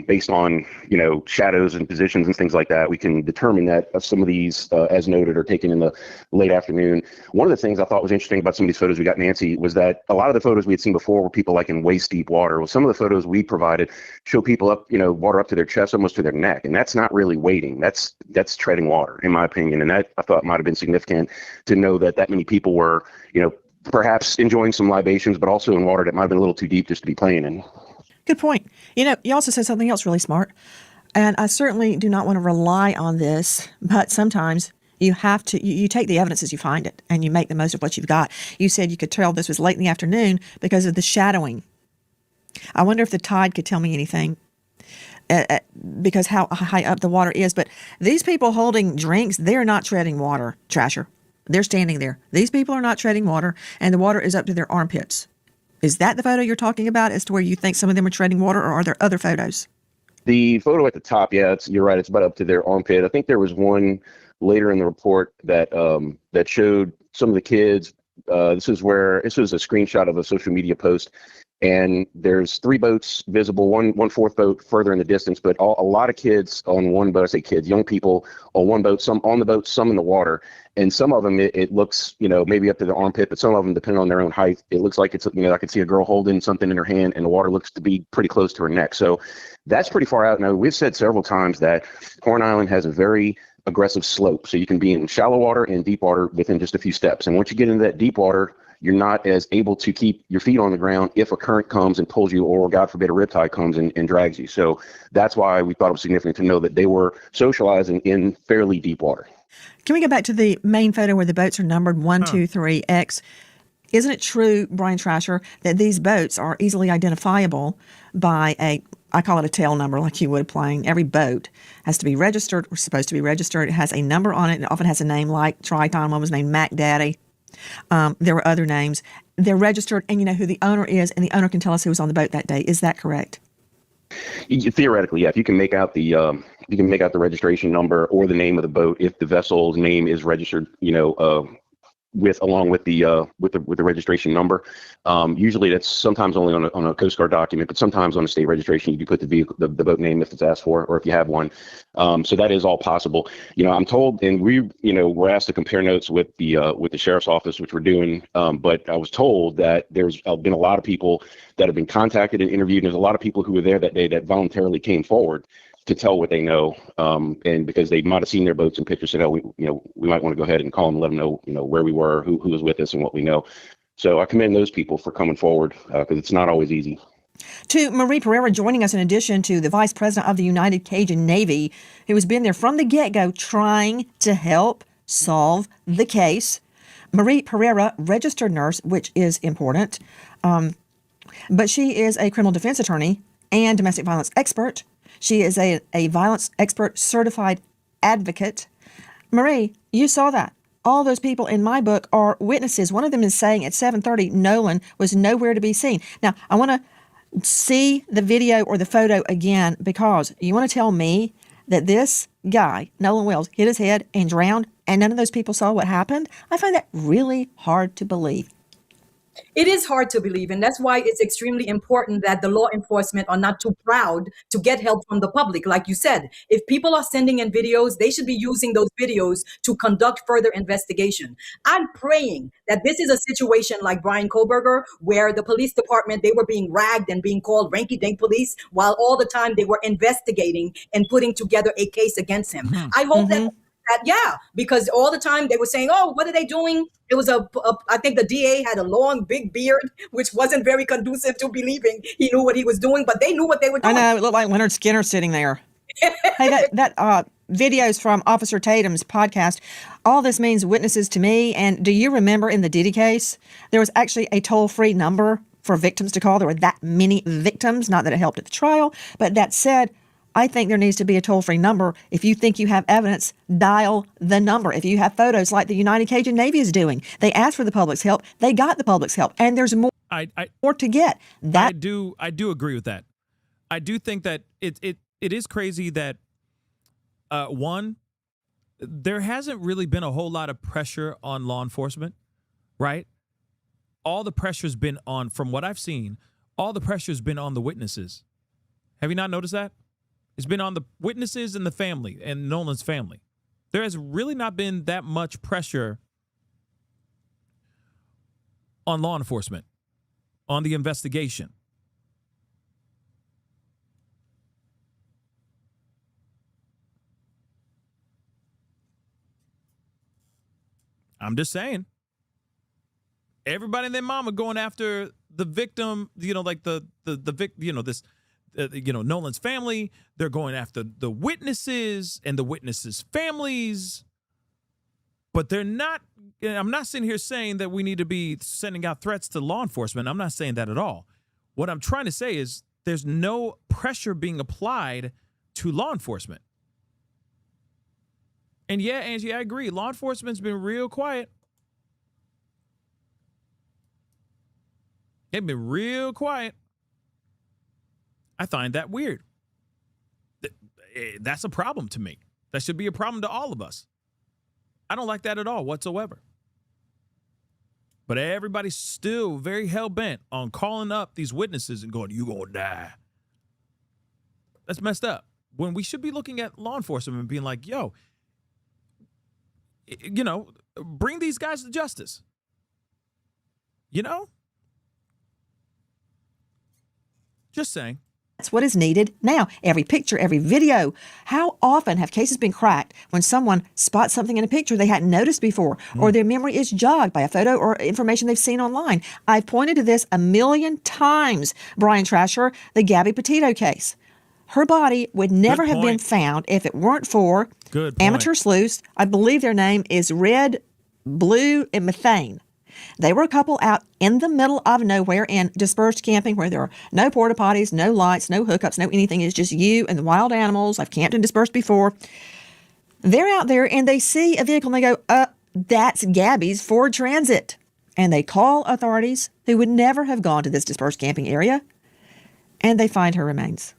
based on, you know, shadows and positions and things like that, we can determine that some of these, as noted, are taken in the late afternoon. One of the things I thought was interesting about some of these photos we got, Nancy, was that a lot of the photos we had seen before were people like in waist deep water. Well, some of the photos we provided show people up, you know, water up to their chest, almost to their neck, and that's not really wading. That's treading water, in my opinion, and that I thought might have been significant to know that many people were, you know, perhaps enjoying some libations, but also in water that might have been a little too deep just to be playing in.
Good point. You know, you also said something else really smart, and I certainly do not want to rely on this, but sometimes you have to, you take the evidence as you find it, and you make the most of what you've got. You said you could tell this was late in the afternoon because of the shadowing. I wonder if the tide could tell me anything, because how high up the water is, but these people holding drinks, they're not treading water, Trasher. They're standing there. These people are not treading water, and the water is up to their armpits. Is that the photo you're talking about as to where you think some of them are treading water, or are there other photos?
The photo at the top, yeah, you're right. It's about up to their armpit. I think there was one later in the report that that showed some of the kids. This was a screenshot of a social media post, and there's 3 boats visible, one fourth boat further in the distance, but a lot of kids on one boat. I say kids, young people on one boat, some on the boat, some in the water. And some of them, it looks, you know, maybe up to the armpit, but some of them, depending on their own height, it looks like it's, you know, I could see a girl holding something in her hand and the water looks to be pretty close to her neck. So that's pretty far out. Now, we've said several times that Horn Island has a very aggressive slope. So you can be in shallow water and deep water within just a few steps. And once you get into that deep water, you're not as able to keep your feet on the ground if a current comes and pulls you, or God forbid a riptide comes and drags you. So that's why we thought it was significant to know that they were socializing in fairly deep water.
Can we go back to the main photo where the boats are numbered 1, 2, 3, X? Isn't it true, Brian Trasher, that these boats are easily identifiable by I call it a tail number, like you would a plane. Every boat has to be registered, or supposed to be registered. It has a number on it, and it often has a name like Triton. One was named Mac Daddy. There were other names. They're registered, and you know who the owner is, and the owner can tell us who was on the boat that day. Is that correct?
Theoretically, yeah. If you can make out the registration number or the name of the boat, if the vessel's name is registered, you know, along with the registration number. Usually that's sometimes only on a Coast Guard document, but sometimes on a state registration you do put the vehicle, the boat name if it's asked for, or if you have one. So that is all possible. You know, I'm told, and we're asked to compare notes with the sheriff's office, which we're doing. But I was told that there's been a lot of people that have been contacted and interviewed, and there's a lot of people who were there that day that voluntarily came forward to tell what they know, and because they might have seen their boats and pictures, said, "Oh, we might want to go ahead and call them, let them know, where we were, who was with us, and what we know." So I commend those people for coming forward, because it's not always easy.
To Marie Pereira joining us in addition to the Vice President of the United Cajun Navy, who has been there from the get-go trying to help solve the case. Marie Pereira, registered nurse, which is important, but she is a criminal defense attorney and domestic violence expert. She is a violence expert certified advocate. Marie, you saw that. All those people in my book are witnesses. One of them is saying at 7:30, Nolan was nowhere to be seen. Now, I want to see the video or the photo again, because you want to tell me that this guy, Nolan Wells, hit his head and drowned and none of those people saw what happened? I find that really hard to believe.
It is hard to believe, and that's why it's extremely important that the law enforcement are not too proud to get help from the public. Like you said, if people are sending in videos, they should be using those videos to conduct further investigation. I'm praying that this is a situation like Brian Koberger, where the police department, they were being ragged and being called ranky-dink police, while all the time they were investigating and putting together a case against him. I hope that, because all the time they were saying, oh, what are they doing? It was I think the DA had a long, big beard, which wasn't very conducive to believing he knew what he was doing, but they knew what they were doing.
I know, it looked like Leonard Skinner sitting there. Hey, that videos from Officer Tatum's podcast, all this means witnesses to me. And do you remember in the Diddy case, there was actually a toll-free number for victims to call? There were that many victims, not that it helped at the trial, but that said, I think there needs to be a toll-free number. If you think you have evidence, dial the number. If you have photos like the United Cajun Navy is doing, they asked for the public's help. They got the public's help, and there's more to get.
I do agree with that. I do think that it is crazy that one, there hasn't really been a whole lot of pressure on law enforcement, right? All the pressure's been on, from what I've seen, all the pressure's been on the witnesses. Have you not noticed that? It's been on the witnesses and the family and Nolan's family. There has really not been that much pressure on law enforcement, on the investigation. I'm just saying. Everybody and their mama going after the victim, like the victim, this. Nolan's family, they're going after the witnesses and the witnesses' families. But they're not, I'm not sitting here saying that we need to be sending out threats to law enforcement. I'm not saying that at all. What I'm trying to say is there's no pressure being applied to law enforcement. And yeah, Angie, I agree. Law enforcement's been real quiet. They've been real quiet. I find that weird. That's a problem to me. That should be a problem to all of us. I don't like that at all whatsoever. But everybody's still very hell-bent on calling up these witnesses and going, you gonna die. That's messed up. When we should be looking at law enforcement and being like, yo, bring these guys to justice. Just saying.
That's what is needed now. Every picture, every video. How often have cases been cracked when someone spots something in a picture they hadn't noticed before, or their memory is jogged by a photo or information they've seen online? I've pointed to this 1,000,000 times, Brian Trasher, the Gabby Petito case. Her body would never have been found if it weren't for amateur sleuths. I believe their name is Red, Blue, and Methane. They were a couple out in the middle of nowhere in dispersed camping where there are no porta potties, no lights, no hookups, no anything. It's just you and the wild animals. I've camped and dispersed before. They're out there and they see a vehicle and they go, that's Gabby's Ford Transit. And they call authorities who would never have gone to this dispersed camping area, and they find her remains.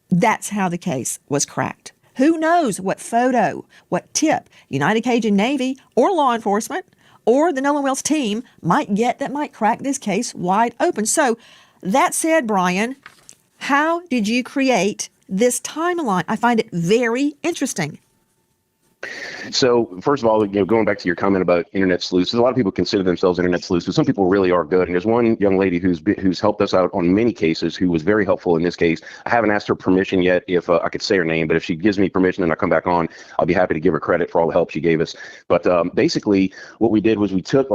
That's how the case was cracked. Who knows what photo, what tip United Cajun Navy or law enforcement or the Nolan Wells team might get that might crack this case wide open. So that said, Brian, how did you create this timeline? I find it very interesting.
So first of all, going back to your comment about internet sleuths, a lot of people consider themselves internet sleuths, but some people really are good. And there's one young lady who's helped us out on many cases, who was very helpful in this case. I haven't asked her permission yet if I could say her name, but if she gives me permission and I come back on, I'll be happy to give her credit for all the help she gave us. But basically, what we did was we took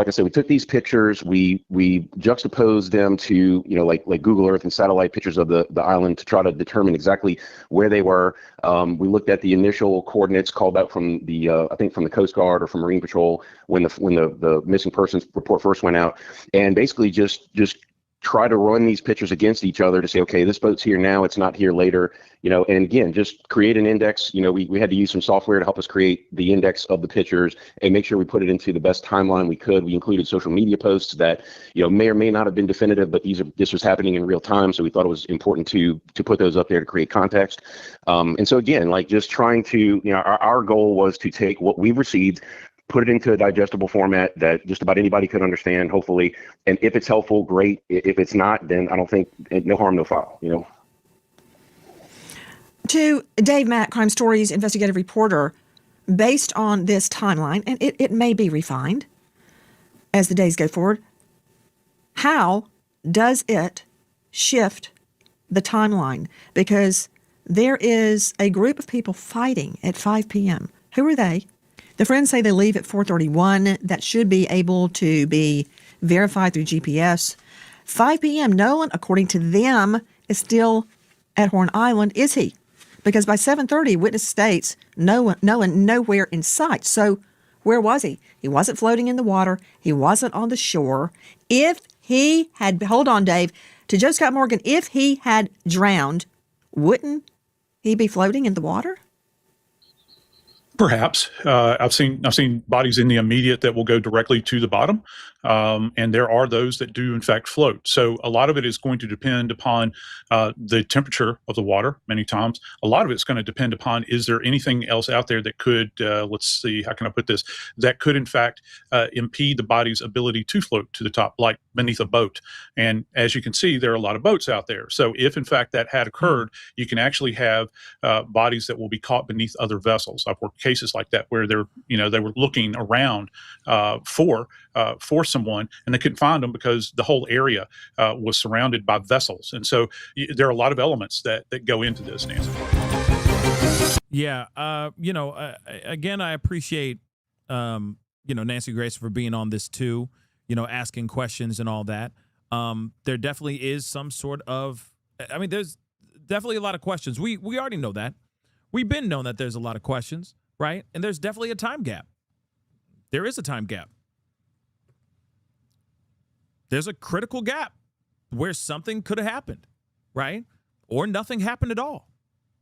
these pictures, we juxtaposed them to like Google Earth and satellite pictures of the island to try to determine exactly where they were. We looked at the initial coordinates called out from the I think from the Coast Guard or from Marine Patrol when the missing persons report first went out, and basically just try to run these pictures against each other to say, okay, this boat's here now, it's not here later, and again, just create an index. We had to use some software to help us create the index of the pictures and make sure we put it into the best timeline we could. We included social media posts that, may or may not have been definitive, but this was happening in real time. So we thought it was important to put those up there to create context. And so again, just trying to, our goal was to take what we've received, put it into a digestible format that just about anybody could understand, hopefully. And if it's helpful, great. If it's not, then I don't think, no harm, no foul,
To Dave Mack, Crime Stories investigative reporter, based on this timeline, and it may be refined as the days go forward, how does it shift the timeline? Because there is a group of people fighting at 5 p.m. Who are they? The friends say they leave at 4:31. That should be able to be verified through GPS. 5 p.m. Nolan, according to them, is still at Horn Island. Is he? Because by 7:30, witness states Nolan nowhere in sight. So where was he? He wasn't floating in the water. He wasn't on the shore. If he had, hold on, Dave, to Joe Scott Morgan, if he had drowned, wouldn't he be floating in the water?
Perhaps. I've seen bodies in the immediate that will go directly to the bottom, and there are those that do in fact float. So a lot of it is going to depend upon the temperature of the water. Many times, a lot of it's going to depend upon, is there anything else out there that could, let's see, how can I put this, that could in fact impede the body's ability to float to the top, like beneath a boat. And as you can see, there are a lot of boats out there. So if in fact that had occurred, you can actually have bodies that will be caught beneath other vessels. I've worked cases like that where they were looking around for someone and they couldn't find them because the whole area was surrounded by vessels. And so there are a lot of elements that go into this, Nancy.
Yeah. Again, I appreciate, Nancy Grace for being on this too, asking questions and all that. There definitely is some sort of, there's definitely a lot of questions. We already know that. We've been known that there's a lot of questions, right? And there's definitely a time gap. There is a time gap. There's a critical gap where something could have happened, right? Or nothing happened at all.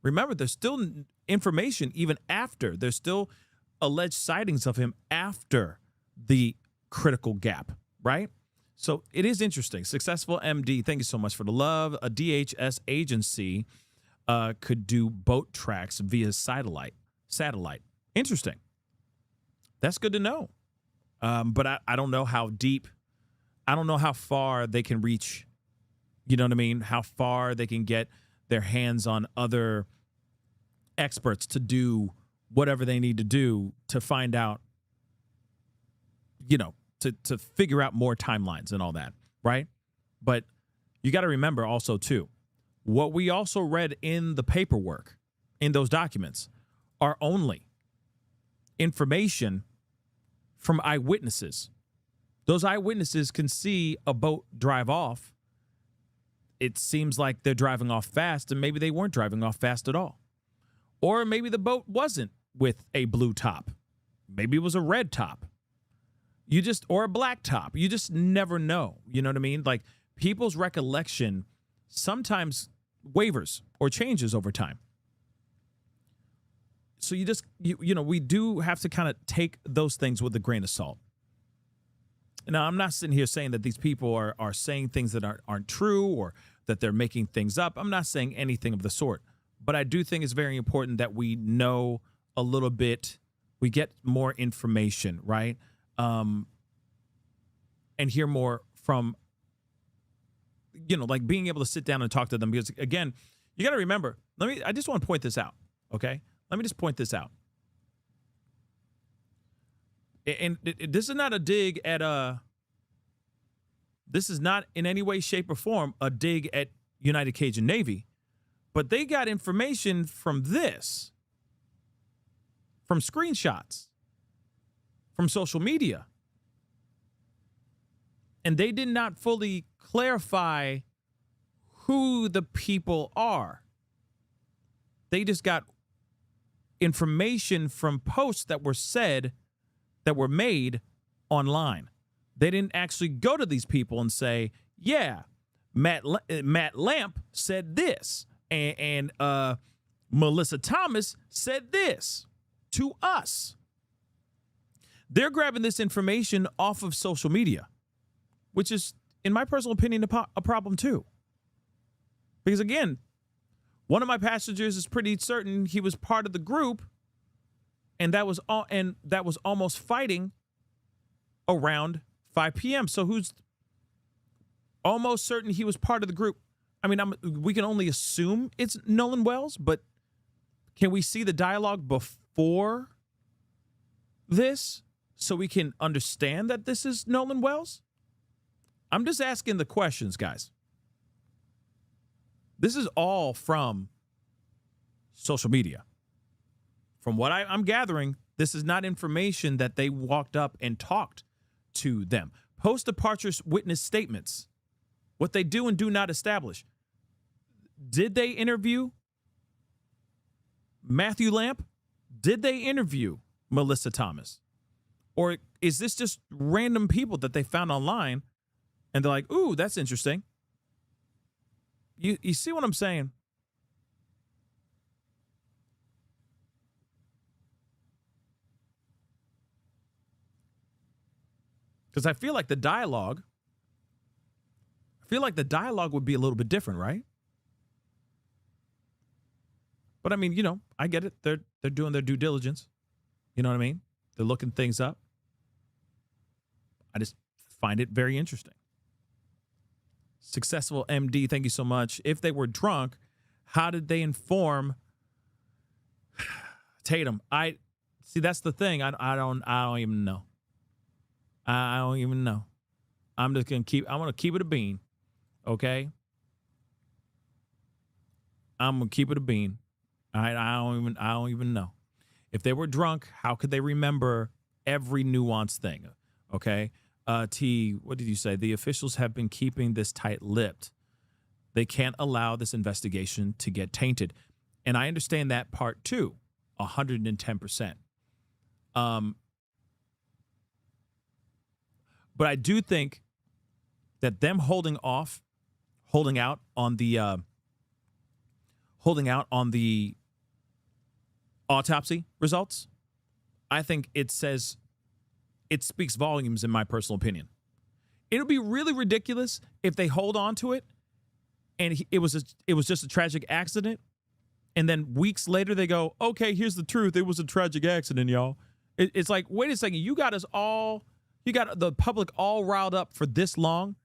Remember, there's still information even after. There's still alleged sightings of him after the critical gap, right? So it is interesting. Successful MD, thank you so much for the love. A DHS agency could do boat tracks via satellite. Interesting. That's good to know. But I don't know how deep. I don't know how far they can reach. You know what I mean? How far they can get their hands on other experts to do whatever they need to do to find out, to figure out more timelines and all that, right? But you got to remember also, too, what we also read in the paperwork, in those documents, are only information from eyewitnesses. Those eyewitnesses can see a boat drive off. It seems like they're driving off fast, and maybe they weren't driving off fast at all. Or maybe the boat wasn't with a blue top. Maybe it was a red top. Or a black top. You just never know. You know what I mean? Like, people's recollection sometimes wavers or changes over time. So we do have to kind of take those things with a grain of salt. Now, I'm not sitting here saying that these people are saying things that aren't true or that they're making things up. I'm not saying anything of the sort. But I do think it's very important that we know a little bit, we get more information, right? And hear more from, like being able to sit down and talk to them. Because, again, you got to remember, I just want to point this out, okay? Let me just point this out. And this is not a dig at this is not in any way, shape, or form a dig at United Cajun Navy, but they got information from this, from screenshots, from social media. And they did not fully clarify who the people are. They just got information from posts that were said, that were made online. They didn't actually go to these people and say, yeah, Matt Lamp said this, and Melissa Thomas said this to us. They're grabbing this information off of social media, which is, in my personal opinion, a problem too. Because again, one of my passengers is pretty certain he was part of the group, and that was almost fighting around 5 p.m. So who's almost certain he was part of the group? I mean, we can only assume it's Nolan Wells, but can we see the dialogue before this so we can understand that this is Nolan Wells? I'm just asking the questions, guys. This is all from social media. From what I'm gathering, this is not information that they walked up and talked to them. Post-departure witness statements, what they do and do not establish. Did they interview Matthew Lamp? Did they interview Melissa Thomas? Or is this just random people that they found online and they're like, ooh, that's interesting? You see what I'm saying? Because I feel like the dialogue would be a little bit different, right? But I mean, you know, I get it. They're doing their due diligence. You know what I mean? They're looking things up. I just find it very interesting. Successful MD, thank you so much. If they were drunk, how did they inform Tatum? See, that's the thing. I don't even know. I don't even know. I'm gonna keep it a bean. Okay? I'm gonna keep it a bean. I don't even know. If they were drunk, how could they remember every nuanced thing? Okay? T, what did you say? The officials have been keeping this tight-lipped. They can't allow this investigation to get tainted. And I understand that part too, 110%. But I do think that them holding out on the autopsy results, I think it speaks volumes in my personal opinion. It'll be really ridiculous if they hold on to it and it was just a tragic accident, and then weeks later they go, okay, here's the truth. It was a tragic accident, y'all. It's like, wait a second, you got the public all riled up for this long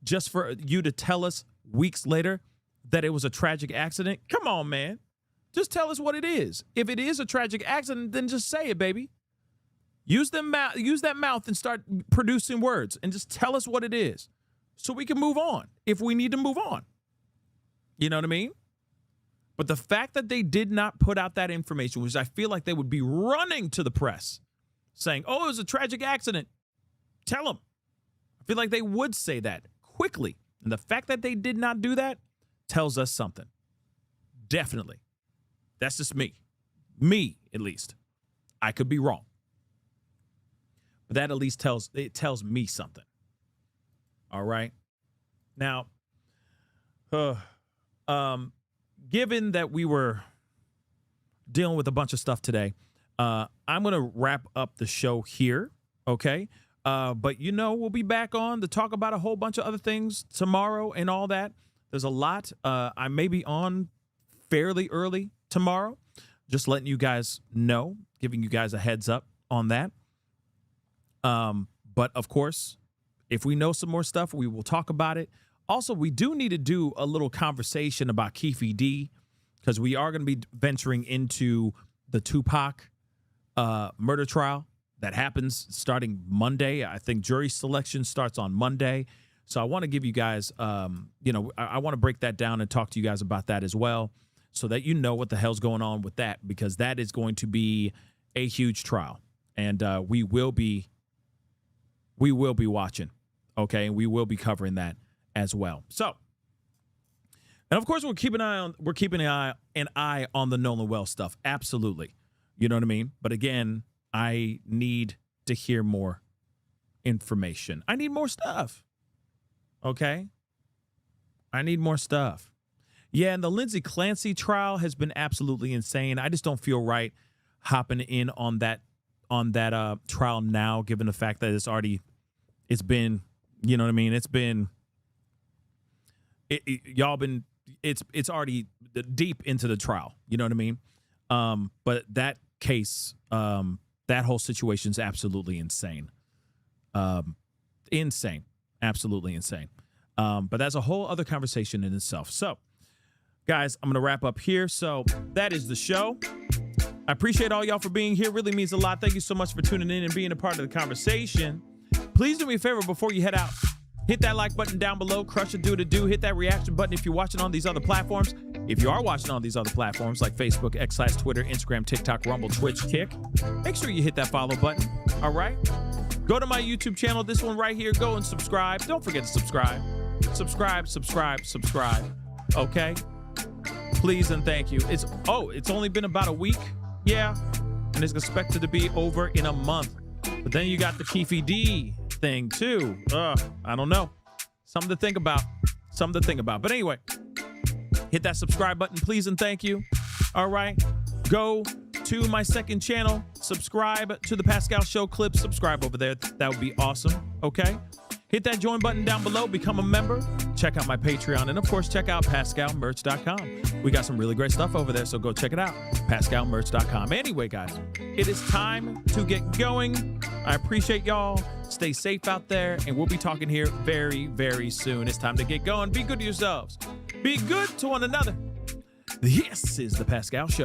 just for you to tell us weeks later that it was a tragic accident? Come on, man. Just tell us what it is. If it is a tragic accident, then just say it, baby. Use that mouth and start producing words and just tell us what it is so we can move on if we need to move on. You know what I mean? But the fact that they did not put out that information, which I feel like they would be running to the press saying, oh, it was a tragic accident. Tell them. I feel like they would say that quickly. And the fact that they did not do that tells us something. Definitely. That's just me. Me, at least. I could be wrong. But that at least tells me something. All right. Now, given that we were dealing with a bunch of stuff today, I'm going to wrap up the show here. Okay. But we'll be back on to talk about a whole bunch of other things tomorrow and all that. There's a lot. I may be on fairly early tomorrow. Just letting you guys know, giving you guys a heads up on that. But of course, if we know some more stuff, we will talk about it. Also, we do need to do a little conversation about Keefe D, because we are going to be venturing into the Tupac murder trial that happens starting Monday. I think jury selection starts on Monday. So I want to give you guys, I want to break that down and talk to you guys about that as well, so that you know what the hell's going on with that, because that is going to be a huge trial, and we will be watching, okay, and we will be covering that as well. So, and of course, we're keeping an eye on the Nolan Wells stuff. Absolutely, you know what I mean. But again, I need to hear more information. I need more stuff. Okay, I need more stuff. Yeah, and the Lindsay Clancy trial has been absolutely insane. I just don't feel right hopping in on that trial now, given the fact that it's been, you know what I mean? It's already deep into the trial, you know what I mean? But that case, that whole situation is absolutely insane. Absolutely insane. But that's a whole other conversation in itself. So, guys, I'm going to wrap up here. So that is the show. I appreciate all y'all for being here. Really means a lot. Thank you so much for tuning in and being a part of the conversation. Please do me a favor before you head out. Hit that like button down below. Crush a do. Hit that reaction button if you're watching on these other platforms. If you are watching on these other platforms like Facebook, X, Twitter, Instagram, TikTok, Rumble, Twitch, Kick, make sure you hit that follow button. All right? Go to my YouTube channel, this one right here. Go and subscribe. Don't forget to subscribe. Subscribe. Okay? Please and thank you. It's only been about a week. Yeah. And it's expected to be over in a month. But then you got the Keefe D thing too. I don't know. Something to think about. But anyway, hit that subscribe button, please and thank you. All right. Go to my second channel. Subscribe to the Pascal Show clips. Subscribe over there. That would be awesome. Okay. Hit that join button down below. Become a member. Check out my Patreon. And, of course, check out PascalMerch.com. We got some really great stuff over there, so go check it out. PascalMerch.com. Anyway, guys, it is time to get going. I appreciate y'all. Stay safe out there, and we'll be talking here very, very soon. It's time to get going. Be good to yourselves. Be good to one another. This is The Pascal Show.